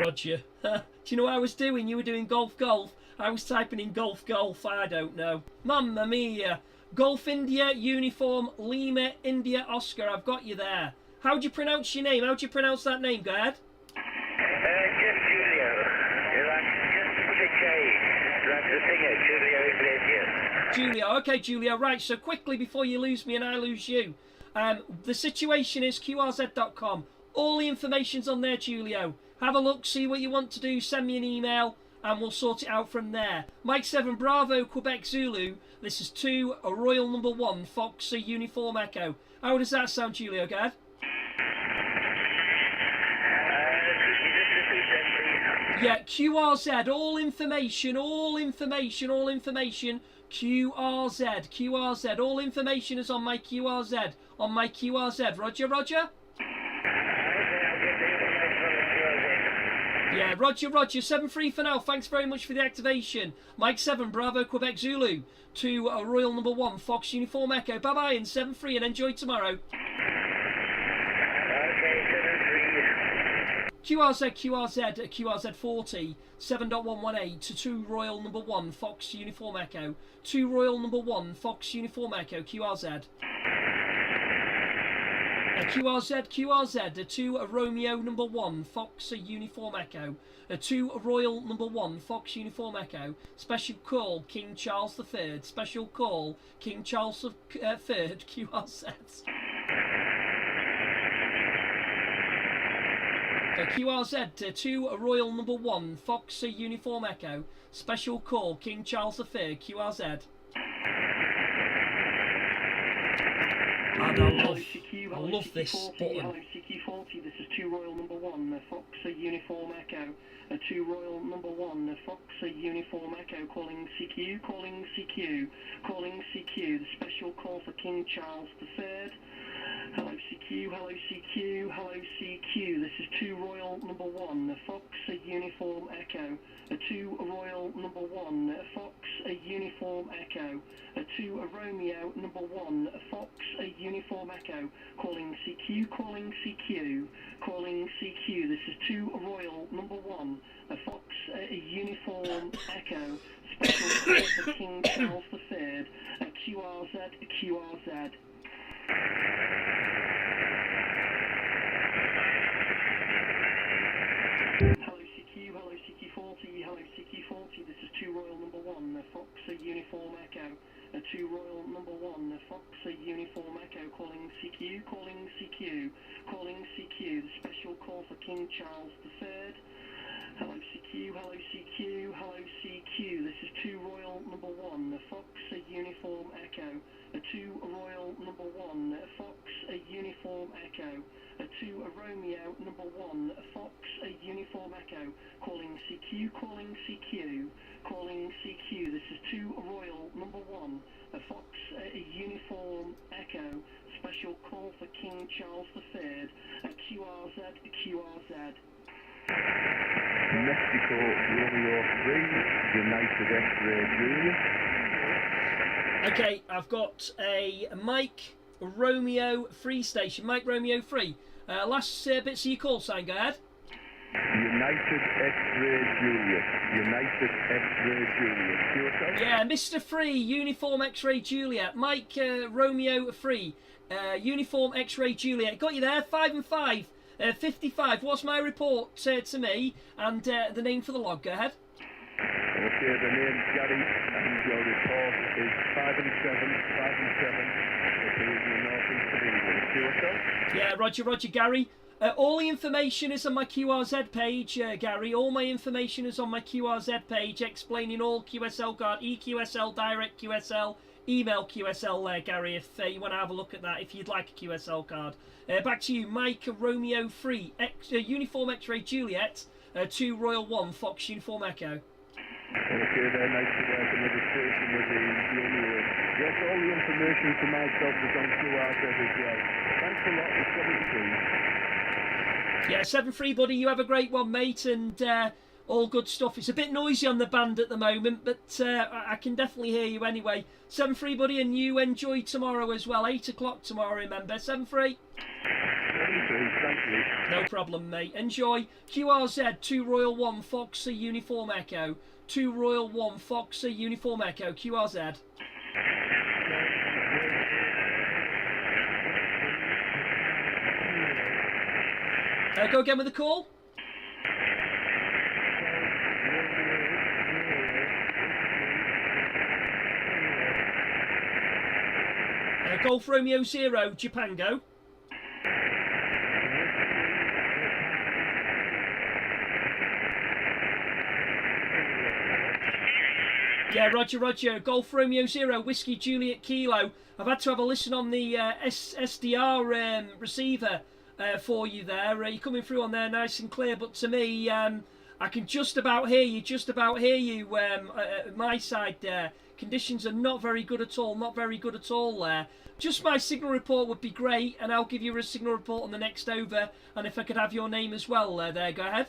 Roger. Do you know what I was doing? You were doing golf. I was typing in golf. I don't know. Mamma mia. Golf India, Uniform, Lima, India, Oscar. I've got you there. How do you pronounce your name? How do you pronounce that name? Go ahead. Just Julio. Just put a J. Like the singer, Julio Iglesias. Julio. Okay, Julio. Right, so quickly before you lose me and I lose you. The situation is QRZ.com. All the information's on there, Julio. Have a look, see what you want to do, send me an email, and we'll sort it out from there. Mike 7 Bravo Quebec Zulu. This is 2 Royal Number 1 Fox Uniform Echo. How does that sound, Julio? Go ahead. Yeah, QRZ, all information, QRZ, all information is on my QRZ, Roger? Yeah, Roger, 7-3 for now, thanks very much for the activation. Mike 7, Bravo, Quebec Zulu, to Royal Number 1, Fox Uniform Echo, bye-bye, and 7-3, and enjoy tomorrow. QRZ 40, 7.118 to 2 Royal Number 1, Fox Uniform Echo, 2 Royal Number 1, Fox Uniform Echo, QRZ. QRZ, 2 Romeo Number 1, Fox Uniform Echo, 2 Royal Number 1, Fox Uniform Echo, special call King Charles III, special call King Charles III, QRZ. QRZ, 2 Royal Number 1, Fox Uniform Echo, special call King Charles III, QRZ. And I love this button. Hello, CQ40, this is 2 Royal Number 1, Fox Uniform Echo, 2 Royal Number 1, Fox Uniform Echo, calling CQ, the special call for King Charles III. Hello CQ, this is 2 Royal Number 1, Fox Uniform Echo, 2 Royal Number 1, Fox Uniform Echo, 2 Romeo Number 1, Fox Uniform Echo, calling CQ, this is 2 Royal Number 1, Fox Uniform Echo, special call for King Charles III, QRZ. Hello CQ40, this is 2 Royal Number 1, Fox Uniform Echo, 2 Royal Number 1, Fox Uniform Echo, calling CQ, the special call for King Charles III. Hello CQ, this is 2 Royal Number 1, Fox Uniform Echo, 2 Royal Number 1, Fox Uniform Echo, 2 Romeo Number 1, Fox Uniform Echo, calling CQ, this is 2 Royal Number 1, Fox Uniform Echo, special call for King Charles III, QRZ. Mexico Romeo 3, United X-Ray Julius. Okay, I've got a Mike Romeo 3 station, Mike Romeo 3. Last bits of your call sign, go ahead. United X-Ray Julius. Yeah, Mr. 3, Uniform X-Ray Juliet. Mike Romeo 3, Uniform X-Ray Juliet. Got you there, 5 and 5. 55. What's my report to me and the name for the log? Go ahead. Okay, the name's Gary and your report is 5 and 7. Okay, you're north east of England. QSL. Yeah, Roger, Gary. All the information is on my QRZ page, Gary. All my information is on my QRZ page, explaining all QSL card, EQSL, direct QSL, email QSL there, Gary, if you want to have a look at that, if you'd like a QSL card. Back to you, Mike Romeo 3, Uniform X-Ray Juliet, 2 Royal 1, Fox Uniform Echo. Okay, very nice to work on the station with the only way. Yes, all the information for myself is on QRZ as well. Thanks a lot for 7-3. Yeah, 7-3, buddy, you have a great one, mate, and all good stuff. It's a bit noisy on the band at the moment, but I can definitely hear you anyway. 7-3, buddy, and you enjoy tomorrow as well. 8 o'clock tomorrow, remember. 7-3. 7-3, thank you. No problem, mate. Enjoy. QRZ, 2 Royal 1, Foxer, Uniform Echo. 2 Royal 1, Foxer, Uniform Echo. QRZ. Go again with the call. Golf Romeo 0, Japango. Yeah, Roger. Golf Romeo 0, Whiskey Juliet Kilo. I've had to have a listen on the SDR receiver for you there. You're coming through on there nice and clear, but to me, I can just about hear you, my side there. Conditions are not very good at all, there. Just my signal report would be great, and I'll give you a signal report on the next over, and if I could have your name as well there, go ahead.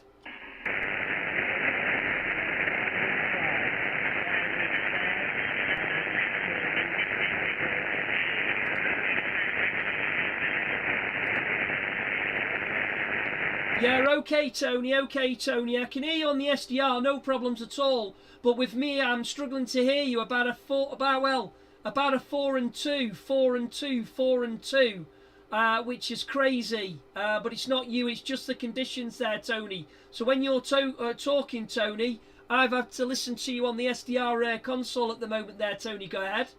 Yeah, okay, Tony. I can hear you on the SDR, no problems at all. But with me, I'm struggling to hear you about a 4 and 2, which is crazy. But it's not you, it's just the conditions there, Tony. So when you're talking, Tony, I've had to listen to you on the SDR console at the moment there, Tony. Go ahead.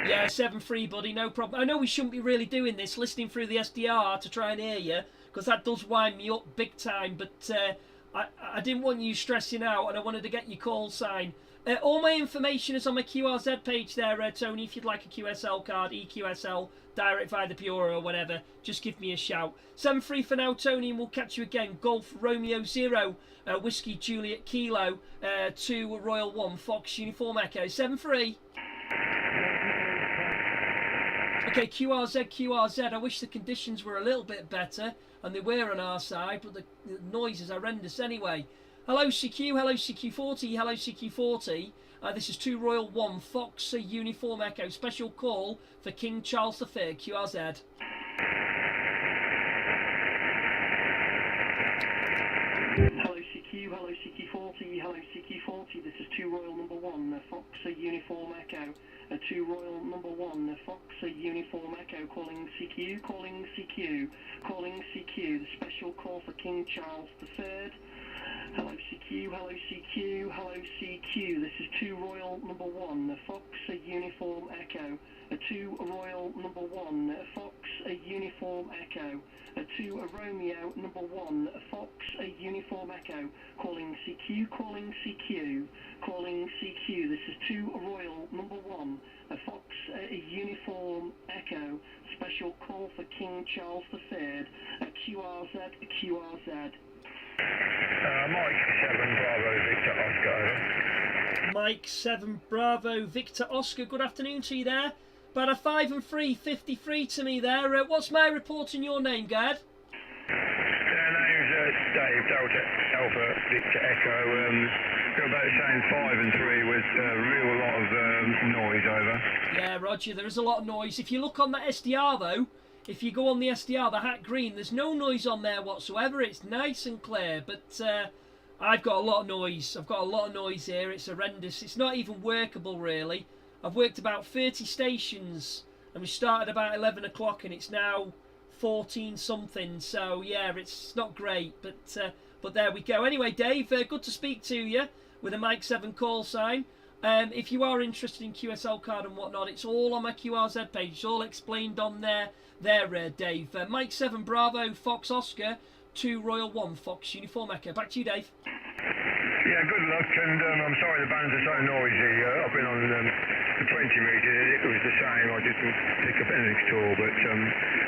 Yeah, 7-3, buddy, no problem. I know we shouldn't be really doing this, listening through the SDR to try and hear you, because that does wind me up big time, but I didn't want you stressing out, and I wanted to get your call sign. All my information is on my QRZ page there, Tony. If you'd like a QSL card, EQSL, direct via the Bureau or whatever, just give me a shout. 7-3 for now, Tony, and we'll catch you again. Golf Romeo 0, Whiskey Juliet Kilo, 2 Royal 1, Fox Uniform Echo. 7-3. Okay, QRZ, I wish the conditions were a little bit better, and they were on our side, but the noise is horrendous anyway. Hello CQ, hello CQ40, hello CQ40. This is 2 Royal 1, Fox Uniform Echo. Special call for King Charles III, QRZ. Hello CQ, hello CQ40, hello CQ40. This is 2 Royal number 1, Fox Uniform Echo. 2 Royal number 1, Fox Uniform Echo, calling CQ, the special call for King Charles III. Hello CQ, hello CQ, hello CQ. This is 2 Royal number 1, Fox Uniform Echo. 2 Royal number 1, Fox Uniform Echo. 2 Romeo number 1, Fox Uniform Echo. Calling CQ, calling CQ. This is 2 Royal number 1, Fox Uniform Echo. Special call for King Charles III. QRZ. Mike 7 Bravo Victor Oscar. Mike 7 Bravo Victor Oscar. Good afternoon to you there. About a 5 and 3, 53 to me there. What's my report in your name, Gad? Name's Dave Delta Alpha Victor Echo. Got about the same 5 and 3 with a real lot of noise over. Yeah, Roger. There is a lot of noise. If you look on that SDR though. If you go on the SDR, the hat green, there's no noise on there whatsoever. It's nice and clear, but I've got a lot of noise. I've got a lot of noise here. It's horrendous. It's not even workable, really. I've worked about 30 stations, and we started about 11 o'clock, and it's now 14 something. So yeah, it's not great, but there we go. Anyway, Dave, good to speak to you with a Mike 7 call sign. If you are interested in QSL card and whatnot, it's all on my QRZ page. It's all explained on there, Dave. Mike 7 Bravo Fox Oscar 2 Royal 1 Fox Uniform Echo. Back to you, Dave. Yeah, good luck, and I'm sorry the bands are so noisy. I've been on the 20 metres, it was the same. I didn't pick up anything at all, but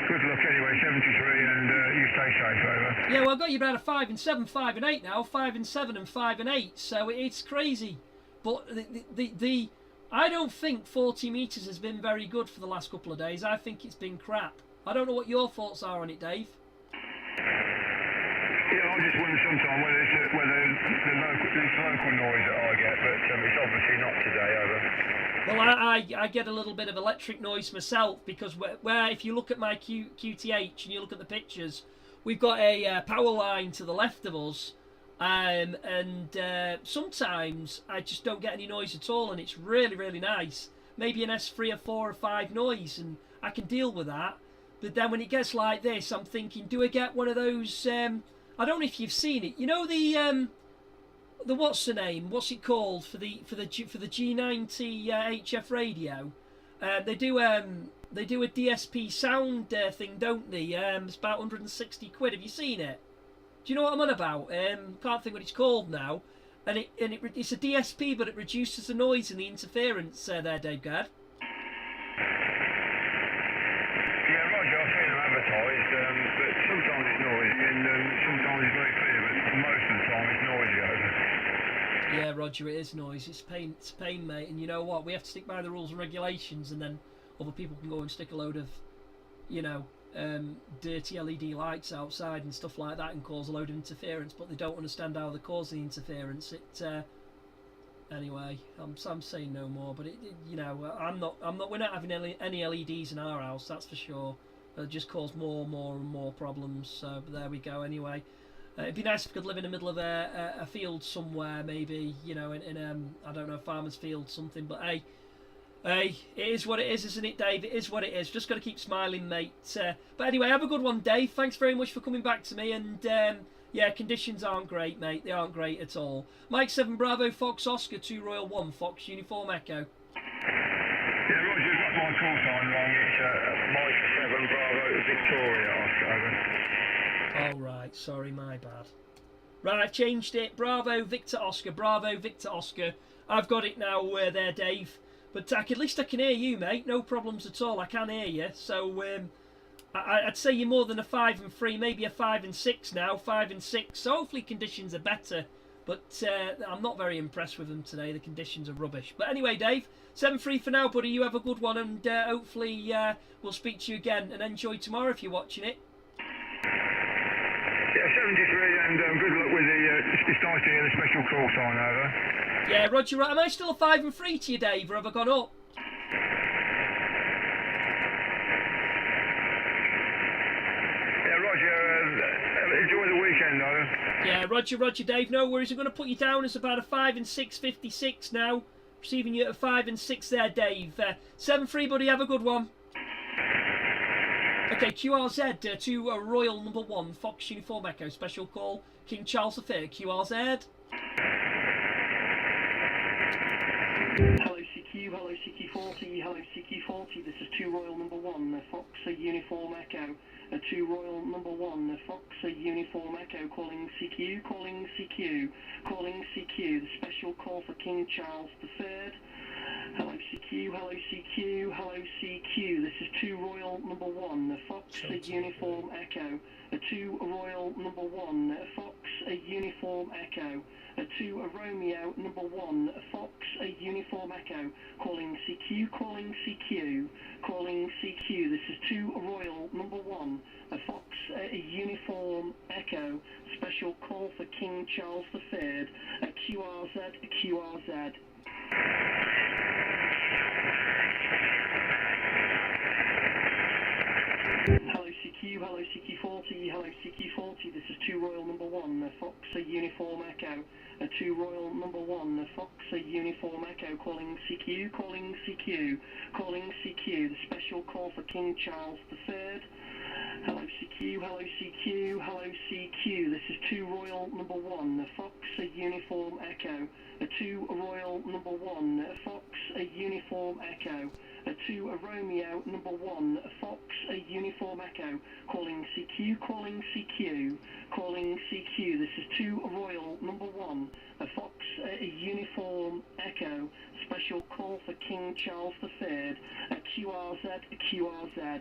good luck anyway, 73, and you stay safe, over. Yeah, well, I've got you about a 5 and 7, 5 and 8 now, 5 and 7 and 5 and 8, so it's crazy. But I don't think 40 metres has been very good for the last couple of days. I think it's been crap. I don't know what your thoughts are on it, Dave. Yeah, I just wonder sometime whether it's this local noise that I get, but it's obviously not today, over. Well, I get a little bit of electric noise myself because where if you look at my QTH and you look at the pictures, we've got a power line to the left of us, and sometimes I just don't get any noise at all, and it's really, really nice. Maybe an S3 or 4 or 5 noise, and I can deal with that. But then when it gets like this, I'm thinking, do I get one of those? I don't know if you've seen it. You know the what's the name? What's it called for the G90 HF radio? They do a DSP sound thing, don't they? It's about 160 quid. Have you seen it? Do you know what I'm on about? Can't think what it's called now. And it's a DSP, but it reduces the noise and the interference. There, Dave Gad. Yeah, Roger, I've seen them advertised, but sometimes it's noisy and sometimes it's very clear, but most of the time it's noisy, over. Yeah, Roger, it is noise. It's pain, mate. And you know what? We have to stick by the rules and regulations, and then other people can go and stick a load of, dirty LED lights outside and stuff like that and cause a load of interference. But they don't understand how they cause the interference. Anyway, I'm saying no more. But we're not having any LEDs in our house. That's for sure. It'll just cause more and more problems. But there we go. Anyway. It'd be nice if we could live in the middle of a field somewhere, maybe, in I don't know, farmer's field, something. But hey, it is what it is, isn't it, Dave? It is what it is. Just got to keep smiling, mate. But anyway, have a good one, Dave. Thanks very much for coming back to me. And yeah, conditions aren't great, mate. They aren't great at all. Mike 7 Bravo Fox Oscar 2 Royal 1 Fox Uniform Echo. Yeah, Roger, you've got my call sign wrong. It's Mike 7 Bravo Victoria Oscar, over. Oh, right. Sorry, my bad. Right, I've changed it. Bravo, Victor, Oscar. Bravo, Victor, Oscar. I've got it now there, Dave. But at least I can hear you, mate. No problems at all. I can hear you. So I'd say you're more than a 5 and 3, maybe a 5 and 6 now. 5 and 6. So hopefully conditions are better. But I'm not very impressed with them today. The conditions are rubbish. But anyway, Dave, 7-3 for now, buddy. You have a good one. And hopefully we'll speak to you again. And enjoy tomorrow if you're watching it. Yeah, 73, and good luck with it's nice to hear the special call sign, over. Yeah, Roger, right. Am I still a 5 and 3 to you, Dave, or have I gone up? Yeah, Roger, enjoy the weekend, over. Yeah, Roger, Dave, no worries. I'm going to put you down as about a 5 and 6, 56 now. Receiving you at a 5 and 6 there, Dave. 7-3, buddy, have a good one. Okay, QRZ to Royal number 1, Fox Uniform Echo, special call, King Charles V, QRZ. Hello CQ, hello CQ40, hello CQ40, this is 2 Royal number 1, Fox Uniform Echo, 2 Royal number 1, Fox Uniform Echo, calling CQ, calling CQ, calling CQ, the special call for King Charles III. Hello CQ, hello CQ, hello CQ, this is 2 Royal number 1, Fox Uniform Echo, 2 Royal number 1, Fox Uniform Echo, 2 Romeo number 1, Fox Uniform Echo, calling CQ, calling CQ, calling CQ, this is 2 Royal number 1, Fox Uniform Echo, special call for King Charles III, QRZ, QRZ. Hello CQ, hello CQ40, hello CQ40, this is 2 Royal number 1, Fox Uniform Echo, 2 Royal number 1, Fox Uniform Echo, calling CQ, calling CQ, calling CQ, the special call for King Charles III. Hello CQ, hello CQ, hello CQ. This is 2 Royal number 1, Fox Uniform Echo. 2 Royal number 1, Fox Uniform Echo. 2 Romeo number 1, Fox Uniform Echo. Calling CQ, calling CQ, calling CQ. This is 2 Royal number 1, Fox Uniform Echo. Special call for King Charles III. QRZ, QRZ.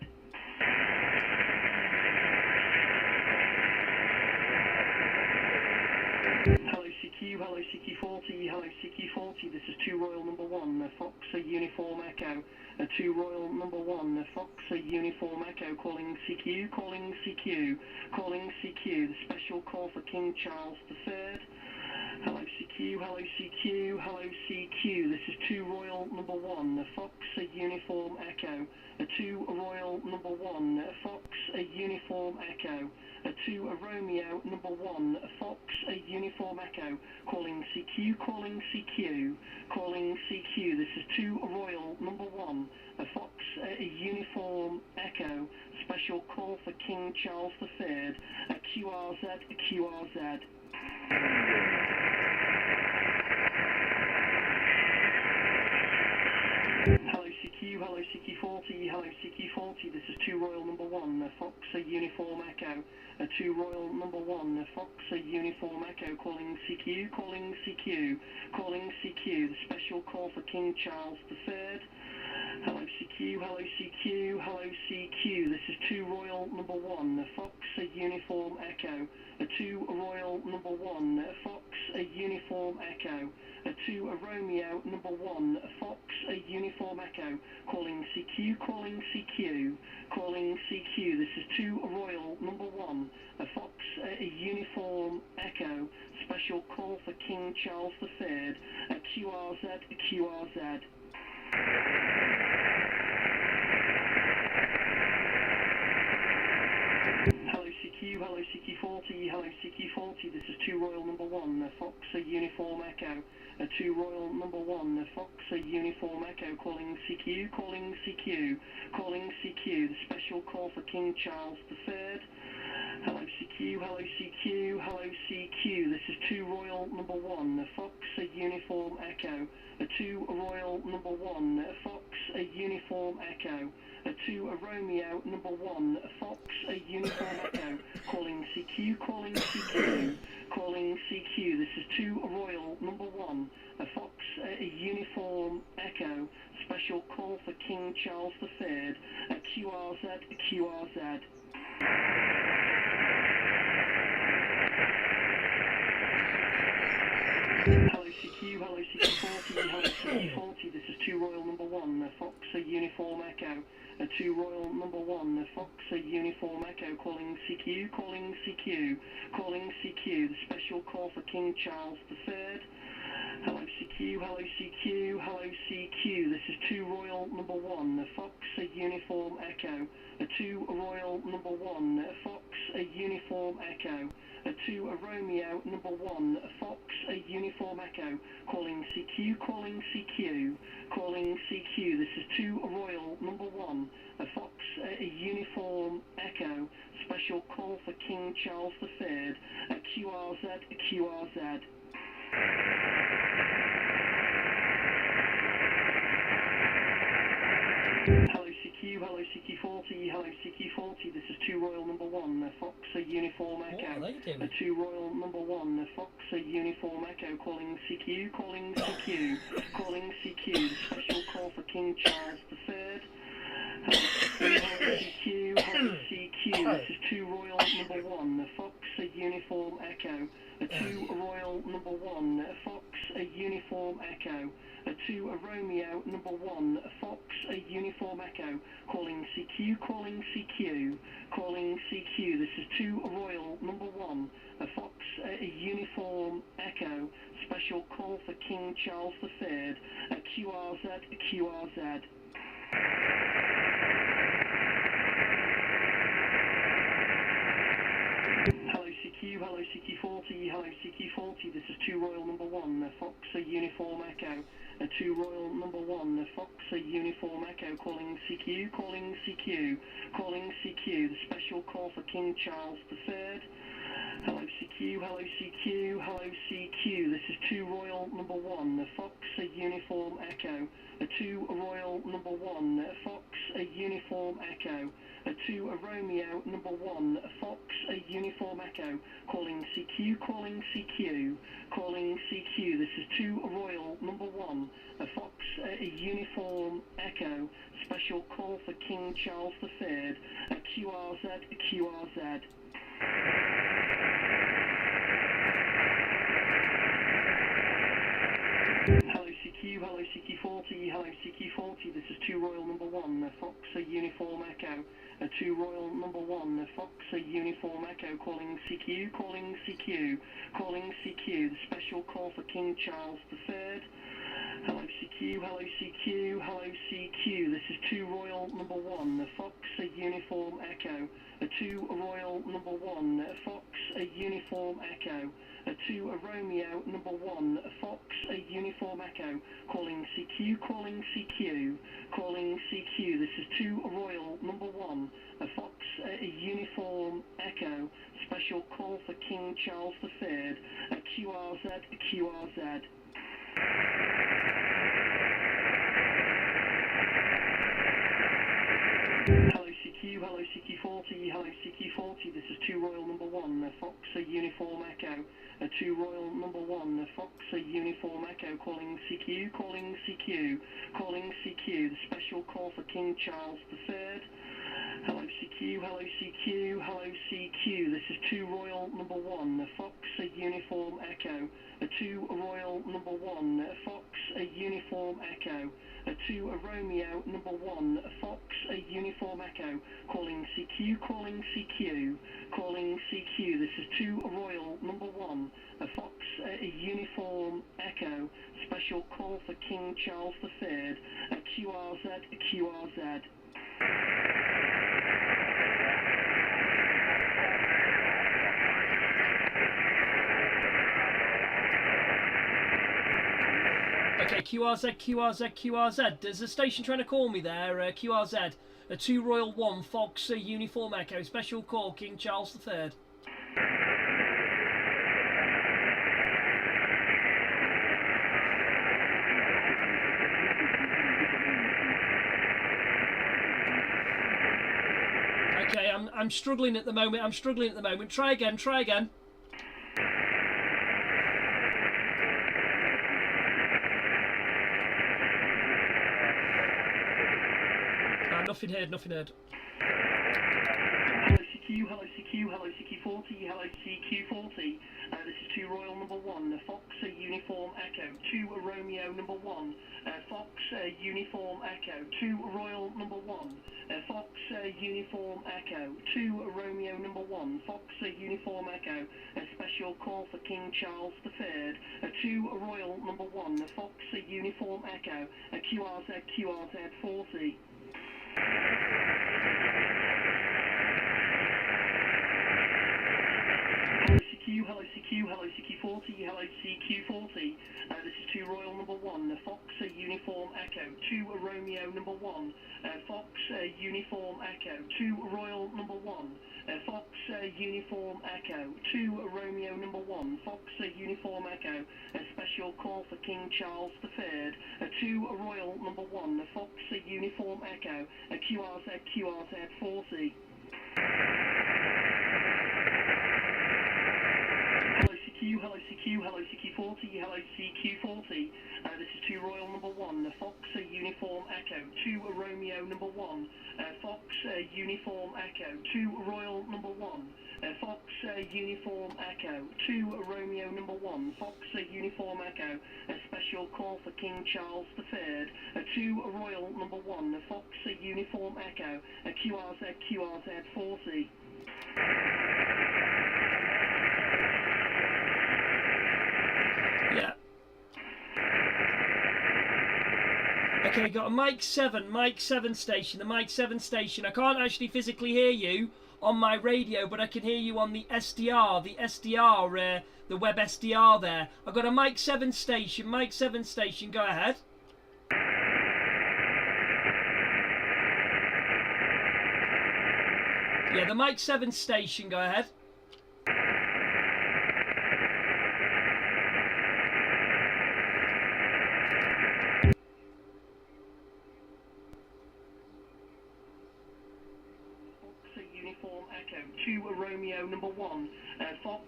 Hello CQ, hello CQ40, hello CQ40, this is 2 Royal number 1, Fox Uniform Echo. 2 Royal number 1, Fox Uniform Echo, calling CQ, calling CQ, calling CQ, the special call for King Charles III. Hello CQ, hello CQ, hello CQ, this is 2 Royal number 1, Fox Uniform Echo. 2 Royal number 1, Fox Uniform Echo. 2 Romeo number 1, Fox Uniform Echo. Calling CQ, calling CQ, calling CQ. This is 2 Royal number 1, Fox Uniform Echo. Special call for King Charles III. QRZ, QRZ. Hello CQ, hello CQ40, hello CQ40, this is 2 Royal number 1, Fox Uniform Echo. 2 Royal number 1, Fox Uniform Echo, calling CQ, calling CQ, calling CQ, the special call for King Charles III. Hello CQ, hello CQ, hello CQ, this is 2 Royal number 1, Fox Uniform Echo. 2 Royal number 1, Fox Uniform Echo. 2 Romeo number 1, Fox Uniform Echo. Calling CQ, calling CQ, calling CQ. This is 2 Royal number 1, Fox Uniform Echo. Special call for King Charles III. QRZ, QRZ. Hello CQ, hello CQ40, hello CQ40, this is 2 Royal number 1, Fox Uniform Echo. 2 Royal number 1, Fox Uniform Echo, calling CQ, calling CQ, calling CQ, the special call for King Charles III. Hello CQ, hello CQ, hello CQ, this is 2 Royal number 1, Fox Uniform Echo. 2 Royal number 1, Fox Uniform Echo. 2 Romeo number 1, Fox Uniform Echo. Calling CQ, calling CQ, calling CQ. This is 2 Royal number 1, Fox Uniform Echo. Special call for King Charles III. QRZ, QRZ. Hello CQ, hello CQ40, hello CQ40, this is 2 Royal number 1, Fox Uniform Echo. 2 Royal number 1, Fox Uniform Echo, calling CQ, calling CQ, calling CQ, the special call for King Charles III. Hello CQ, hello CQ, hello CQ, this is 2 Royal number 1, Fox Uniform Echo. 2 Royal number 1, Fox Uniform Echo. 2 Romeo number 1, Fox Uniform Echo, calling CQ, calling CQ, calling CQ. This is 2 Royal number 1, Fox Uniform Echo. Special call for King Charles III. QRZ, QRZ. Hello CQ, hello CQ40, hello CQ40, this is 2 Royal number 1, Fox Uniform Echo. What are they doing? 2 Royal number 1, Fox Uniform Echo, calling CQ, calling CQ, calling CQ, the special call for King Charles III. Hello CQ, hello CQ, this is 2 Royal number 1, Fox Uniform Echo. 2 Royal number 1, Fox Uniform Echo. 2 Romeo number 1, Fox Uniform Echo, calling CQ, calling CQ, calling CQ. This is 2 Royal number 1, Fox Uniform Echo. Special call for King Charles III. QRZ, QRZ. Hello CQ, CQ, hello CQ40, hello CQ40, this is 2 Royal number 1, Fox Uniform Echo, 2 Royal number 1, Fox Uniform Echo, calling CQ, calling CQ, calling CQ, the special call for King Charles III. Hello CQ, hello CQ, hello CQ, this is 2 Royal number 1, Fox Uniform Echo, 2 Royal number 1, Fox Uniform Echo, 2 Romeo number 1, Fox Uniform Echo, calling CQ, calling CQ, calling CQ, this is 2 Royal number 1, Fox Uniform Echo, special call for King Charles III, QRZ, QRZ. Hello CQ, hello CQ40, hello CQ40, this is 2 Royal number 1, Fox Uniform Echo, 2 Royal number 1, Fox Uniform Echo, calling CQ, calling CQ, calling CQ, the special call for King Charles III. Hello CQ, hello CQ, hello CQ, this is 2 Royal number 1, Fox Uniform Echo, 2 Royal number 1, Fox Uniform Echo, 2 Romeo number 1, Fox Uniform Echo, calling CQ, calling CQ, calling CQ, this is 2 Royal number 1, Fox Uniform Echo, special call for King Charles III, QRZ, QRZ. Hello CQ, hello CQ40, hello CQ40, this is 2 Royal number 1, Fox Uniform Echo, 2 Royal number 1, Fox Uniform Echo, calling CQ, calling CQ, calling CQ, the special call for King Charles III. Hello CQ, hello CQ, hello CQ, this is 2 Royal number 1, Fox Uniform Echo, 2 Royal number 1, Fox Uniform Echo, 2 Romeo number 1, Fox Uniform Echo, calling CQ, calling CQ, calling CQ, this is 2 Royal number 1, Fox Uniform Echo, special call for King Charles III, QRZ, QRZ. Okay, QRZ, QRZ, QRZ. There's a station trying to call me there. QRZ, 2 Royal 1, Fox Uniform Echo, special call, King Charles III. Okay, I'm struggling at the moment. I'm struggling at the moment. Try again. Try again. Nothing heard, nothing heard. Hello CQ, hello CQ, hello CQ40, hello CQ40. This is 2 Royal number 1, Fox Uniform Echo, 2 Romeo number 1, Fox Uniform Echo, 2 Royal number 1, Fox Uniform Echo, 2 Romeo number 1, Fox Uniform Echo, a special call for King Charles III, 2 Royal number 1, Fox Uniform Echo, QRZ, QRZ 40. Hello CQ, hello CQ, hello CQ40, hello CQ40. This is 2 Royal number 1, Fox Uniform Echo, 2 Romeo number 1, Fox Uniform Echo, 2 Royal number 1, Fox Uniform Echo, 2 Romeo number 1, Fox Uniform Echo, a special call for King Charles III, 2 Royal number 1, Fox Uniform Echo, QRZ, QRZ 40. Hello CQ, hello CQ, hello CQ40, hello CQ40. This is 2 Royal number 1, Fox Uniform Echo, 2 Romeo number 1, Fox Uniform Echo, 2 Royal number 1, Fox Uniform Echo, 2 Romeo number 1, Fox Uniform Echo, a special call for King Charles III, 2 Royal number 1, Fox Uniform Echo, QRZ, QRZ 40. Yeah. Okay, got a Mike 7 station. The Mike 7 station. I can't actually physically hear you on my radio, but I can hear you on the SDR, the web SDR there. I've got a Mike 7 station, go ahead. Yeah, the Mike 7 station, go ahead. Uniform Echo 2 Romeo number 1, Fox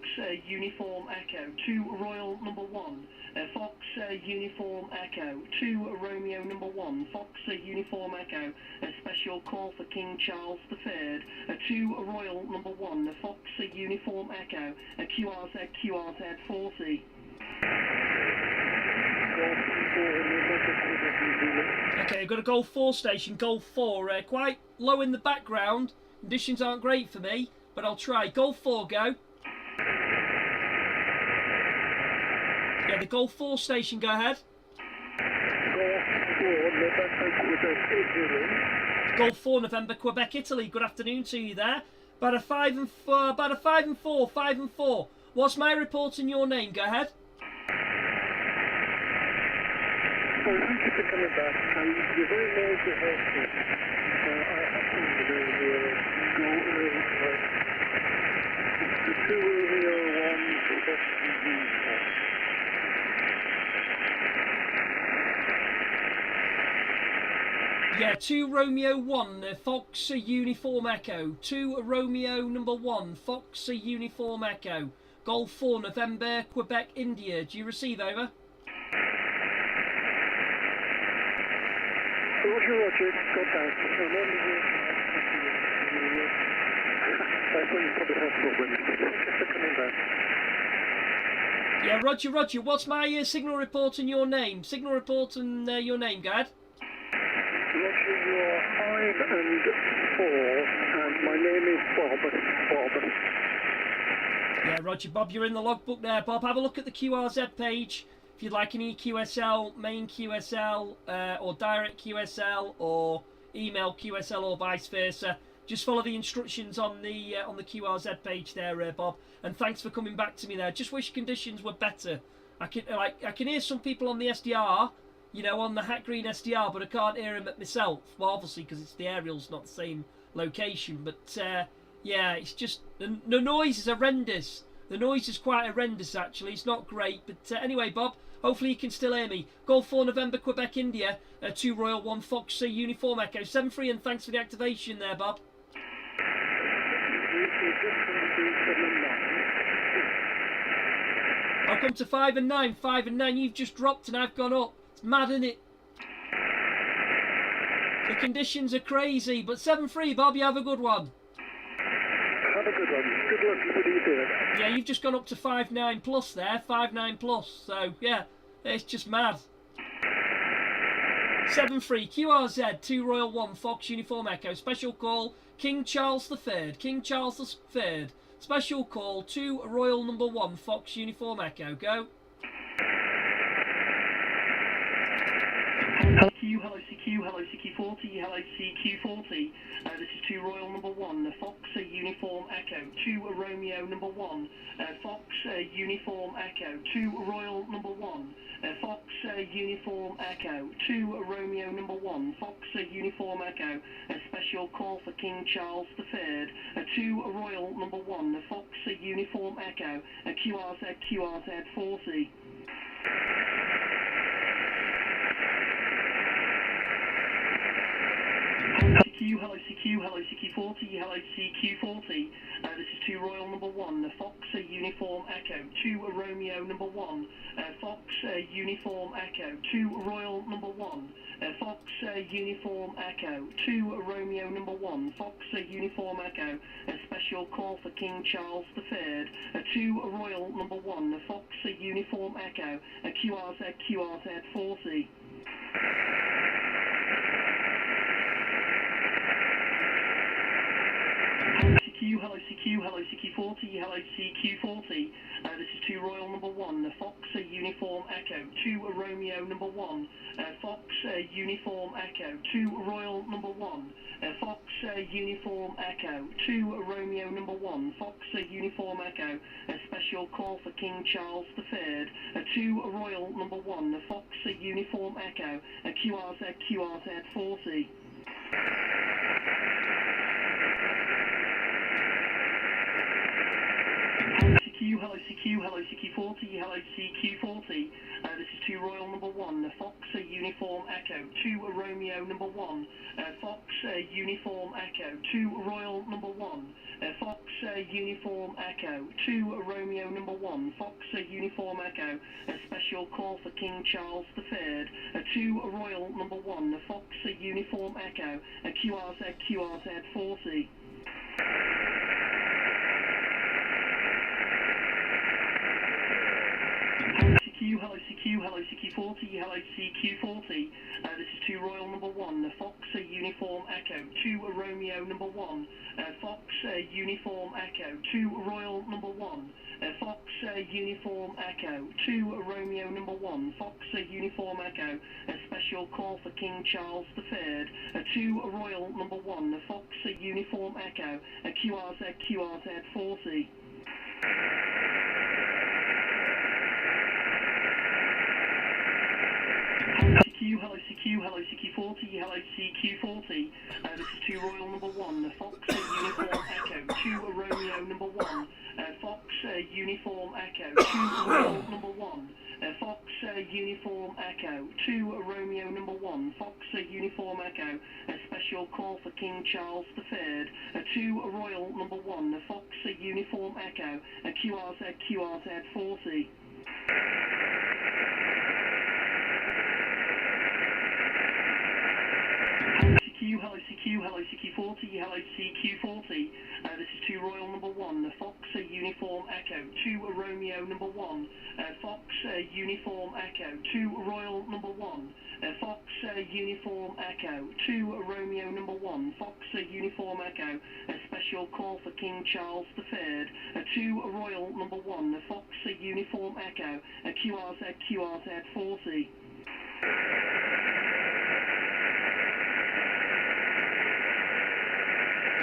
Uniform Echo 2 Royal number 1, Fox Uniform Echo 2 Romeo number 1, Fox Uniform Echo, a special call for King Charles III, 2 Royal number 1, Fox Uniform Echo, QRZ 40. Okay, I've got a Golf 4 station, Golf 4, quite low in the background. Conditions aren't great for me, but I'll try. Golf 4, go. Yeah, the Golf 4 station, go ahead. Golf 4, November, Quebec, Italy. Good afternoon to you there. About a 5 and 4. What's my report in your name? Go ahead. Thank you for coming back. You're very noisy hosting. I happen to be go the 2 Romeo 1 Yeah, 2 Romeo 1, Fox Uniform Echo. 2 Romeo number 1, Fox Uniform Echo. Golf 4, November, Quebec, India. Do you receive, over? Roger, got that. I thought you probably had problems. Thank you for coming back. Yeah, Roger. What's my signal report and your name? Signal report and your name, go ahead. Roger, you are 5 and 4, and my name is Bob. Yeah, Roger, Bob, you're in the logbook there. Bob, have a look at the QRZ page. If you'd like an EQSL, main QSL, or direct QSL, or email QSL, or vice versa, just follow the instructions on the QRZ page there, Bob. And thanks for coming back to me there. Just wish conditions were better. I can hear some people on the SDR, you know, on the Hat Green SDR, but I can't hear them at myself. Well, obviously because it's the aerial's not the same location. But yeah, it's just the noise is horrendous. The noise is quite horrendous, actually. It's not great. But anyway, Bob, hopefully you can still hear me. Golf 4, November, Quebec, India. 2 Royal 1, Fox Uniform Echo. 7-3, and thanks for the activation there, Bob. I'll come to 5 and 9. 5 and 9. You've just dropped and I've gone up. It's mad, isn't it? The conditions are crazy. But 7-3, Bob, you have a good one. Have a good one. Good luck with what you do. Yeah, you've just gone up to 5-9 plus there, 5-9 plus. So yeah, it's just mad. 7-3 QRZ 2 Royal 1 Fox Uniform Echo. Special call King Charles III. King Charles III. Special call 2 Royal number 1 Fox Uniform Echo. Go. Hello CQ40, hello CQ40. This is 2 Royal number 1, Fox Uniform Echo, 2 Romeo number 1, Fox Uniform Echo, 2 Royal number 1, Fox Uniform Echo, 2 Romeo number 1, Fox Uniform Echo, a special call for King Charles III, 2 Royal number 1, Fox Uniform Echo, QRZ 40. Hello CQ40, hello CQ40. This is 2 Royal number 1, Fox Uniform Echo, 2 Romeo number 1, Fox Uniform Echo, 2 Royal number 1, Fox Uniform Echo, 2 Romeo number 1, Fox Uniform Echo, a special call for King Charles III, 2 Royal number 1, Fox Uniform Echo, QRZ 40. CQ, hello CQ, hello CQ40, hello CQ40. This is 2 Royal number 1, Fox Uniform Echo, 2 Romeo number 1, Fox Uniform Echo, 2 Royal number 1, Fox Uniform Echo, 2 Romeo number 1, Fox Uniform Echo, a special call for King Charles III, 2 Royal number 1, Fox Uniform Echo, QRZ 40. Hello CQ, hello CQ40, hello CQ40. This is 2 Royal number 1, Fox Uniform Echo, 2 Romeo number 1, Fox Uniform Echo, 2 Royal number 1, Fox Uniform Echo, 2 Romeo number 1, Fox Uniform Echo, a special call for King Charles III, 2 Royal number 1, Fox Uniform Echo, QRZ 40. Hello CQ, hello CQ40, hello CQ40. This is 2 Royal number 1, Fox Uniform Echo, 2 Romeo number 1, Fox Uniform Echo, 2 Royal number 1, Fox Uniform Echo, 2 Romeo number 1, Fox Uniform Echo, a special call for King Charles III, 2 Royal number 1, Fox Uniform Echo, QRZ 40. Hello CQ, hello CQ40, hello CQ40. This is 2 Royal number 1, Fox Uniform Echo, 2 Romeo number 1, Fox Uniform Echo, 2 Royal number 1, Fox Uniform Echo, 2 Romeo number 1, Fox Uniform Echo, a special call for King Charles III, 2 Royal number 1, Fox Uniform Echo, QRZ 40. Hello CQ, hello CQ40, hello CQ40. This is 2 Royal number 1, Fox Uniform Echo, 2 Romeo number 1, Fox Uniform Echo, 2 Royal number 1, Fox Uniform Echo, 2 Romeo number 1, Fox Uniform Echo, a special call for King Charles III, 2 Royal number 1, Fox Uniform Echo, QRZ 40.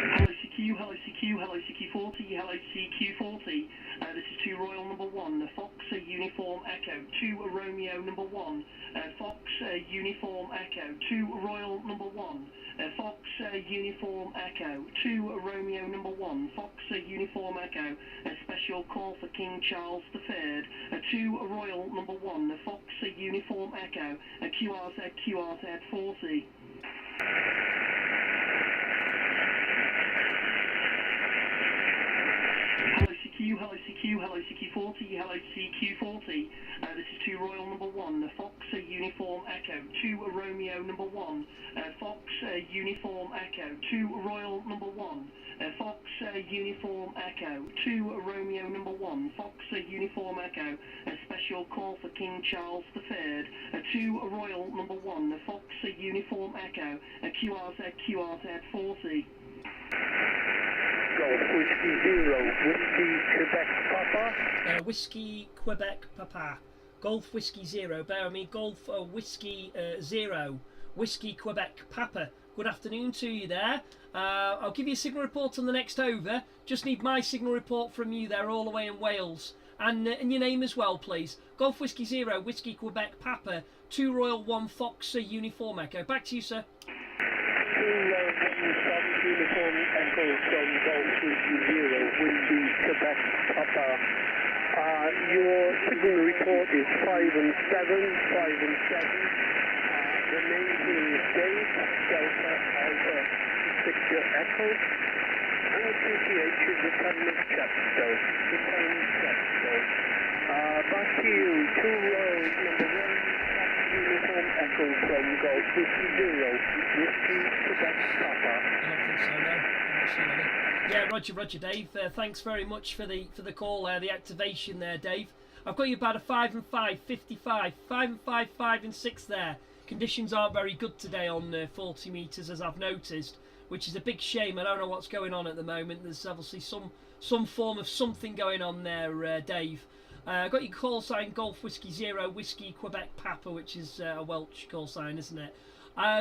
Hello CQ, hello CQ40, hello CQ40. This is 2 Royal number 1, Fox Uniform Echo, 2 Romeo number 1, Fox Uniform Echo, 2 Royal number 1, Fox Uniform Echo, 2 Romeo number 1, Fox Uniform Echo, a special call for King Charles III, 2 Royal number 1, Fox Uniform Echo, QRZ 40. Hello CQ, hello CQ40, hello CQ40. This is 2 Royal number 1, Fox Uniform Echo, 2 Romeo number 1, Fox Uniform Echo, 2 Royal number 1, Fox Uniform Echo, 2 Romeo number 1, Fox Uniform Echo, a special call for King Charles III, 2 Royal number 1, Fox Uniform Echo, QRZ 40. Golf Whiskey 0, Whiskey Quebec Papa. Whiskey Quebec Papa. Golf Whiskey 0. Bear with me. Golf Whiskey 0. Whiskey Quebec Papa. Good afternoon to you there. I'll give you a signal report on the next over. Just need my signal report from you there all the way in Wales. And your name as well, please. Golf Whiskey 0, Whiskey Quebec Papa, 2 Royal 1 Fox Uniform Echo. Back to you, sir. 2 Royal 1 Fox Uniform Echo from Golf Whiskey 0, Whiskey Quebec Papa. Your signal report is 5 and 7, 5 and 7. The name is Dave, Delta Alpha Victor Echo. And the PTH is the town of Chepstow. The town of Chepstow. Back to you, 2 Royal number 1, Fox Uniform Echo from Golf Whiskey 0, Whiskey Quebec Papa. I don't think so, no. I'm not seeing any. Yeah, Roger, Dave. Thanks very much for the call there, the activation there, Dave. I've got you about a 5 and 5, 55, 5 and 5, 5 and 6 there. Conditions aren't very good today on 40 metres, as I've noticed. which is a big shame. I don't know what's going on at the moment. There's obviously some form of something going on there, Dave. Got your call sign Golf Whiskey Zero Whiskey Quebec Papa, which is a Welsh call sign, isn't it?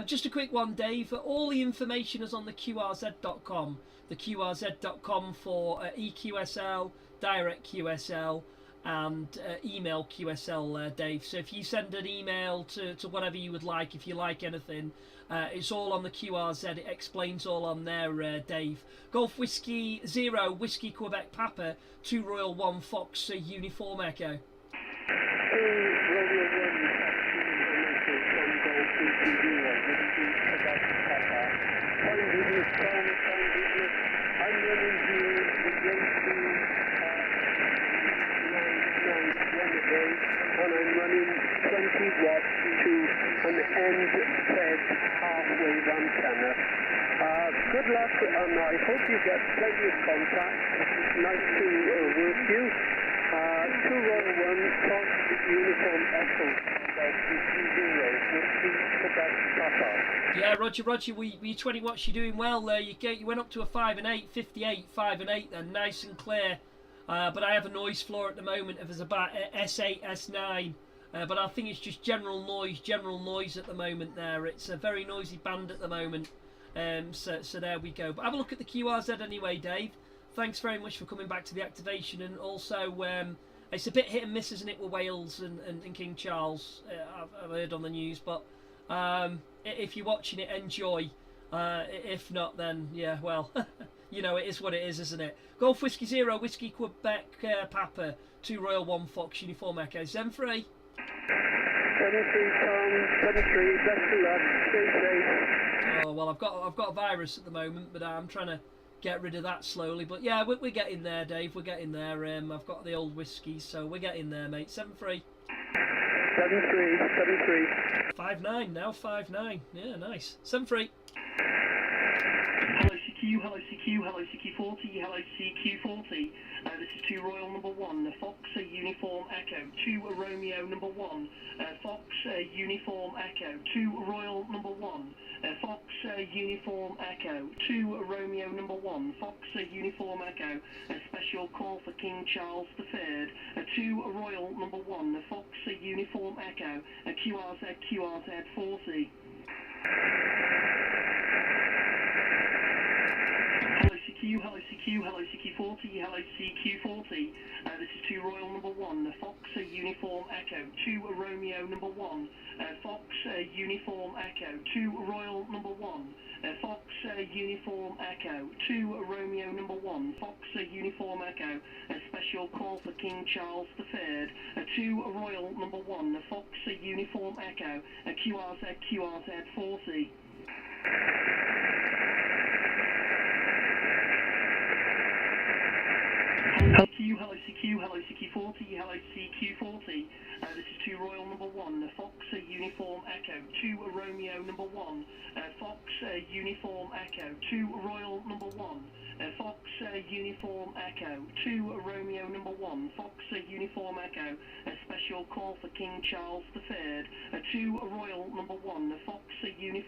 Just a quick one, Dave. All the information is on the QRZ.com. The QRZ.com for EQSL, Direct QSL, and email QSL, Dave. So if you send an email to whatever you would like, if you like anything, it's all on the QRZ. It explains all on there, Dave. Golf Whiskey Zero Whiskey Quebec Papa 2 Royal 1 Fox Uniform Echo. And I'm running 20 watts to an end-fed halfwave antenna. Good luck, and I hope you get plenty of contact. Nice to work you. 2 Royal 1 Fox Uniform Echo. Yeah, Roger, we 20 watts, you're doing well there. You went up to a 5 and 8, 58, 5 and 8 then, nice and clear. But I have a noise floor at the moment of about S8, S9. But I think it's just general noise at the moment there. It's a very noisy band at the moment. So there we go. But have a look at the QRZ anyway, Dave. Thanks very much for coming back to the activation. And also, it's a bit hit and miss, isn't it, with Wales and King Charles? I've heard on the news. But if you're watching it, enjoy. If not, then, yeah, well... You know, it is what it is, isn't it? Golf Whiskey Zero, Whiskey Quebec Papa, 2 Royal 1 Fox Uniform Echo. 7-3. 7-3, Tom. 7-3. Best of luck. Stay safe. Oh well, I've got a virus at the moment, but I'm trying to get rid of that slowly. But yeah, we're getting there, Dave. We're getting there. I've got the old whiskies, so we're getting there, mate. 7-3. 7-3. 5-9 now. 5-9. Yeah, nice. 7-3. Hello CQ, hello CQ, hello CQ40, hello CQ40. This is 2 Royal number 1, Fox Uniform Echo, 2 Romeo number 1, Fox Uniform Echo, 2 Royal number 1, Fox Uniform Echo, 2 Romeo number 1, Fox Uniform Echo, a special call for King Charles III, 2 Royal number 1, Fox Uniform Echo, QRZ 40. Hello CQ, hello CQ40, hello CQ40. This is 2 Royal number 1, Fox Uniform Echo, 2 Romeo number 1, Fox Uniform Echo, 2 Royal number 1, Fox Uniform Echo, 2 Romeo number 1, Fox Uniform Echo, a special call for King Charles III, 2 Royal number 1, Fox Uniform Echo, QRZ 40. Hello CQ, hello CQ40, hello CQ40. This is 2 Royal number 1, Fox Uniform Echo, 2 Romeo number 1, Fox Uniform Echo, 2 Royal number 1, Fox Uniform Echo, 2 Romeo number 1, Fox Uniform Echo, a special call for King Charles III, 2 Royal number 1, Fox Uniform